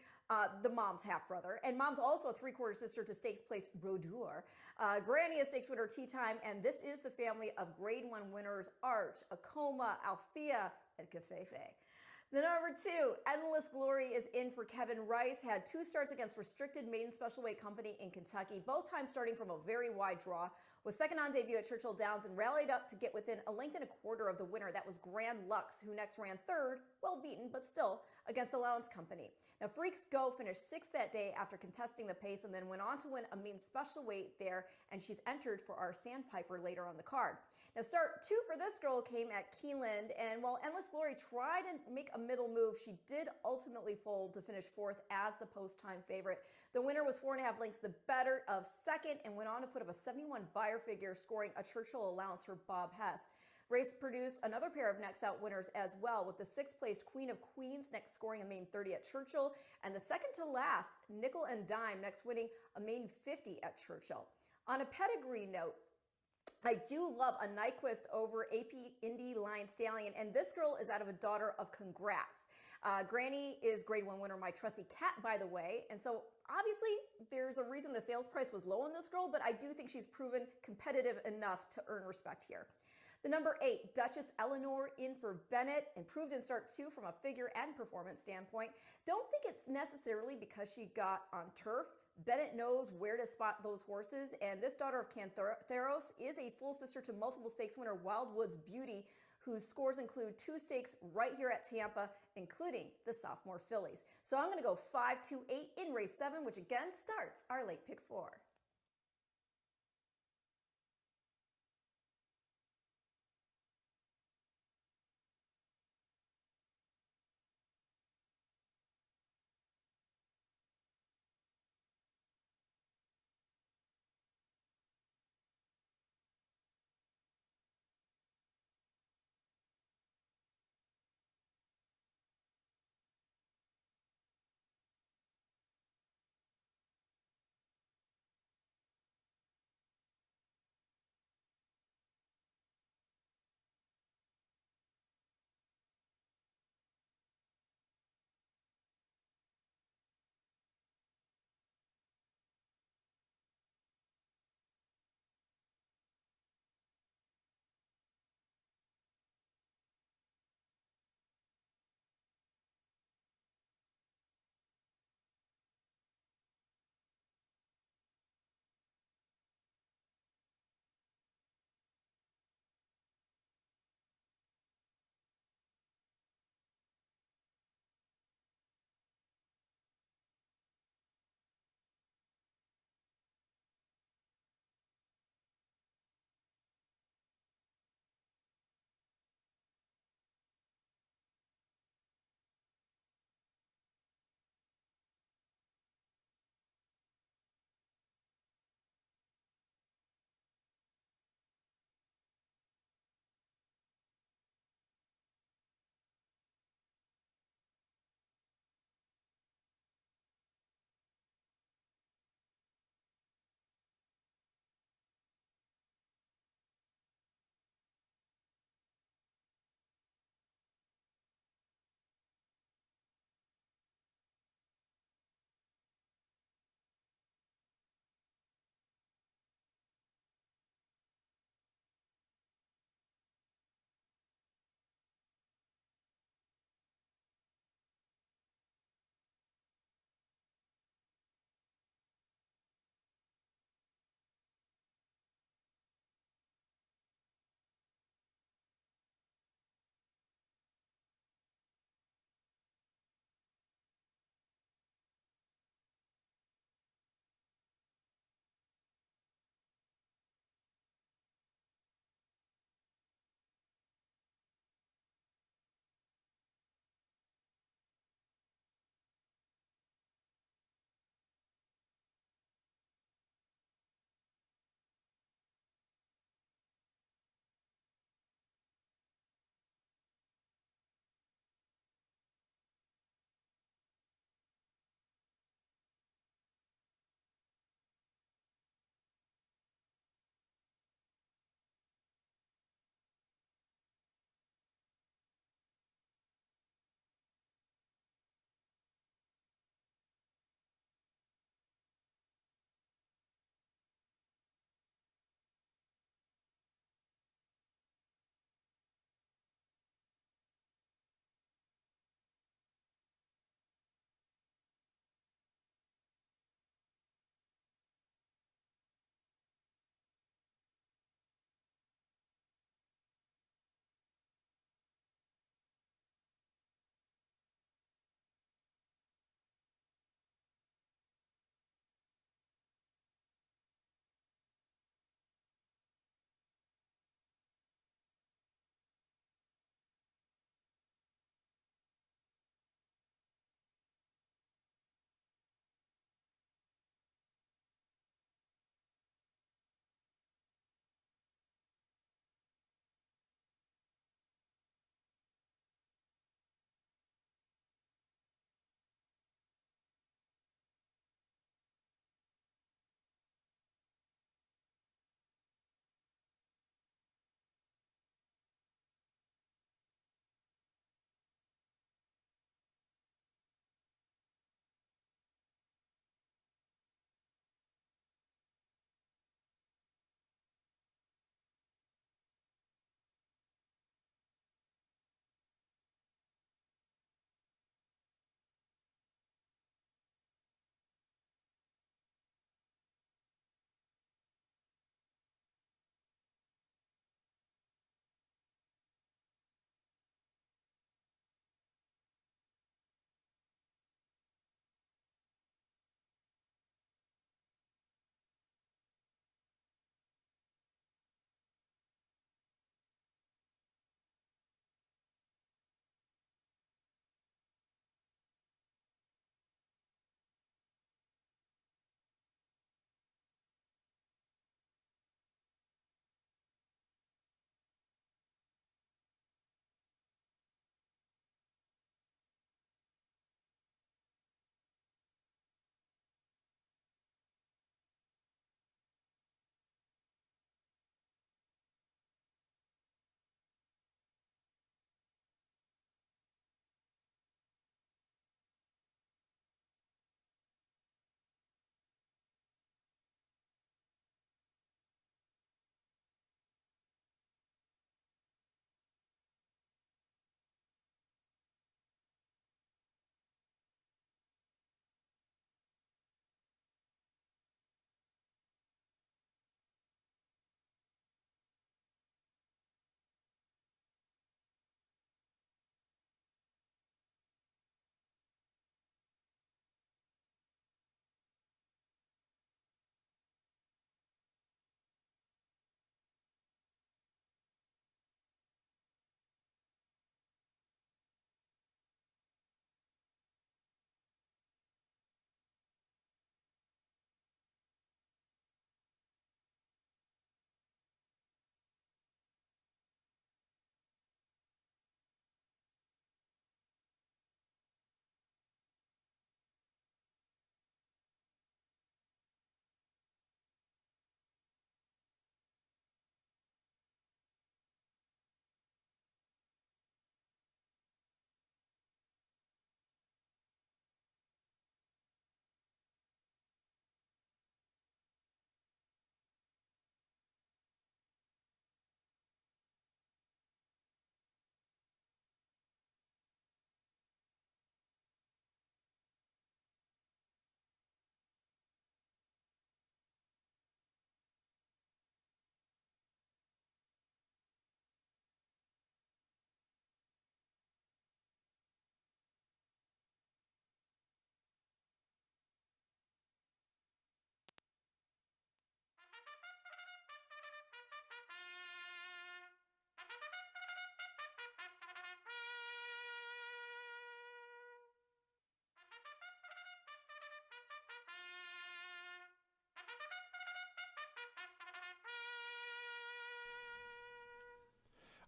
the mom's half-brother. And mom's also a three-quarter sister to stakes place Brodeur. Granny is stakes winner Tea Time, and this is the family of Grade 1 winners Arch, Acoma, Althea, and Cafefe. The number 2, Endless Glory, is in for Kevin Rice. Had 2 starts against Restricted Maiden Special Weight Company in Kentucky, both times starting from a very wide draw. Was second on debut at Churchill Downs and rallied up to get within 1.25 lengths of the winner. That was Grand Lux, who next ran 3rd, well beaten, but still, against Allowance Company. Now, Freaks Go finished 6th that day after contesting the pace and then went on to win a main special weight there, and she's entered for our Sandpiper later on the card. Now, start 2 for this girl came at Keeneland, and while Endless Glory tried to make a middle move, she did ultimately fold to finish 4th as the post-time favorite. The winner was 4.5 lengths the better of 2nd and went on to put up a 71 Beyer figure, scoring a Churchill allowance for Bob Hess. Race produced another pair of next out winners as well, with the 6th placed Queen of Queens next scoring a main 30 at Churchill, and the second to last Nickel and Dime next winning a main 50 at Churchill. On a pedigree note, I do love a Nyquist over AP Indy Lion Stallion, and this girl is out of a daughter of Congrats. Granny is Grade 1 winner My Trusty Cat, by the way, and so obviously there's a reason the sales price was low on this girl, but I do think she's proven competitive enough to earn respect here. The number 8, Duchess Eleanor, in for Bennett, improved in start 2 from a figure and performance standpoint. Don't think it's necessarily because she got on turf. Bennett knows where to spot those horses, and this daughter of Cantheros is a full sister to multiple stakes winner Wildwood's Beauty, whose scores include 2 stakes right here at Tampa, including the sophomore fillies. So I'm going to go 5, 2, 8 in race 7, which again starts our late pick 4.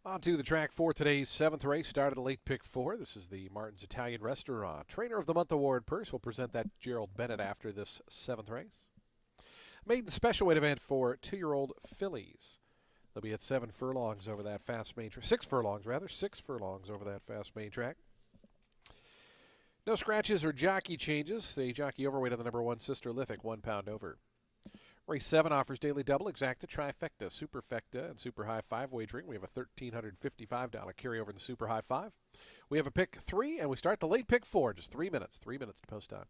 On to the track for today's seventh race. Started a late pick four. This is the Martin's Italian Restaurant. Trainer of the Month Award purse. We'll present that to Gerald Bennett after this seventh race. Maiden special weight event for 2-year-old fillies. They'll be at 7 furlongs over that fast main track. 6 furlongs, rather. 6 furlongs over that fast main track. No scratches or jockey changes. The jockey overweight on the number 1, Sister Lithic, 1 pound over. Race 7 offers daily double, exacta, trifecta, superfecta, and super high 5 wagering. We have a $1,355 carryover in the super high 5. We have a pick 3, and we start the late pick 4. Just 3 minutes. 3 minutes to post time.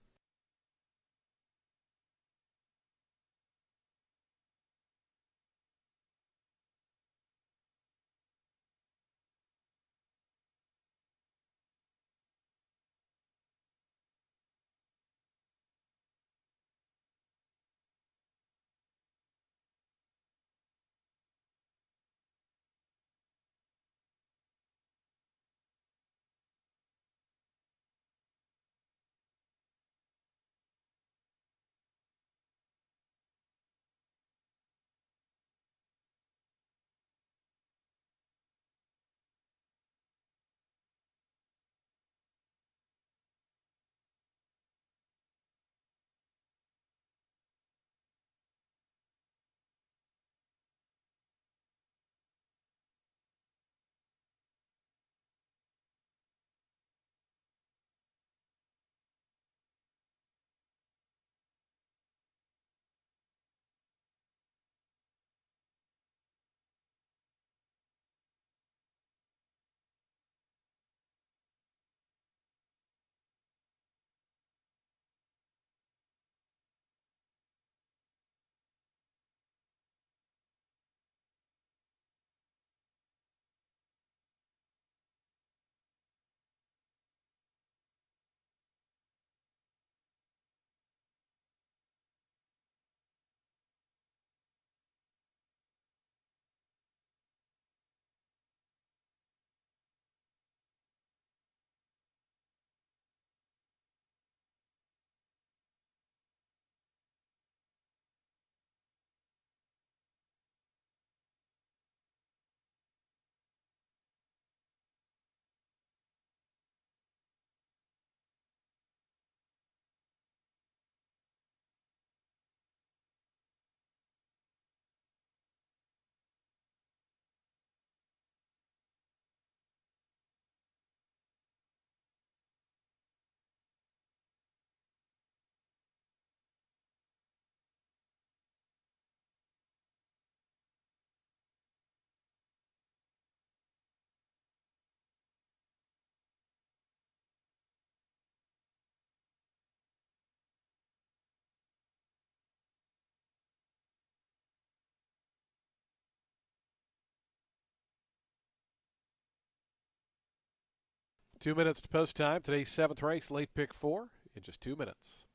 Two minutes to post time. Today's seventh race, late pick 4, in just 2 minutes.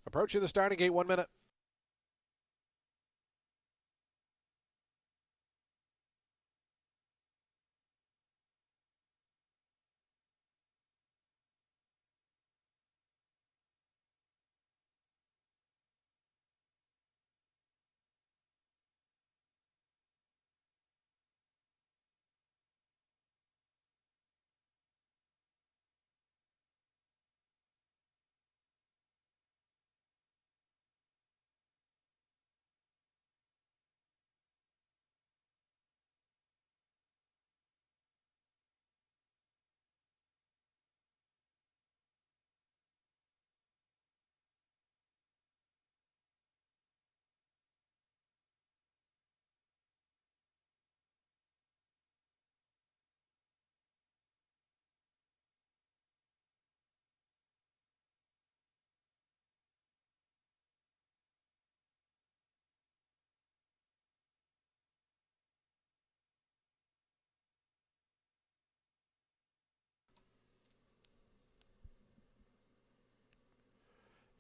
Approaching the starting gate, 1 minute.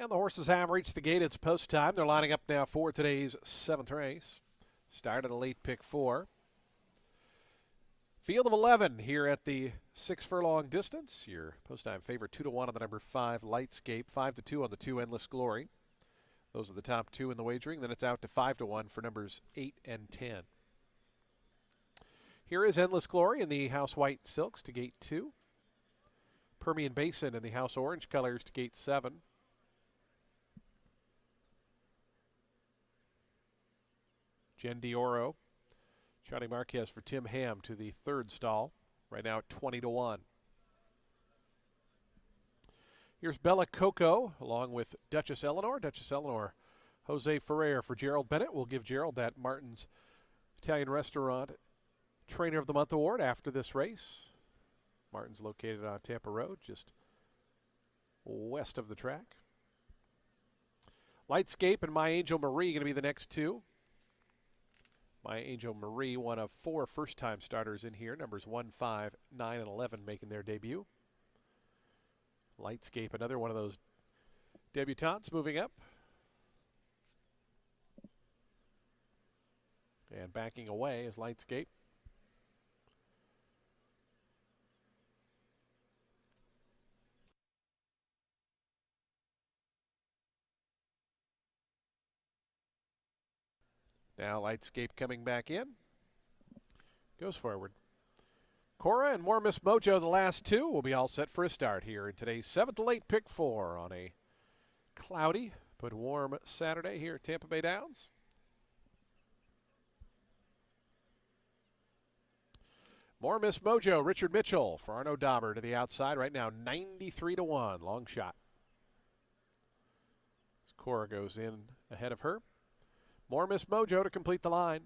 And the horses have reached the gate. It's post time. They're lining up now for today's 7th race. Started a late pick 4. Field of 11 here at the 6 furlong distance. Your post time favorite 2-1 on the number 5 Lightscape, 5-2 on the 2 Endless Glory. Those are the top 2 in the wagering. Then it's out to 5-1 for numbers 8 and 10. Here is Endless Glory in the House White Silks to gate 2. Permian Basin in the House Orange colors to gate 7. Jen Dioro, Johnny Marquez for Tim Ham to the 3rd stall. Right now at 20-1. Here's Bella Coco along with Duchess Eleanor. Duchess Eleanor, Jose Ferrer for Gerald Bennett. We'll give Gerald that Martin's Italian Restaurant Trainer of the Month award after this race. Martin's located on Tampa Road, just west of the track. Lightscape and My Angel Marie going to be the next 2. My Angel Marie, one of 4 first-time starters in here. Numbers 1, 5, 9, and 11 making their debut. Lightscape, another one of those debutantes moving up. And backing away is Lightscape. Now Lightscape coming back in. Goes forward. Cora and More Miss Mojo, the last 2, will be all set for a start here in today's 7th to late pick 4 on a cloudy but warm Saturday here at Tampa Bay Downs. More Miss Mojo, Richard Mitchell for Arno Dauber to the outside. Right now 93-1, long shot. As Cora goes in ahead of her. More Miss Mojo to complete the line.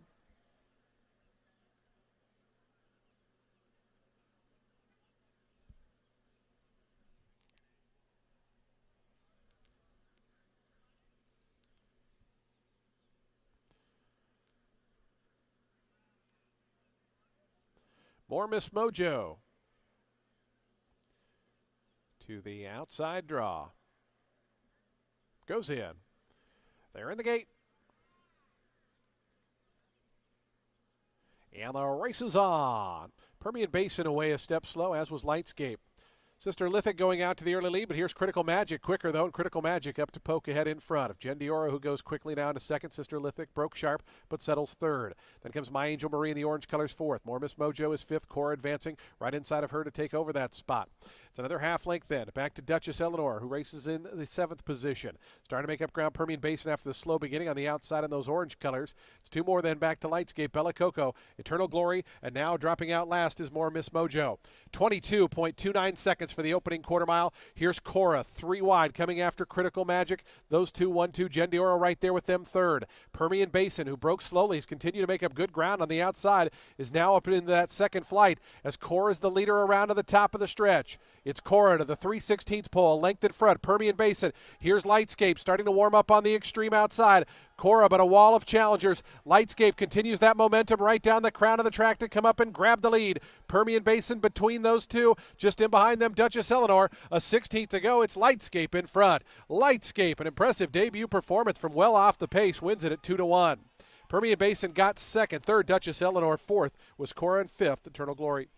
More Miss Mojo to the outside draw. Goes in. They're in the gate. And the race is on. Permian Basin away a step slow, as was Lightscape. Sister Lithic going out to the early lead, but here's Critical Magic quicker, though, and Critical Magic up to poke ahead in front of Jen Dioro, who goes quickly down to 2nd. Sister Lithic broke sharp, but settles 3rd. Then comes My Angel Marie in the orange colors 4th. More Miss Mojo is 5th. Cora advancing right inside of her to take over that spot. It's another half length then. Back to Duchess Eleanor, who races in the 7th position. Starting to make up ground, Permian Basin after the slow beginning on the outside in those orange colors. It's 2 more then back to Lightscape, Bella Coco, Eternal Glory, and now dropping out last is More Miss Mojo. 22.29 seconds for the opening quarter mile. Here's Cora, 3 wide, coming after Critical Magic. Those 2, 1-2. Jen Dioro right there with them 3rd. Permian Basin, who broke slowly, has continued to make up good ground on the outside, is now up into that 2nd flight as Cora's the leader around to the top of the stretch. It's Cora to the 3/16 pole, length in front. Permian Basin. Here's Lightscape starting to warm up on the extreme outside. Cora, but a wall of challengers. Lightscape continues that momentum right down the crown of the track to come up and grab the lead. Permian Basin between those 2. Just in behind them, Duchess Eleanor. A 16th to go. It's Lightscape in front. Lightscape, an impressive debut performance from well off the pace, wins it at 2-1. Permian Basin got 2nd. 3rd, Duchess Eleanor. 4th was Cora, and 5th, Eternal Glory.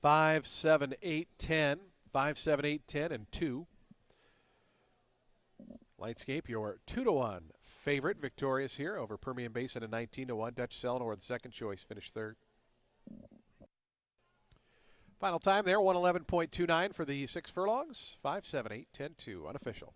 5, 7, 8, 10. 5, 7, 8, 10, and 2. Lightscape, your 2-1 favorite, victorious here over Permian Basin at 19-1. Dutch Selenor, the second choice, finished third. Final time there, 111.29 for the 6 furlongs. 5, 7, 8, 10, 2, unofficial.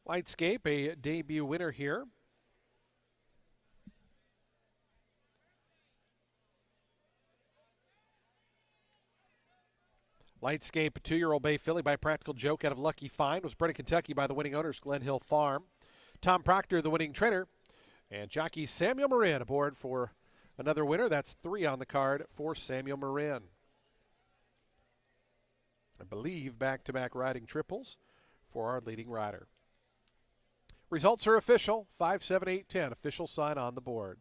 Lightscape, a debut winner here. Lightscape, a 2-year-old Bay filly by Practical Joke out of Lucky Find, was bred in Kentucky by the winning owners, Glen Hill Farm. Tom Proctor, the winning trainer, and jockey Samuel Marin aboard for another winner. That's 3 on the card for Samuel Marin. I believe back-to-back riding triples for our leading rider. Results are official. 5, 7, 8, 10. Official sign on the board.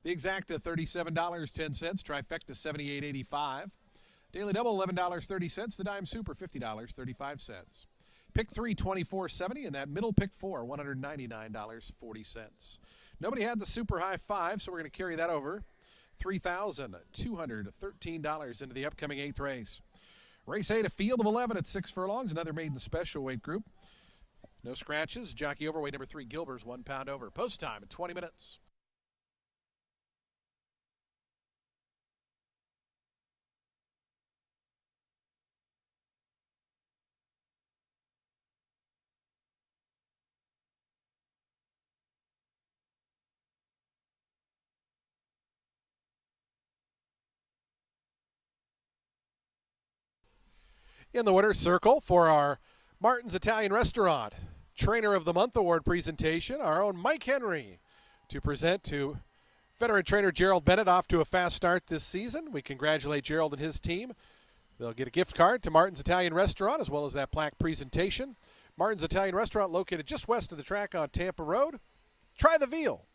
The exact $37.10. Trifecta $78.85. Daily double $11.30. The dime super $50.35. Pick 3 $24.70, and that middle pick 4 $199.40. Nobody had the super high 5, so we're going to carry that over. $3,213 into the upcoming 8th race. Race 8, a field of 11 at 6 furlongs, another maiden special weight group. No scratches. Jockey overweight number 3, Gilbers, 1 pound over. Post time in 20 minutes. In the winner's circle for our Martin's Italian Restaurant Trainer of the Month Award presentation, our own Mike Henry to present to veteran trainer Gerald Bennett, off to a fast start this season. We congratulate Gerald and his team. They'll get a gift card to Martin's Italian Restaurant as well as that plaque presentation. Martin's Italian Restaurant located just west of the track on Tampa Road. Try the veal.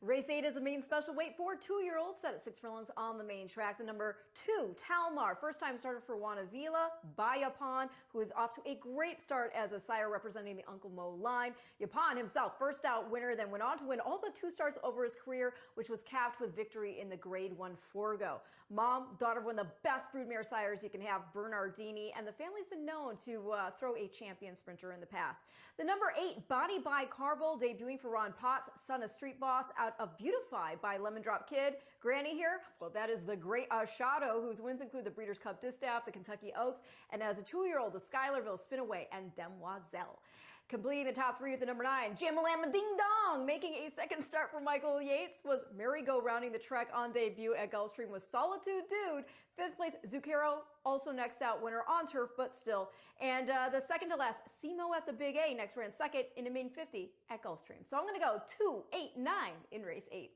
Race 8 is a main special weight for 2-year-olds set at 6 furlongs on the main track. The number 2, Talmar, first-time starter for Juana Vila by Yapan, who is off to a great start as a sire representing the Uncle Mo line. Yapan himself, first out winner, then went on to win all but 2 starts over his career, which was capped with victory in the Grade 1 Forgo. Mom, daughter of one of the best broodmare sires you can have, Bernardini, and the family's been known to throw a champion sprinter in the past. The number 8, Body by Carvel, debuting for Ron Potts, son of Street Boss, out of Beautify by Lemon Drop Kid. Granny here, well, that is the great Shadow, whose wins include the Breeders' Cup Distaff, the Kentucky Oaks, and as a 2-year-old, the Schuylerville Spinaway and Demoiselle. Completing the top 3 with the number 9, Jamalama Ding Dong. Making a second start for Michael Yates was Marigo rounding the trek on debut at Gulfstream with Solitude Dude. 5th place, Zucchero, also next out winner on turf, but still. And the second to last, Simo at the Big A, next ran second in the main 50 at Gulfstream. So I'm going to go 2, 8, 9 in race 8.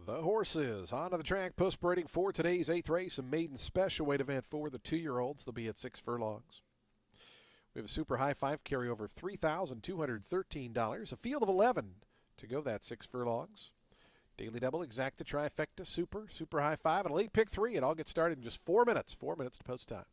The horses onto the track, post parading for today's 8th race, a maiden special weight event for the 2-year-olds. They'll be at 6 furlongs. We have a super high 5 carryover of $3,213, a field of 11 to go that 6 furlongs. Daily double, exacta, trifecta, super high 5, and a late pick 3. It all gets started in just 4 minutes. 4 minutes to post time.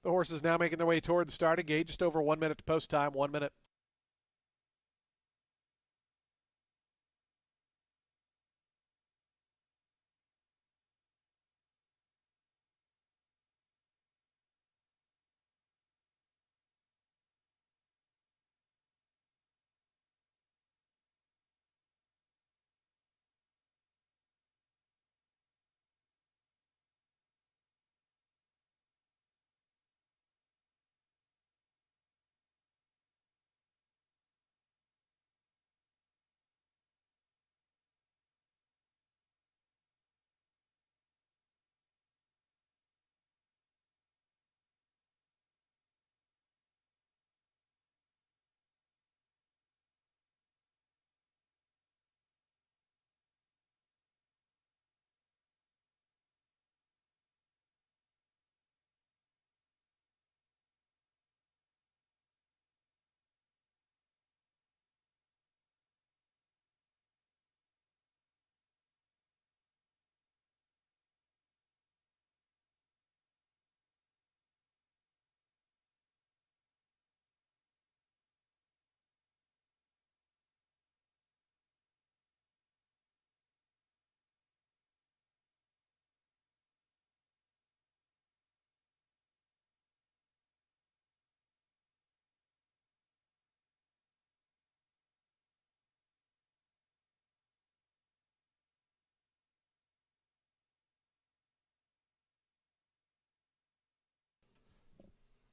The horses now making their way toward the starting gate. Just over 1 minute to post time. 1 minute.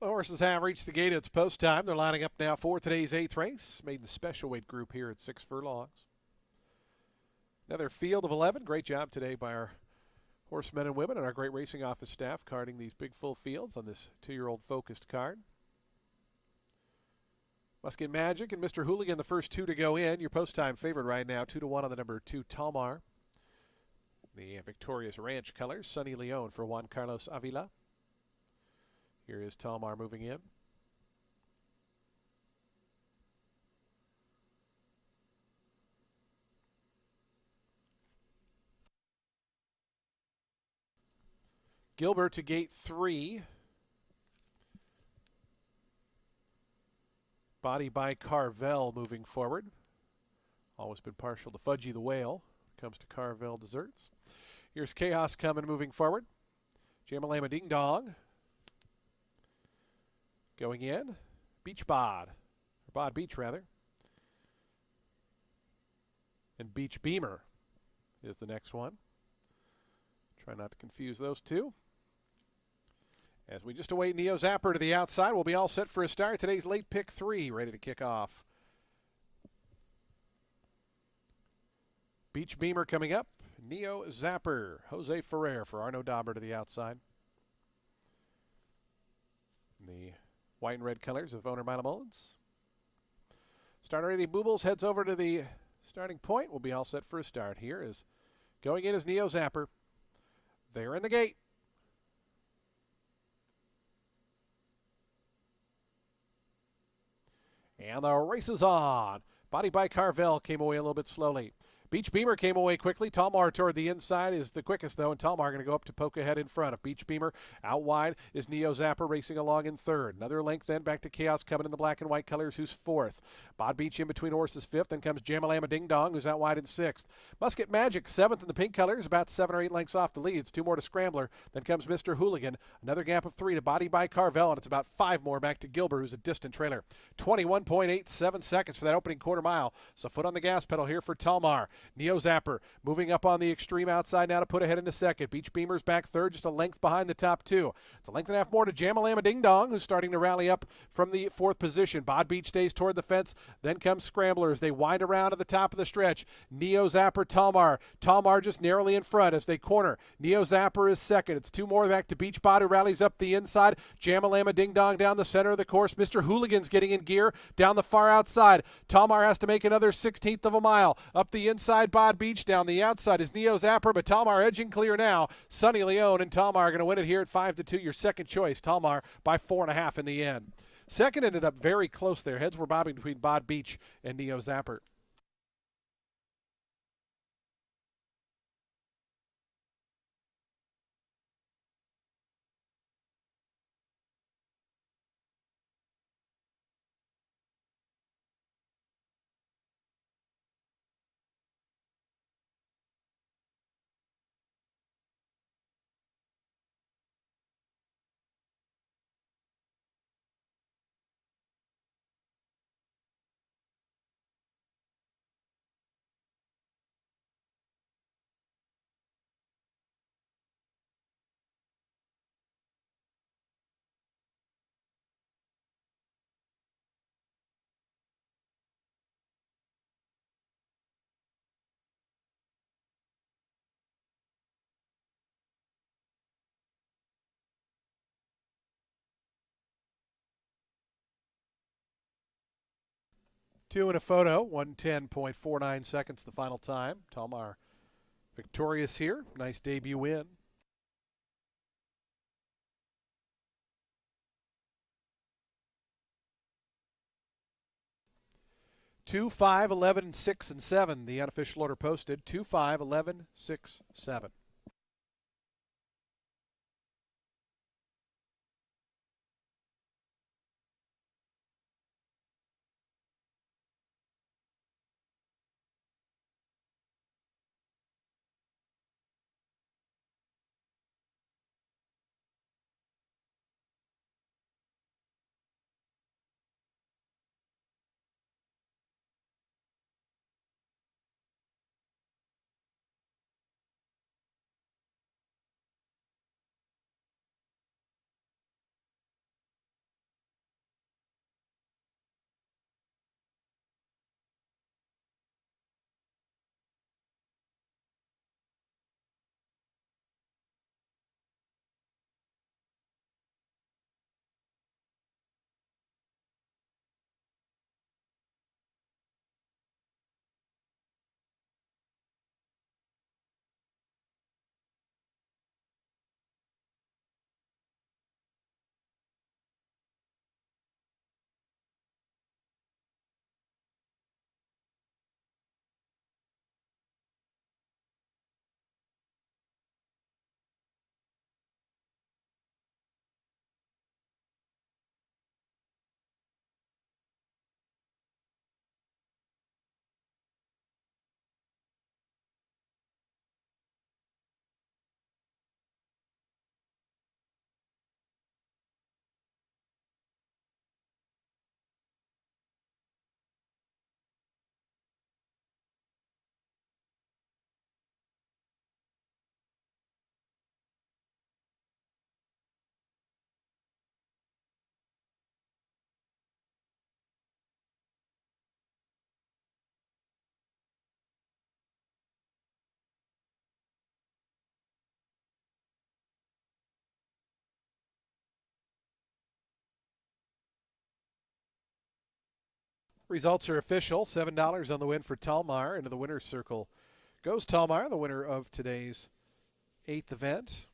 The horses have reached the gate. It's post time. They're lining up now for today's 8th race, made in the special weight group here at 6 furlongs. Another field of 11. Great job today by our horsemen and women and our great racing office staff carding these big full fields on this 2-year-old focused card. Musket Magic and Mr. Hooligan, the first two to go in. Your post-time favorite right now, 2-1 on the number 2, Talmar. The victorious ranch colors, Sunny Leone for Juan Carlos Avila. Here is Talmar moving in. Gilbert to gate 3. Body by Carvel moving forward. Always been partial to Fudgy the Whale. Comes to Carvel Desserts. Here's Chaos coming moving forward. Jamalama Ding Dong. Going in. Beach Bod. Or Bod Beach, rather. And Beach Beamer is the next one. Try not to confuse those two. As we just await Neo Zapper to the outside, we'll be all set for a start. Today's late pick 3, ready to kick off. Beach Beamer coming up. Neo Zapper. Jose Ferrer for Arno Dauber to the outside. The white and red colors of owner Mila Mullins. Starter Eddie Boobles heads over to the starting point. We'll be all set for a start. Here is going in as Neo Zapper. They're in the gate. And the race is on. Body by Carvel came away a little bit slowly. Beach Beamer came away quickly. Talmar toward the inside is the quickest, though, and Talmar going to go up to poke ahead in front of Beach Beamer. Out wide is Neo Zapper racing along in third. Another length then back to Chaos coming in the black and white colors, who's fourth. Bod Beach in between horses fifth. Then comes Jamalama Ding Dong, who's out wide in sixth. Musket Magic seventh in the pink colors, about 7 or 8 lengths off the leads. 2 more to Scrambler. Then comes Mr. Hooligan. Another gap of 3 to Body by Carvel, and it's about 5 more back to Gilbert, who's a distant trailer. 21.87 seconds for that opening quarter mile. So foot on the gas pedal here for Talmar. Neo Zapper moving up on the extreme outside now to put ahead into second. Beach Beamer's back third, just a length behind the top two. It's a length and a half more to Jamalama Ding Dong, who's starting to rally up from the fourth position. Bod Beach stays toward the fence. Then comes Scrambler as they wind around to the top of the stretch. Neo Zapper, Talmar. Talmar just narrowly in front as they corner. Neo Zapper is second. It's 2 more back to Beach Bod, who rallies up the inside. Jamalama Ding Dong down the center of the course. Mr. Hooligan's getting in gear down the far outside. Talmar has to make another 1/16 of a mile. Up the inside, Bod Beach. Down the outside is Neo Zapper, but Talmar edging clear now. Sunny Leone and Talmar are going to win it here at 5-2. Your second choice, Talmar, by 4.5 in the end. Second ended up very close there. Heads were bobbing between Bod Beach and Neo Zapper. Two in a photo, 1:10.49 seconds the final time. Talmar victorious here. Nice debut win. 2, 5, 11, 6, and 7. The unofficial order posted 2, 5, 11, 6, 7. Results are official. $7 on the win for Talmar. Into the winner's circle goes Talmar, the winner of today's 8th event.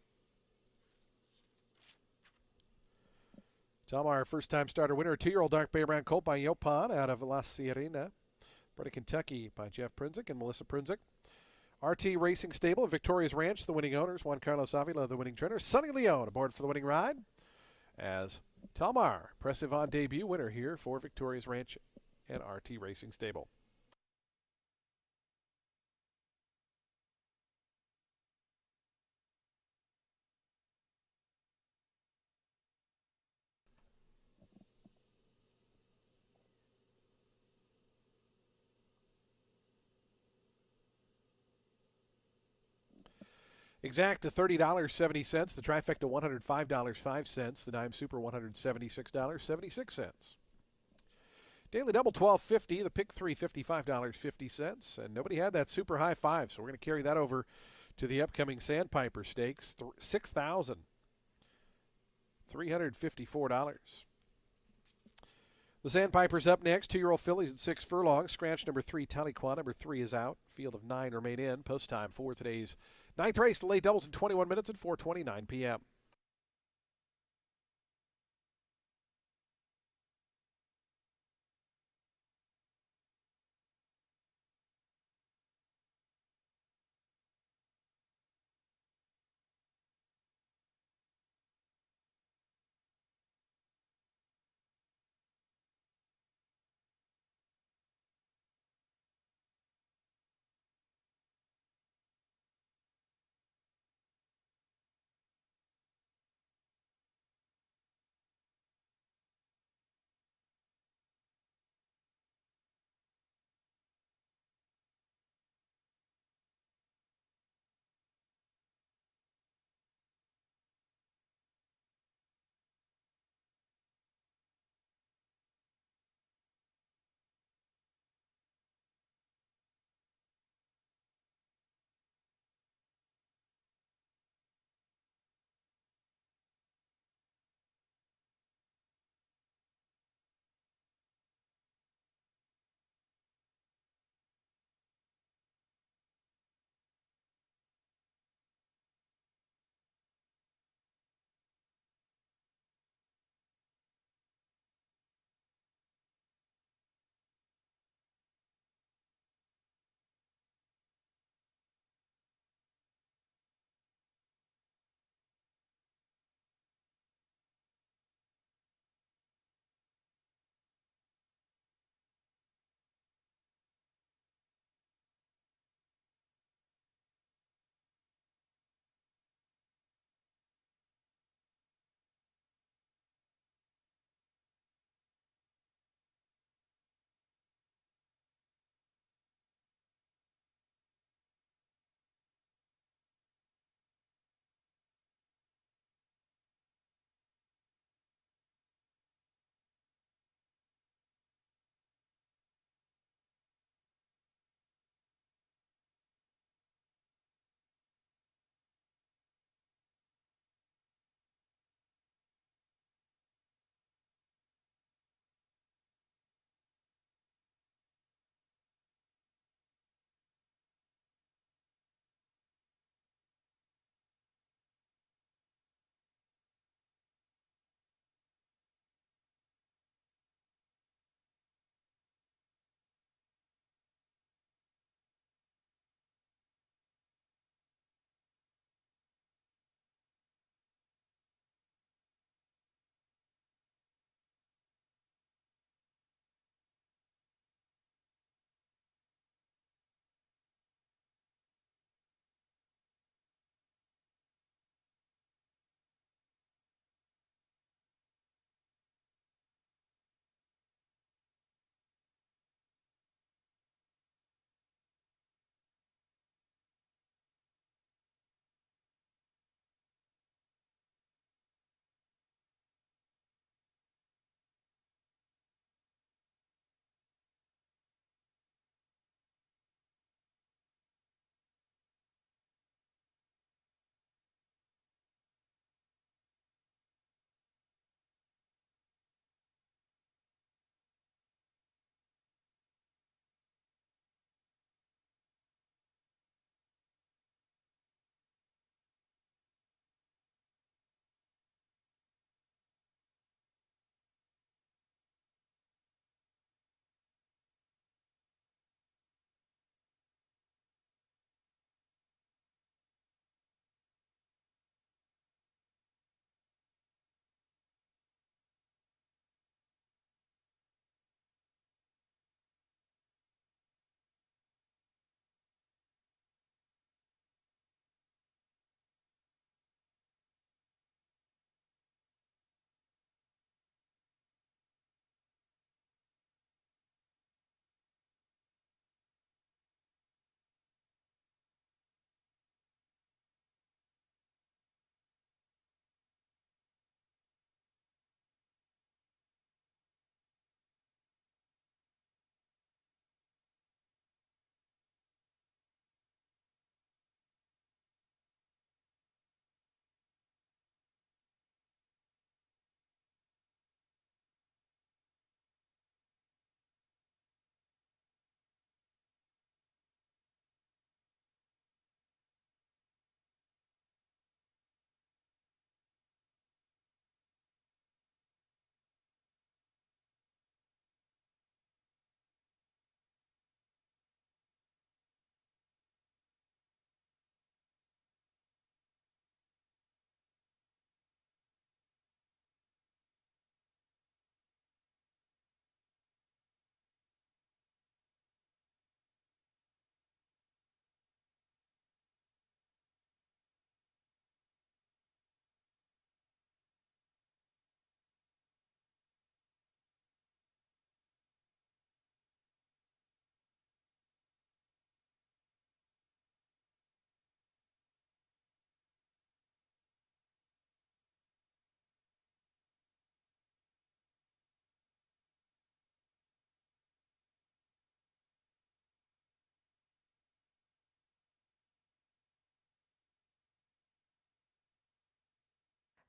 Talmar, first-time starter winner, a 2-year-old dark bay brown colt by Yopan out of La Sirena. Bred in Kentucky by Jeff Prinzik and Melissa Prinzik. RT Racing Stable, Victoria's Ranch, the winning owners. Juan Carlos Avila, the winning trainer. Sonny Leone aboard for the winning ride. As Talmar, impressive on debut winner here for Victoria's Ranch and RT Racing Stable. Exact to $30.70. The trifecta $105.05. The dime super $176.76. Daily double $12.50. The pick three $55.50. And nobody had that super high five, so we're going to carry that over to the upcoming Sandpiper Stakes. $6,354. The Sandpiper's up next. 2-year-old fillies at 6 furlongs. Scratch number 3, Tahlequah. Number 3 is out. Field of 9 remain in. Post time for today's 9th race. The late doubles in 21 minutes at 4:29 p.m.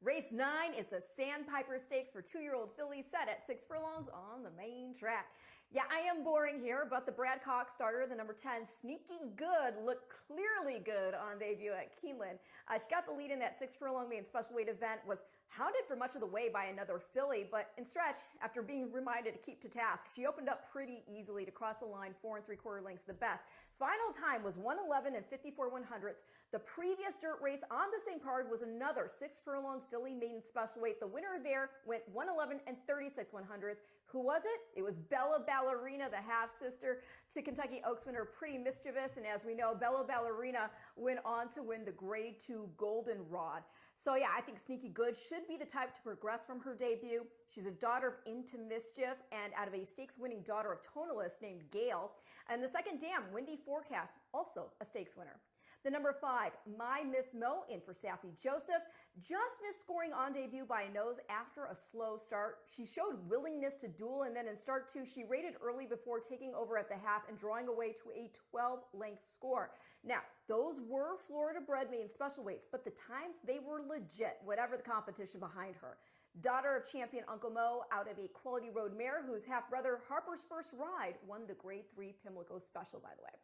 Race 9 is the Sandpiper Stakes for 2-year-old fillies set at 6 furlongs on the main track. Yeah, I am boring here, but the Brad Cox starter, the number 10, Sneaky Good, looked clearly good on debut at Keeneland. She got the lead in that 6 furlong main special weight event, was hounded for much of the way by another filly, but in stretch, after being reminded to keep to task, she opened up pretty easily to cross the line 4 3/4 lengths the best. Final time was 1:11 and 54 100ths. The previous dirt race on the same card was another 6 furlong filly maiden special weight. The winner there went 1:11 and 36 100ths. Who was it? It was Bella Ballerina, the half-sister to Kentucky Oaks winner Pretty Mischievous. And as we know, Bella Ballerina went on to win the Grade 2 Goldenrod. So yeah, I think Sneaky Good should be the type to progress from her debut. She's a daughter of Into Mischief and out of a stakes-winning daughter of Tonalist named Gail. And the second dam, Windy Forecast, also a stakes winner. The number 5, My Miss Mo, in for Saffie Joseph, just missed scoring on debut by a nose after a slow start. She showed willingness to duel, and then in start 2, she rated early before taking over at the half and drawing away to a 12-length score. Now, those were Florida-bred main special weights, but the times they were legit, whatever the competition behind her. Daughter of champion Uncle Mo out of a Quality Road mare whose half-brother Harper's First Ride won the Grade 3 Pimlico Special, by the way.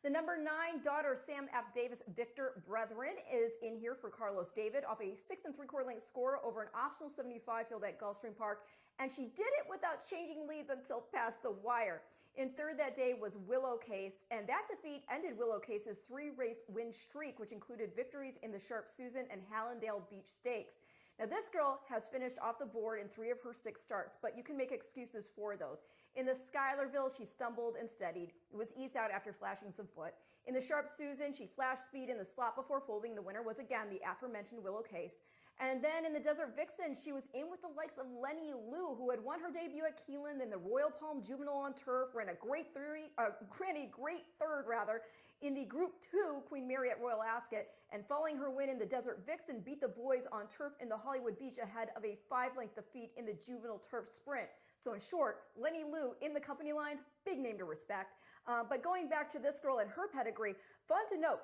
The number 9 daughter of Sam F. Davis, Victor Brethren, is in here for Carlos David off a 6 3/4 length score over an optional 75 field at Gulfstream Park, and she did it without changing leads until past the wire. In third that day was Willow Case, and that defeat ended Willow Case's 3-race win streak, which included victories in the Sharp Susan and Hallandale Beach Stakes. Now, this girl has finished off the board in 3 of her 6 starts, but you can make excuses for those. In the Schuylerville, she stumbled and steadied. It was eased out after flashing some foot. In the Sharp Susan, she flashed speed in the slot before folding. The winner was again the aforementioned Willow Case. And then in the Desert Vixen, she was in with the likes of Lenny Lou, who had won her debut at Keeneland, then the Royal Palm Juvenile on turf, ran a great third in the Group 2 Queen Mary at Royal Ascot, and following her win in the Desert Vixen, beat the boys on turf in the Hollywood Beach ahead of a 5-length defeat in the Juvenile Turf Sprint. So in short, Lenny Lou in the company lines, big name to respect. But going back to this girl and her pedigree, fun to note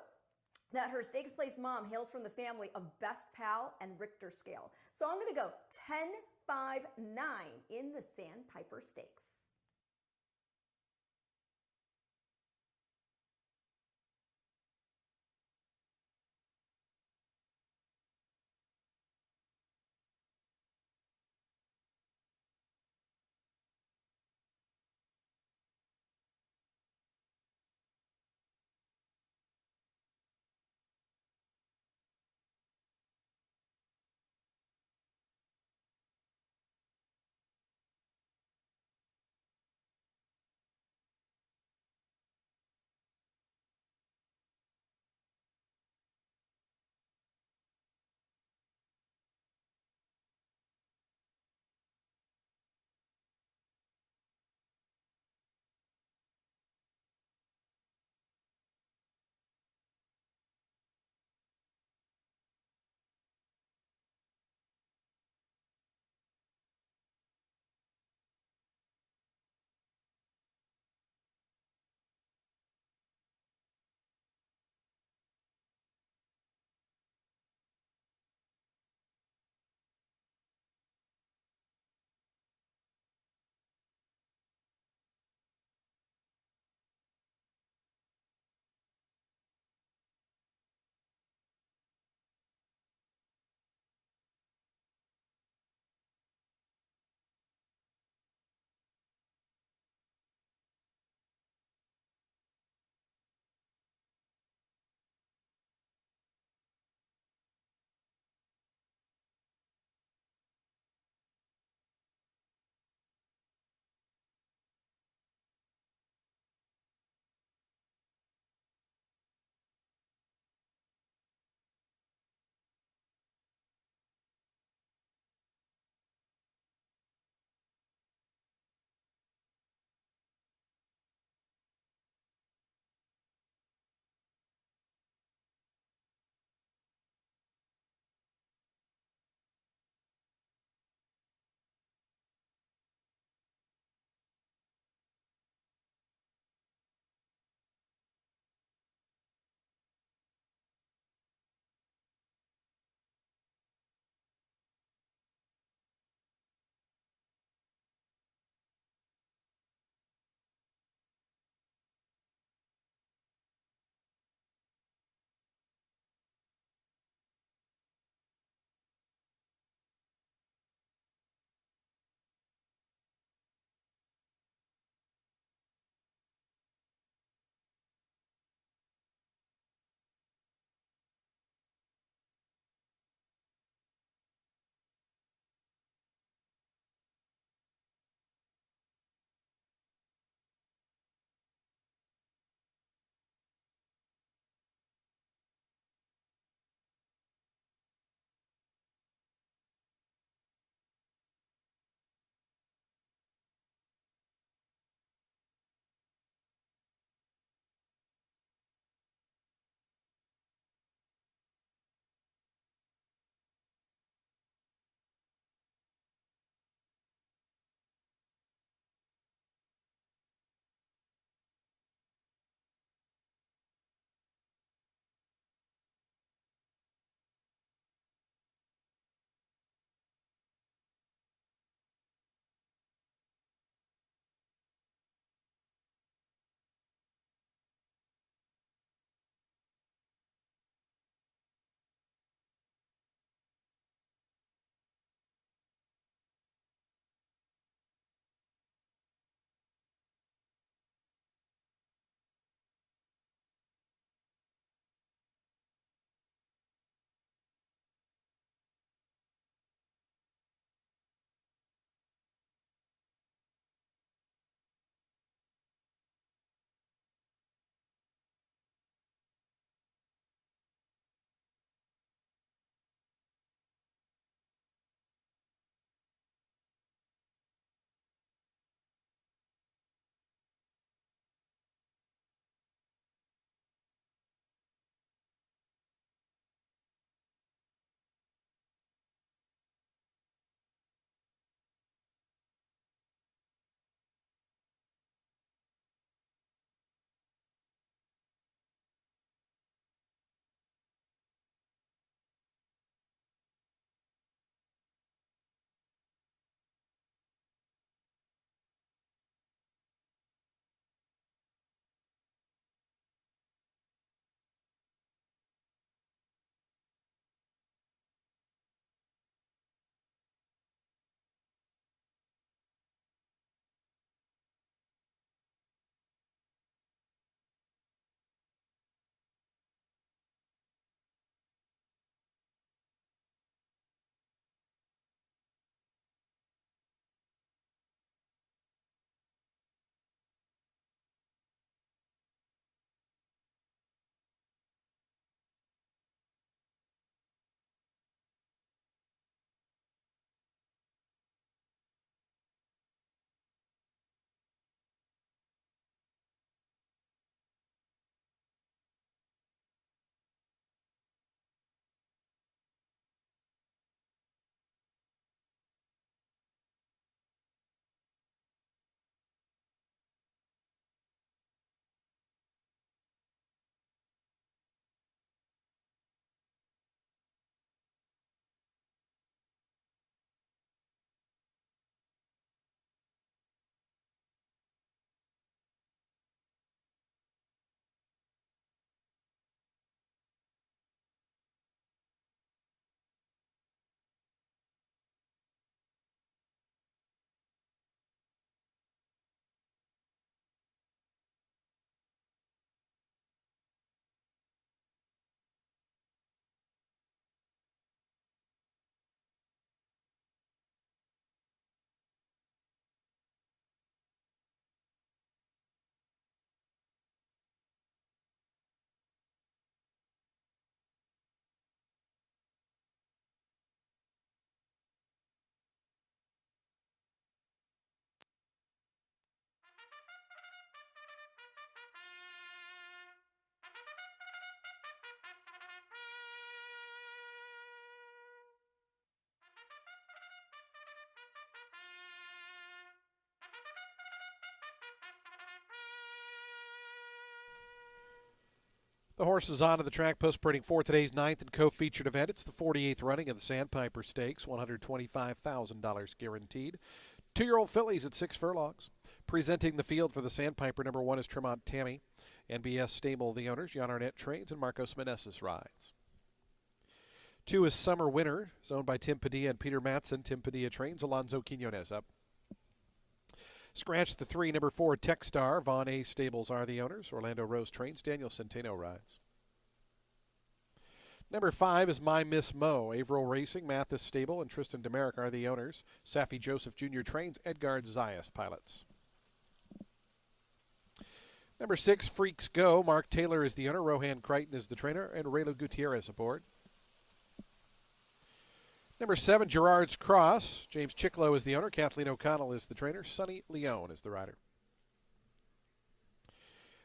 that her stakes place mom hails from the family of Best Pal and Richter Scale. So I'm going to go 10-5-9 in the Sandpiper Stakes. The horse is onto the track post-sprinting for today's ninth and co-featured event. It's the 48th running of the Sandpiper Stakes, $125,000 guaranteed. 2-year-old fillies at 6 furlongs. Presenting the field for the Sandpiper, number 1 is Tremont Tammy. NBS Stable, the owners, Jan Arnett trains, and Marcos Meneses rides. 2 is Summer Winner, is owned by Tim Padilla and Peter Matson. Tim Padilla trains, Alonzo Quinones up. Scratch the 3, number 4, Techstar. Vaughn A. Stables are the owners. Orlando Rose trains, Daniel Centeno rides. Number 5 is My Miss Mo. Averill Racing, Mathis Stable, and Tristan Demerick are the owners. Safi Joseph Jr. trains, Edgard Zayas pilots. Number 6, Freaks Go. Mark Taylor is the owner, Rohan Crichton is the trainer, and Raylo Gutierrez aboard. Number 7, Gerard's Cross. James Chicklow is the owner, Kathleen O'Connell is the trainer, Sonny Leone is the rider.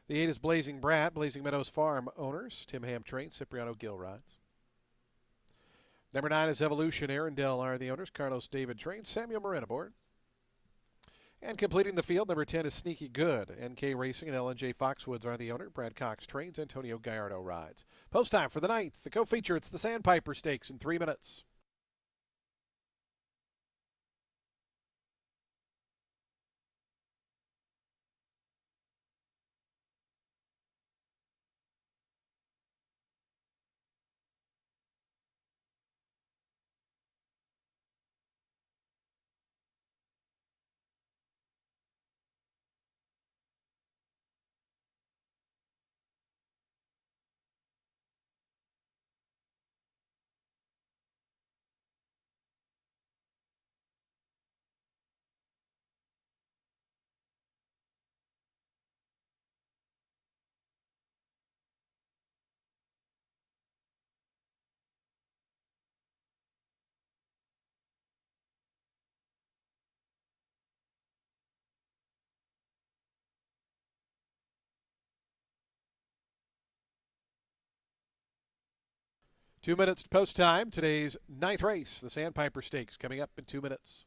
The 8 is Blazing Brat, Blazing Meadows Farm owners, Tim Ham trains, Cipriano Gill rides. Number 9 is Evolution, Arundel are the owners, Carlos David trains, Samuel Marin aboard. And completing the field, number 10 is Sneaky Good. NK Racing and L&J Foxwoods are the owner. Brad Cox trains. Antonio Gallardo rides. Post time for the ninth. The co-feature, it's the Sandpiper Stakes in 3 minutes. Two minutes to post time. Today's ninth race, the Sandpiper Stakes, coming up in 2 minutes.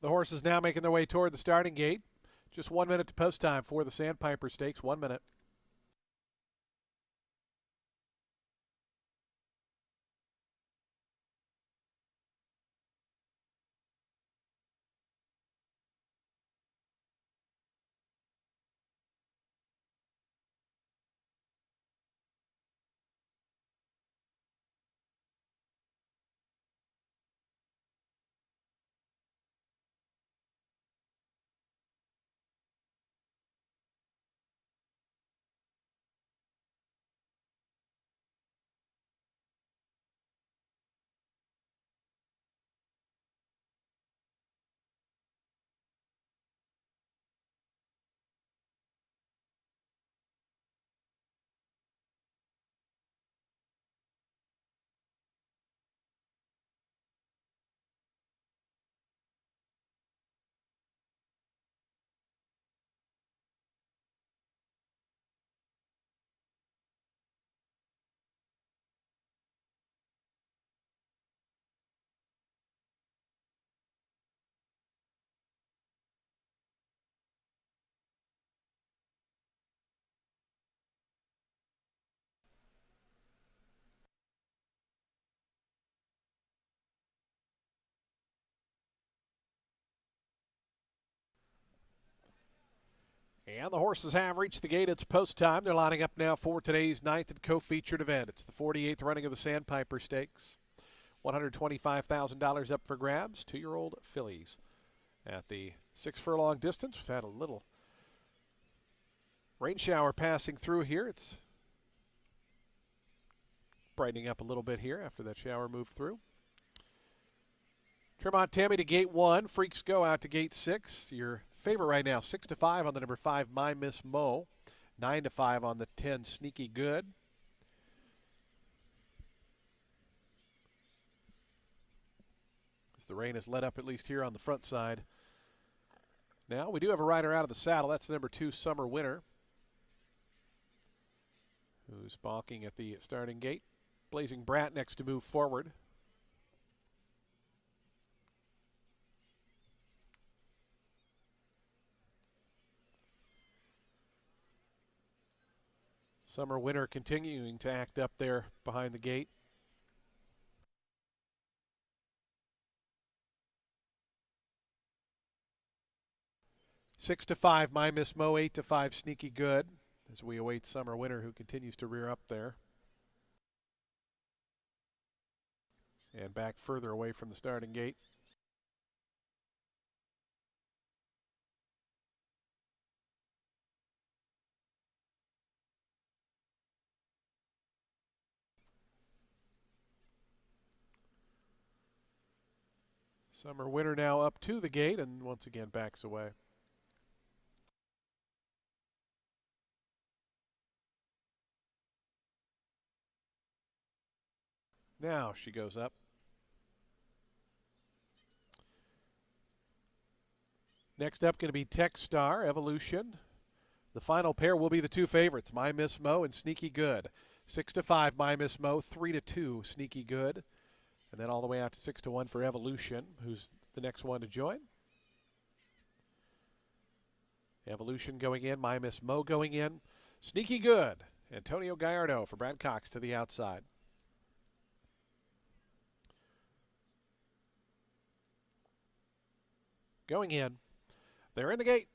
The horses now making their way toward the starting gate. Just 1 minute to post time for the Sandpiper Stakes. 1 minute. And the horses have reached the gate. It's post time. They're lining up now for today's 9th and co-featured event. It's the 48th running of the Sandpiper Stakes. $125,000 up for grabs. 2-year-old fillies. At the 6 furlong distance, we've had a little rain shower passing through here. It's brightening up a little bit here after that shower moved through. Tremont Tammy to gate 1. Freaks Go out to gate 6. Your favorite right now, 6-5 on the number 5, My Miss Mo. 9-5 on the 10, Sneaky Good. As the rain has let up, at least here on the front side. Now, we do have a rider out of the saddle. That's the number 2, Summer Winner, who's balking at the starting gate. Blazing Brat next to move forward. Summer Winner continuing to act up there behind the gate. Six to 5, My Miss Mo. 8-5, Sneaky Good, as we await Summer Winner, who continues to rear up there. And back further away from the starting gate. Summer Winner now up to the gate and once again backs away. Now she goes up. Next up going to be Tech Star, Evolution. The final pair will be the 2 favorites, My Miss Mo and Sneaky Good. 6-5, My Miss Mo. 3-2, Sneaky Good. And then all the way out to 6-1 for Evolution, who's the next one to join. Evolution going in, My Miss Mo going in. Sneaky Good, Antonio Gallardo for Brad Cox to the outside. Going in. They're in the gate.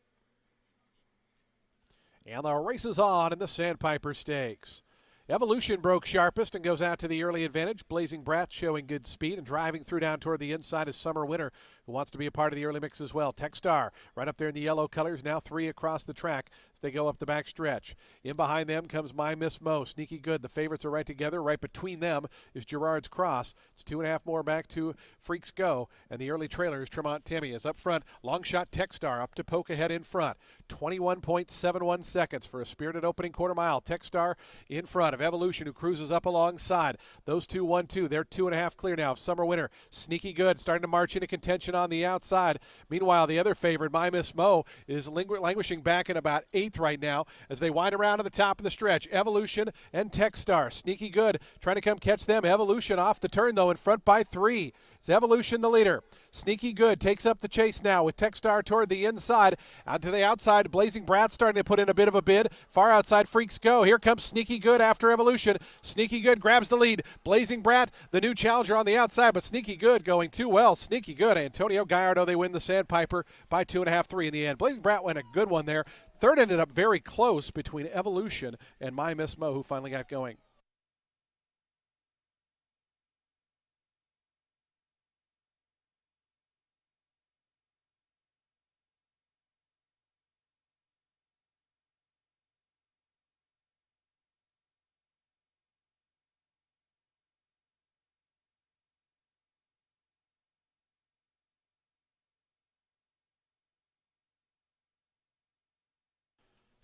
And the race is on in the Sandpiper Stakes. Evolution broke sharpest and goes out to the early advantage. Blazing Brat showing good speed and driving through down toward the inside is Summer Winner, who wants to be a part of the early mix as well. Tech Star right up there in the yellow colors, now 3 across the track as they go up the back stretch. In behind them comes My Miss Mo. Sneaky Good. The favorites are right together. Right between them is Gerard's Cross. It's 2.5 more back to Freaks Go. And the early trailer is Tremont Tammy is up front. Long shot Tech Star up to poke ahead in front. 21.71 seconds for a spirited opening quarter mile. Tech Star in front of Evolution, who cruises up alongside. Those two 1-2. They're 2.5 clear now of Summer Winner. Sneaky Good starting to march into contention on the outside. Meanwhile, the other favorite, My Miss Mo, is languishing back in about 8th right now as they wind around to the top of the stretch. Evolution and Tech Star. Sneaky Good trying to come catch them. Evolution off the turn, though, in front by 3. It's Evolution the leader. Sneaky Good takes up the chase now with Techstar toward the inside. Out to the outside, Blazing Brat starting to put in a bit of a bid. Far outside, Freaks Go. Here comes Sneaky Good after Evolution. Sneaky Good grabs the lead. Blazing Brat, the new challenger on the outside, but Sneaky Good going too well. Sneaky Good, Antonio Gallardo, they win the Sandpiper by 2.5, 3 in the end. Blazing Brat went a good one there. Third ended up very close between Evolution and My Miss Mo, who finally got going.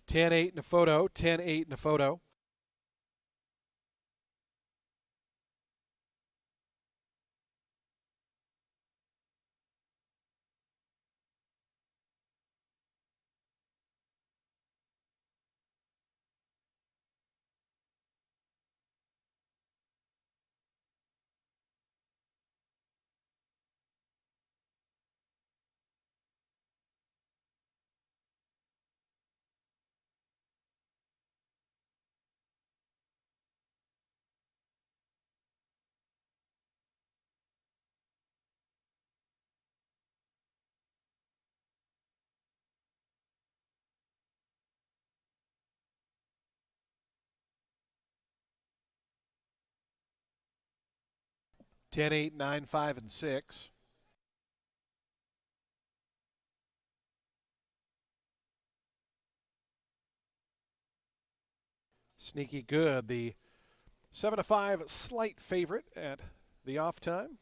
(10-8) in a photo, 10-8 in a photo. (10-8), 8, 9, 5, and 6. Sneaky Good, the 7-5 slight favorite at the off time.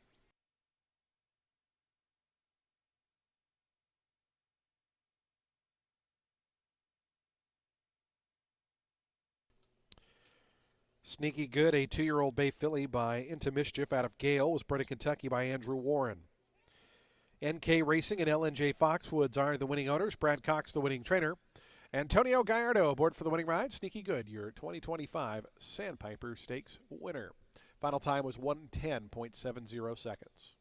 Sneaky Good, a 2-year-old Bay Filly by Into Mischief out of Gale, was bred in Kentucky by Andrew Warren. NK Racing and LNJ Foxwoods are the winning owners. Brad Cox, the winning trainer. Antonio Gallardo aboard for the winning ride. Sneaky Good, your 2025 Sandpiper Stakes winner. Final time was 1:10.70 seconds.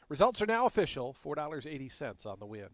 Results are now official. $4.80 on the win.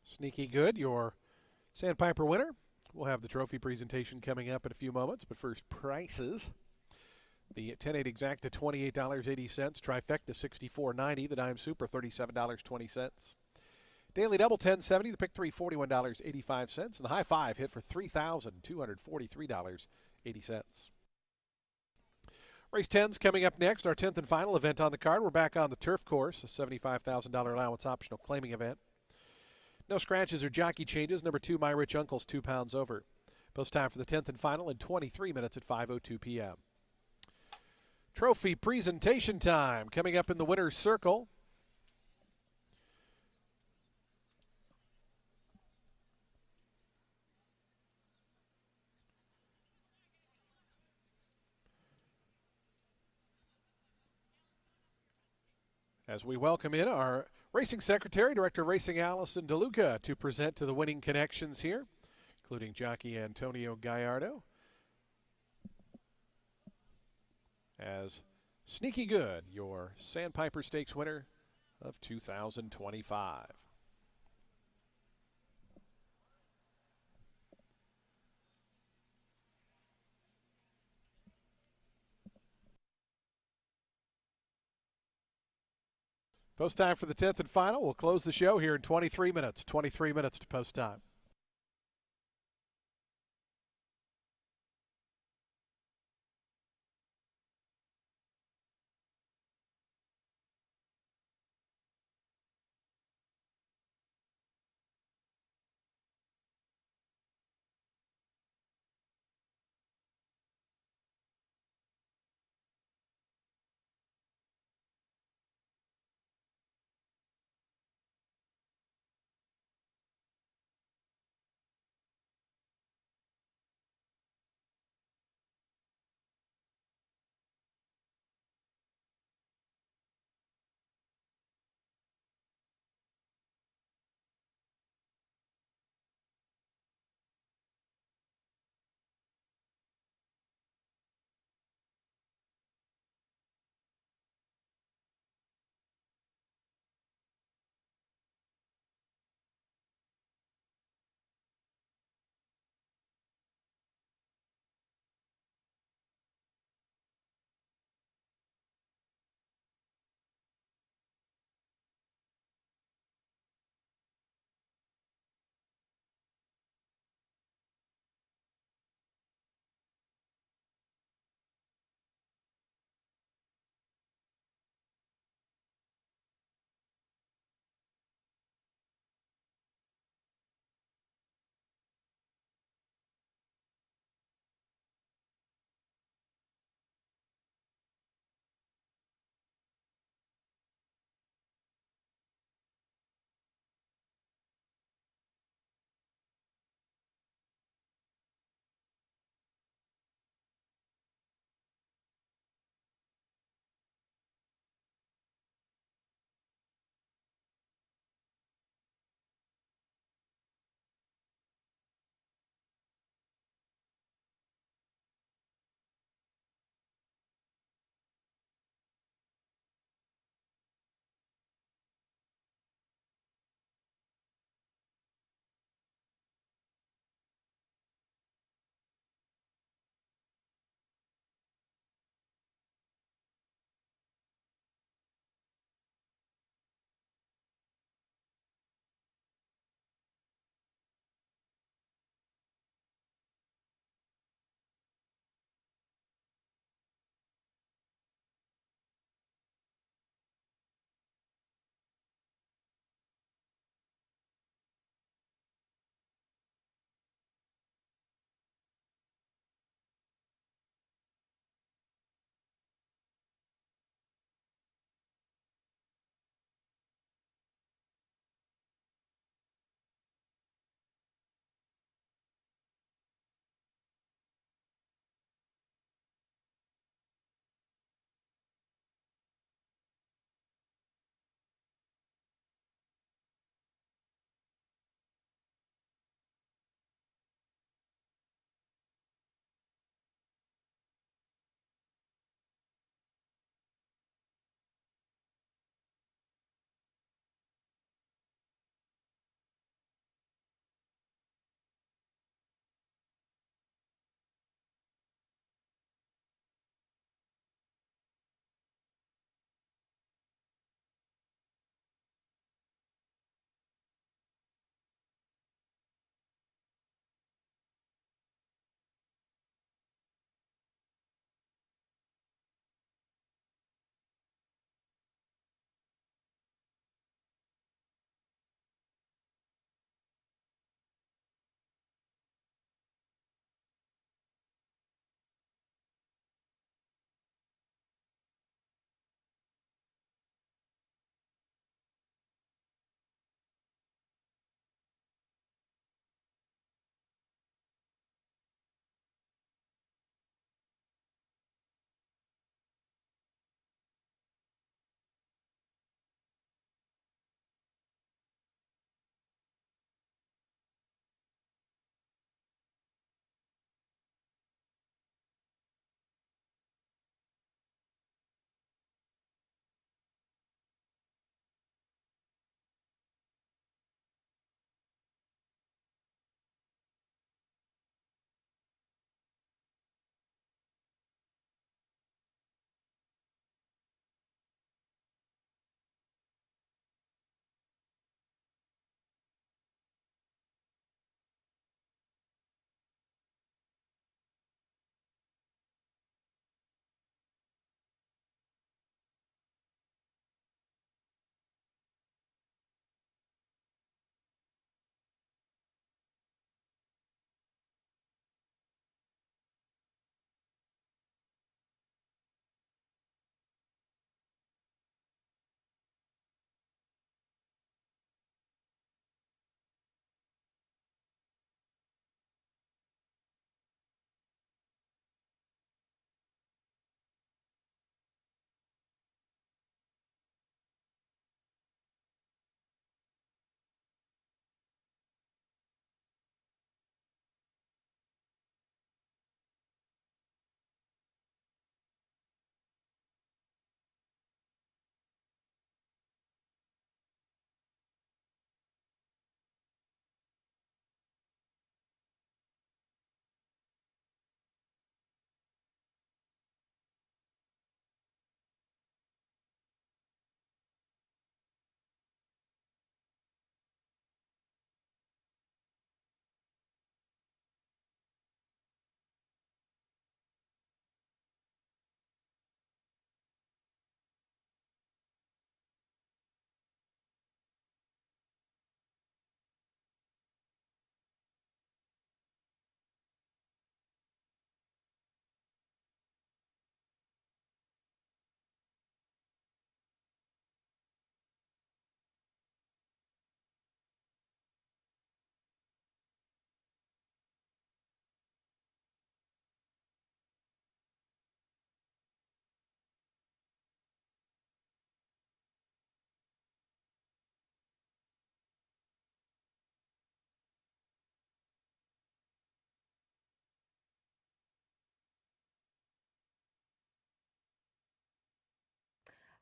Sneaky Good, your Sandpiper winner. We'll have the trophy presentation coming up in a few moments, but first, prices. The 10-8 exact to $28.80. Trifecta $64.90. The Dime Super $37.20. Daily Double $10.70. The Pick 3 $41.85. And the High Five hit for $3,243.80. Race 10's coming up next. Our 10th and final event on the card. We're back on the turf course, a $75,000 allowance optional claiming event. No scratches or jockey changes. Number 2, My Rich Uncle's 2 pounds over. Post time for the 10th and final in 23 minutes at 5:02 p.m. Trophy presentation time coming up in the winner's circle. As we welcome in our racing secretary, Director of Racing Allison DeLuca, to present to the winning connections here, including jockey Antonio Gallardo. As Sneaky Good, your Sandpiper Stakes winner of 2025. Post time for the 10th and final. We'll close the show here in 23 minutes. 23 minutes to post time.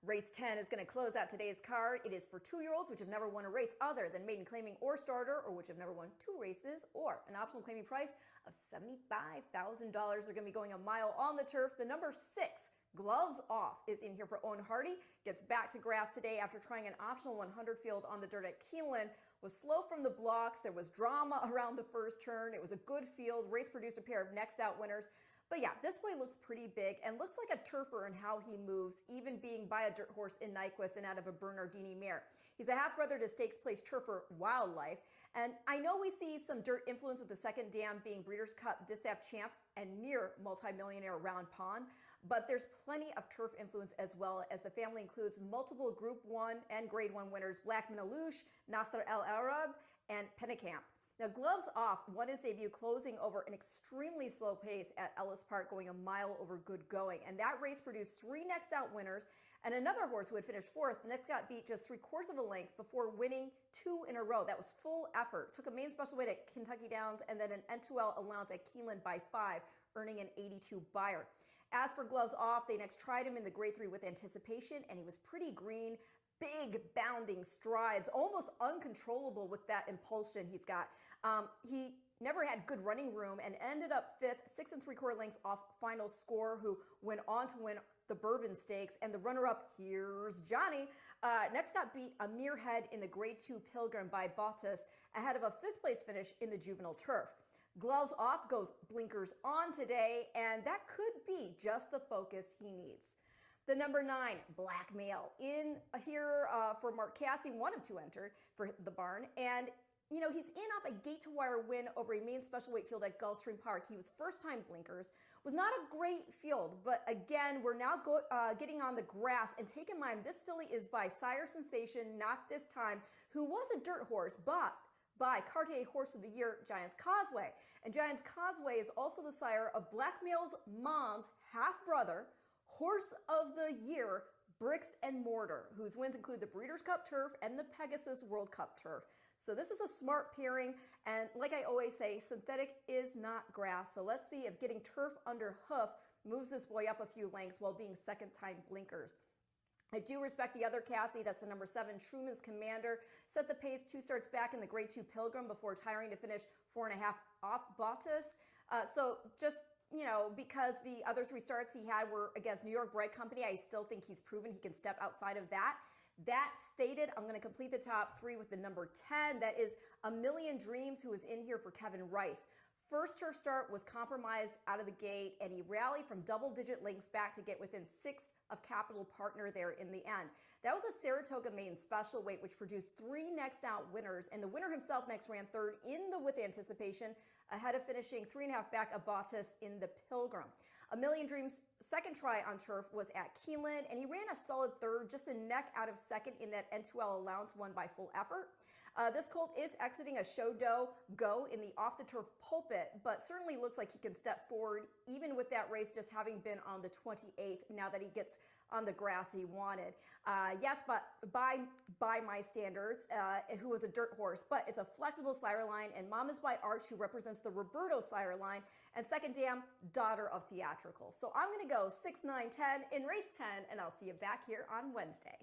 Race 10 is going to close out today's card. It is for 2-year-olds which have never won a race other than maiden claiming or starter, or which have never won 2 races, or an optional claiming price of $75,000. They're going to be going a mile on the turf. The number 6, Gloves Off, is in here for Owen Hardy. Gets back to grass today after trying an optional 100 field on the dirt at Keeneland. Was slow from the blocks. There was drama around the first turn. It was a good field. Race produced a pair of next out winners. But yeah, this boy looks pretty big and looks like a turfer in how he moves, even being by a dirt horse in Nyquist and out of a Bernardini mare. He's a half-brother to Stakes Place turfer Wildlife. And I know we see some dirt influence with the second dam being Breeders' Cup Distaff champ and near multimillionaire Round Pond. But there's plenty of turf influence as well, as the family includes multiple Group 1 and Grade 1 winners Black Minalouche, Nasser El Arab, and Pennicamp. Now, Gloves Off won his debut closing over an extremely slow pace at Ellis Park, going a mile over good going. And that race produced 3 next out winners, and another horse who had finished 4th next got beat just 3/4 of a length before winning 2 in a row. That was full effort. Took a main special weight at Kentucky Downs and then an N2L allowance at Keeneland by 5, earning an 82 buyer. As for Gloves Off, they next tried him in the Grade 3 with Anticipation, and he was pretty green. Big bounding strides, almost uncontrollable with that impulsion he's got. He never had good running room and ended up 5th, 6 3/4 lengths off Final Score, who went on to win the Bourbon Stakes. And the runner-up, here's Johnny, next got beat a mere head in the Grade 2 Pilgrim by Bottas, ahead of a 5th place finish in the Juvenile Turf. Gloves Off goes blinkers on today, and that could be just the focus he needs. The number 9, Blackmail, in here for Mark Cassey, 1 of 2 entered for the barn. And, you know, he's in off a gate-to-wire win over a main special weight field at Gulfstream Park. He was first-time blinkers. Was not a great field, but again, we're now getting on the grass. And take in mind, this filly is by Sire Sensation, not this time, who was a dirt horse, but by Cartier Horse of the Year, Giants Causeway. And Giants Causeway is also the sire of Blackmail's mom's half-brother, Horse of the Year, Bricks and Mortar, whose wins include the Breeders' Cup Turf and the Pegasus World Cup Turf. So this is a smart pairing, and like I always say, synthetic is not grass. So let's see if getting turf under hoof moves this boy up a few lengths while being second-time blinkers. I do respect the other Cassie. That's the number 7, Truman's Commander. Set the pace 2 starts back in the Grade 2 Pilgrim before tiring to finish 4.5 off Bottas. So just, you know, because the other 3 starts he had were against New York Bread Company, I still think he's proven he can step outside of that. That stated, I'm going to complete the top 3 with the number 10. That is A Million Dreams, who is in here for Kevin Rice. First turf start was compromised out of the gate, and he rallied from double-digit lengths back to get within 6 of Capital Partner there in the end. That was a Saratoga main special weight, which produced 3 next out winners, and the winner himself next ran 3rd in the With Anticipation, ahead of finishing 3.5 back of Bottas in the Pilgrim. A Million Dreams' second try on turf was at Keeneland, and he ran a solid 3rd, just a neck out of 2nd in that N2L allowance won by Full Effort. This colt is exiting a show go in the off-the-turf pulpit, but certainly looks like he can step forward, even with that race just having been on the 28th, now that he gets on the grass he wanted. Yes, but by my standards, who was a dirt horse, but it's a flexible sire line, and Mom is by Arch, who represents the Roberto sire line, and second dam, daughter of theatrical. So I'm going to go 6, 9, 10 in race 10, and I'll see you back here on Wednesday.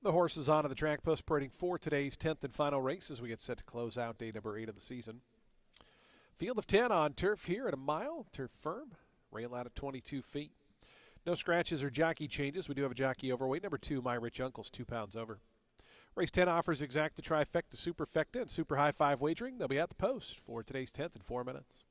The horse is onto the track post parading for today's 10th and final race as we get set to close out day number 8 of the season. Field of 10 on turf here at a mile. Turf firm. Rail out at 22 feet. No scratches or jockey changes. We do have a jockey overweight. Number 2, My Rich Uncle's 2 pounds over. Race 10 offers exacta, trifecta, superfecta, and super high 5 wagering. They'll be at the post for today's 10th in 4 minutes.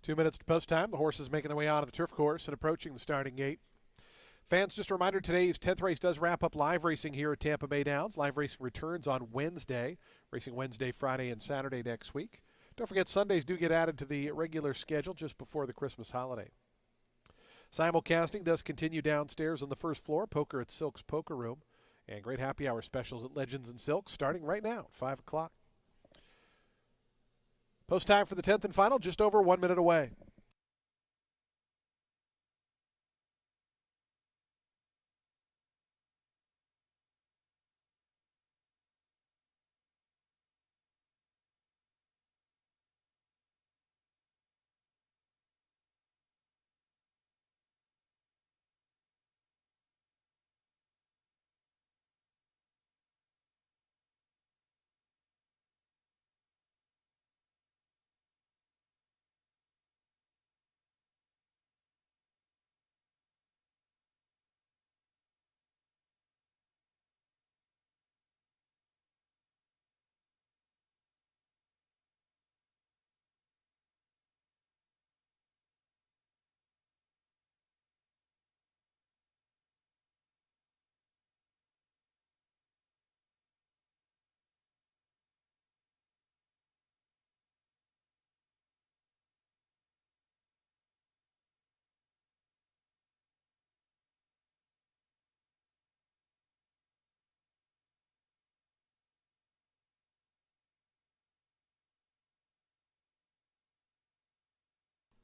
Two minutes to post time. The horse is making their way onto the turf course and approaching the starting gate. Fans, just a reminder, today's 10th race does wrap up live racing here at Tampa Bay Downs. Live racing returns on Wednesday. Racing Wednesday, Friday, and Saturday next week. Don't forget, Sundays do get added to the regular schedule just before the Christmas holiday. Simulcasting does continue downstairs on the first floor, poker at Silk's Poker Room. And great happy hour specials at Legends and Silk starting right now at 5 o'clock. Post time for the 10th and final, just over 1 minute away.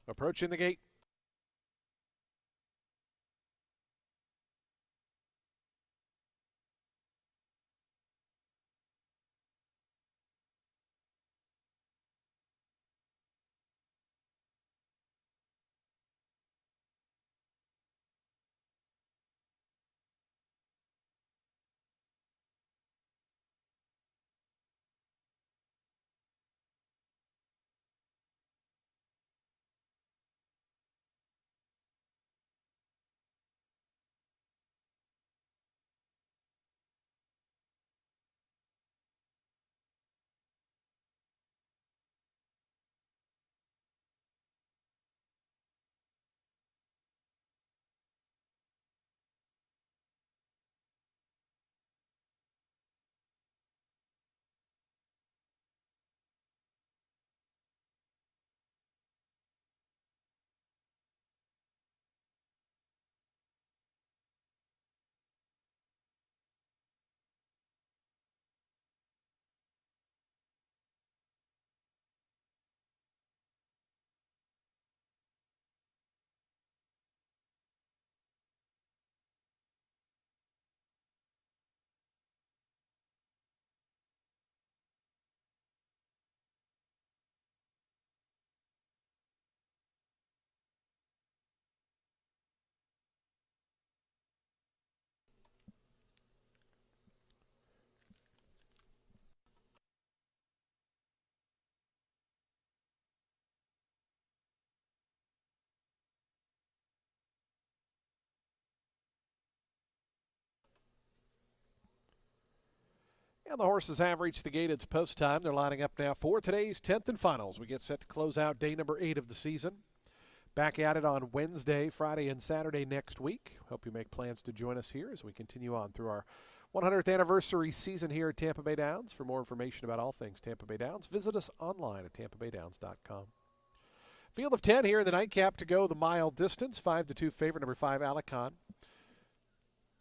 Approaching the gate. And the horses have reached the gate. It's post time. They're lining up now for today's 10th and finals. We get set to close out day number 8 of the season. Back at it on Wednesday, Friday, and Saturday next week. Hope you make plans to join us here as we continue on through our 100th anniversary season here at Tampa Bay Downs. For more information about all things Tampa Bay Downs, visit us online at tampabaydowns.com. Field of 10 here in the nightcap to go the mile distance. 5-2 favorite, number 5, Alicon.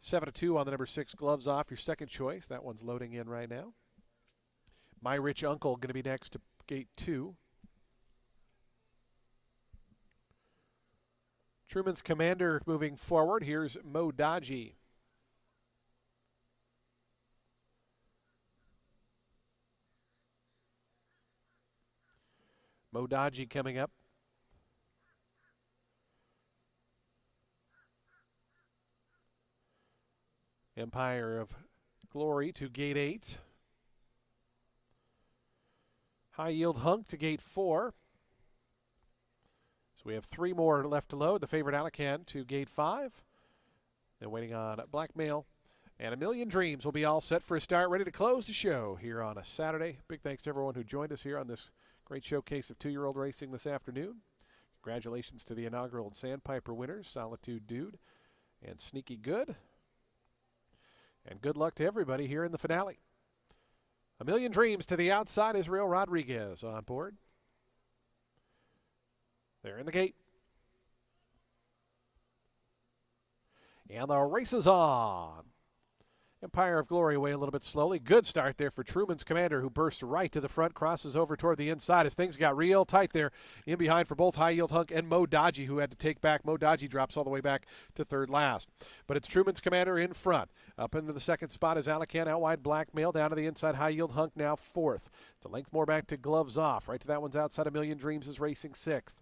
7-2 on the number 6, Gloves Off, your second choice. That one's loading in right now. My Rich Uncle going to be next to gate 2. Truman's Commander moving forward. Here's Mo Dodgy. Mo Dodgy coming up. Empire of Glory to gate 8. High Yield Hunk to gate 4. So we have 3 more left to load. The favorite Alicant to gate 5. Then waiting on Blackmail. And A Million Dreams will be all set for a start, ready to close the show here on a Saturday. Big thanks to everyone who joined us here on this great showcase of 2-year-old racing this afternoon. Congratulations to the inaugural Sandpiper winners, Solitude Dude and Sneaky Good. And good luck to everybody here in the finale. A Million Dreams to the outside. Israel Rodriguez on board. They're in the gate. And the race is on. Empire of Glory away a little bit slowly. Good start there for Truman's Commander, who bursts right to the front, crosses over toward the inside as things got real tight there in behind for both High Yield Hunk and Mo Dodgy, who had to take back. Mo Dodgy drops all the way back to third last. But it's Truman's Commander in front. Up into the second spot is Alicant, out wide Blackmail. Down to the inside, High Yield Hunk now fourth. It's a length more back to Gloves Off. Right to that one's outside. A Million Dreams is racing sixth.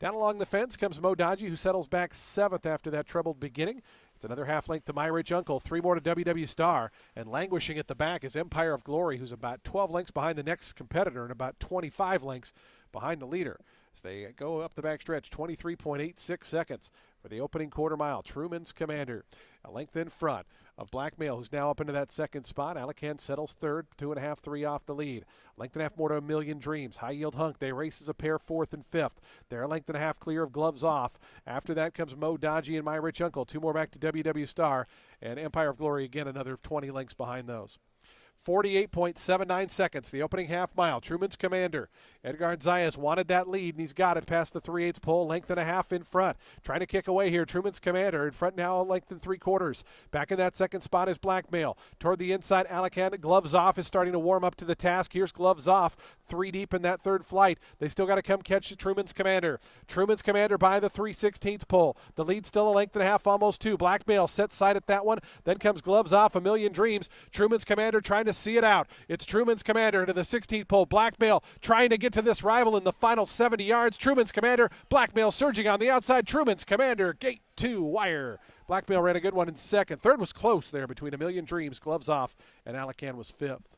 Down along the fence comes Mo Dodgy, who settles back seventh after that troubled beginning. It's another half length to My Rich Uncle, 3 more to WW Star, and languishing at the back is Empire of Glory, who's about 12 lengths behind the next competitor and about 25 lengths behind the leader. As they go up the backstretch, 23.86 seconds for the opening quarter mile. Truman's Commander, a length in front of Blackmail, who's now up into that second spot. Alicant settles third, 2.5, 3 off the lead. Length and a half more to A Million Dreams. High Yield Hunk, they race as a pair, fourth and fifth. They're a length and a half clear of Gloves Off. After that comes Mo Dodgy and My Rich Uncle. 2 more back to WW Star, and Empire of Glory again another 20 lengths behind those. 48.79 seconds, the opening half mile. Truman's Commander. Edgar Zayas wanted that lead, and he's got it past the 3/8 pole, length and a half in front. Trying to kick away here. Truman's Commander in front now, a length and 3/4. Back in that second spot is Blackmail. Toward the inside, Alicant. Gloves Off is starting to warm up to the task. Here's Gloves Off, 3 deep in that third flight. They still got to come catch Truman's Commander. Truman's Commander by the 3/16 pole. The lead still a length and a half, almost 2. Blackmail sets sight at that one. Then comes Gloves Off, A Million Dreams. Truman's Commander trying to see it out. It's Truman's Commander to the 16th pole. Blackmail trying to get to this rival in the final 70 yards. Truman's Commander. Blackmail surging on the outside. Truman's Commander. Gate 2 wire. Blackmail ran a good one in second. Third was close there between A Million Dreams, Gloves Off, and Alicant was fifth.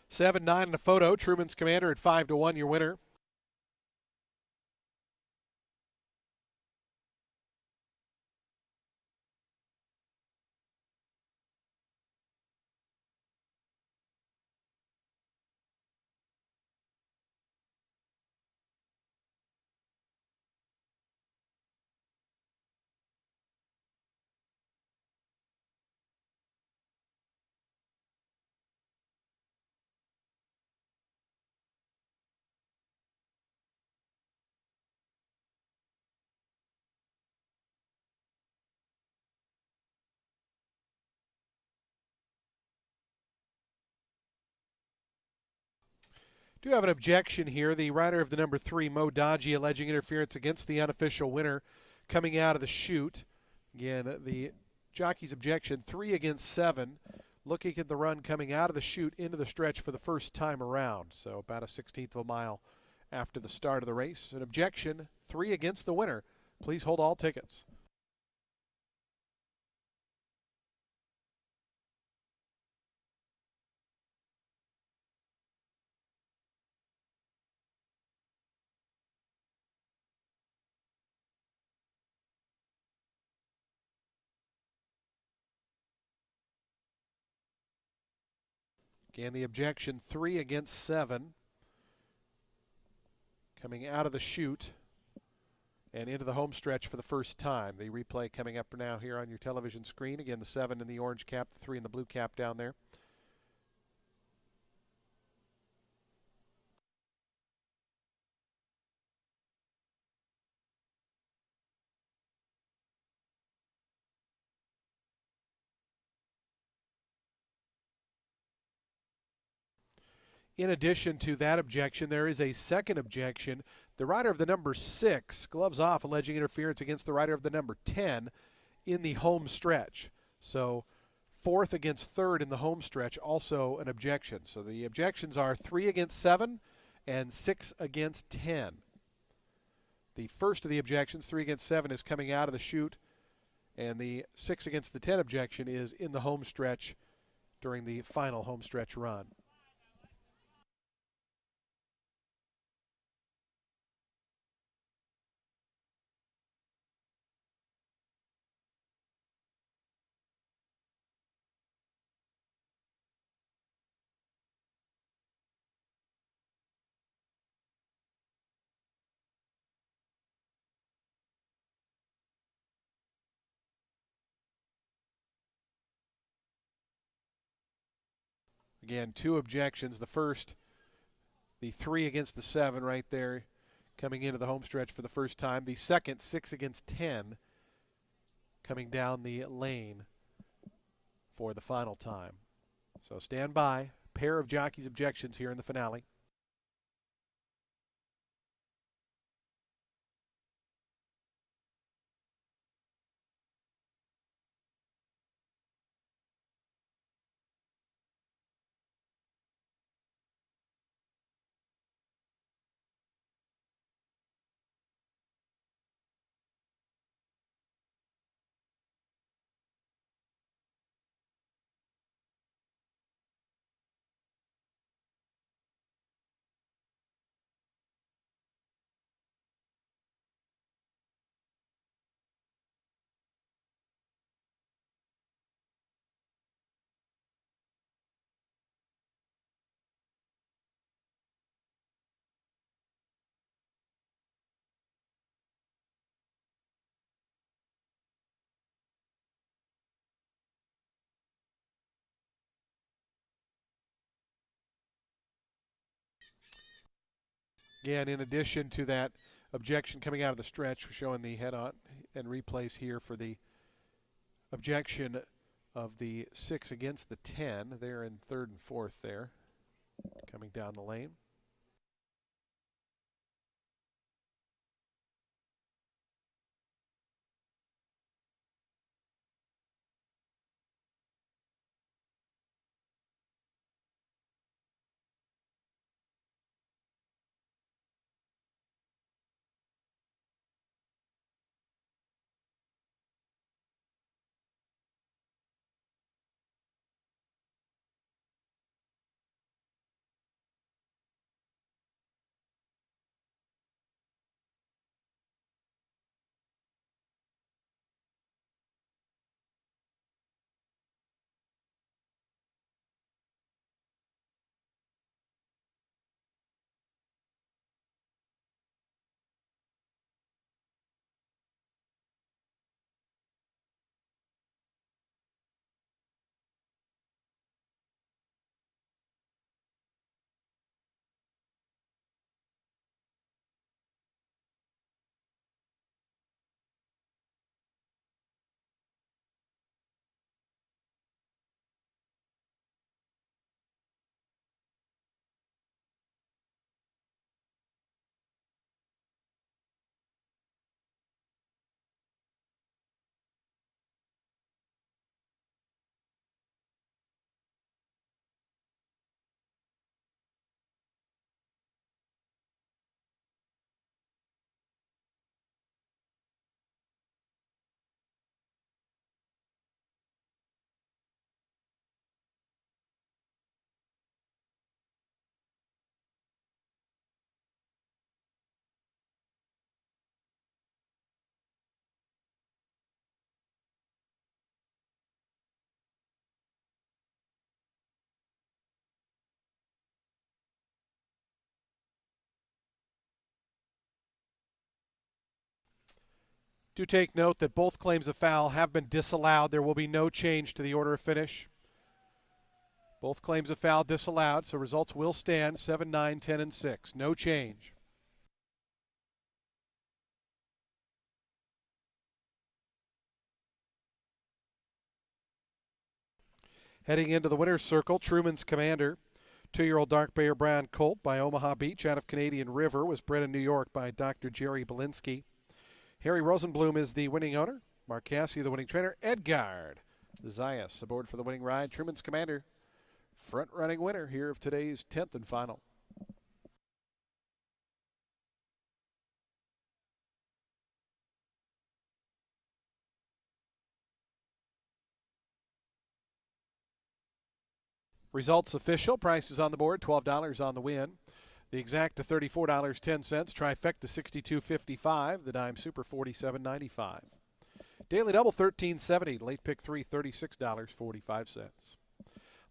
Seven, 9 in the photo. Truman's Commander at 5-1, your winner. Do have an objection here. The rider of the number 3, Mo Dodgy, alleging interference against the unofficial winner coming out of the chute. Again, the jockey's objection, 3 against 7. Looking at the run coming out of the chute into the stretch for the first time around. So about a 16th of a mile after the start of the race. An objection, 3 against the winner. Please hold all tickets. Again, the objection, 3 against 7. Coming out of the chute and into the home stretch for the first time. The replay coming up now here on your television screen. Again, the 7 in the orange cap, the 3 in the blue cap down there. In addition to that objection, there is a second objection. The rider of the number 6, gloves off, alleging interference against the rider of the number 10 in the home stretch. So 4th against 3rd in the home stretch, also an objection. So the objections are 3 against 7 and 6 against 10. The first of the objections, 3 against 7, is coming out of the chute, and the 6 against the 10 objection is in the home stretch during the final home stretch run. Again, 2 objections. The first, the 3 against the 7 right there, coming into the home stretch for the first time. The second, 6 against 10, coming down the lane for the final time. So stand by. Pair of jockeys' objections here in the finale. Again, in addition to that objection coming out of the stretch, we're showing the head-on and replays here for the objection of the 6 against the 10. They're in 3rd and 4th there, coming down the lane. Do take note that both claims of foul have been disallowed. There will be no change to the order of finish. Both claims of foul disallowed, so results will stand 7, 9, 10, and 6. No change. Heading into the winner's circle, Truman's Commander. 2-year-old dark Bear Brown colt by Omaha Beach out of Canadian River was bred in New York by Dr. Jerry Belinsky. Harry Rosenblum is the winning owner. Mark Cassidy, the winning trainer. Edgard Zayas aboard for the winning ride. Truman's Commander, front-running winner here of today's 10th and final. Results official. Prices on the board. $12 on the win. The exact to $34.10. Trifecta $62.55. The dime super $47.95. Daily double $13.70. Late pick 3 $36.45.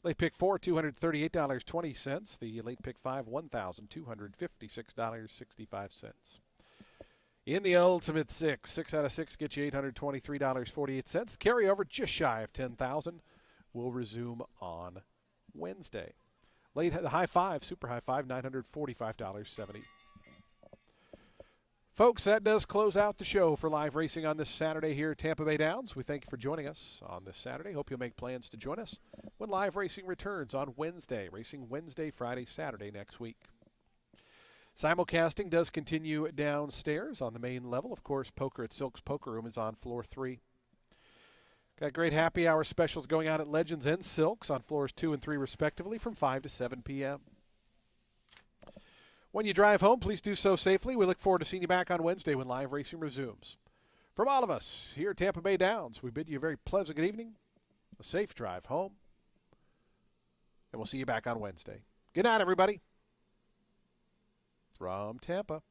Late pick 4 $238.20. The late pick 5 $1,256.65. In the ultimate 6 out of 6 get you $823.48. The carryover just shy of $10,000 will resume on Wednesday. Late the high 5, super high 5, $945.70. Folks, that does close out the show for live racing on this Saturday here at Tampa Bay Downs. We thank you for joining us on this Saturday. Hope you'll make plans to join us when live racing returns on Wednesday. Racing Wednesday, Friday, Saturday next week. Simulcasting does continue downstairs on the main level. Of course, poker at Silk's Poker Room is on floor 3. Got great happy hour specials going on at Legends and Silks on floors 2 and 3 respectively from 5 to 7 p.m. When you drive home, please do so safely. We look forward to seeing you back on Wednesday when live racing resumes. From all of us here at Tampa Bay Downs, we bid you a very pleasant good evening, a safe drive home, and we'll see you back on Wednesday. Good night, everybody. From Tampa.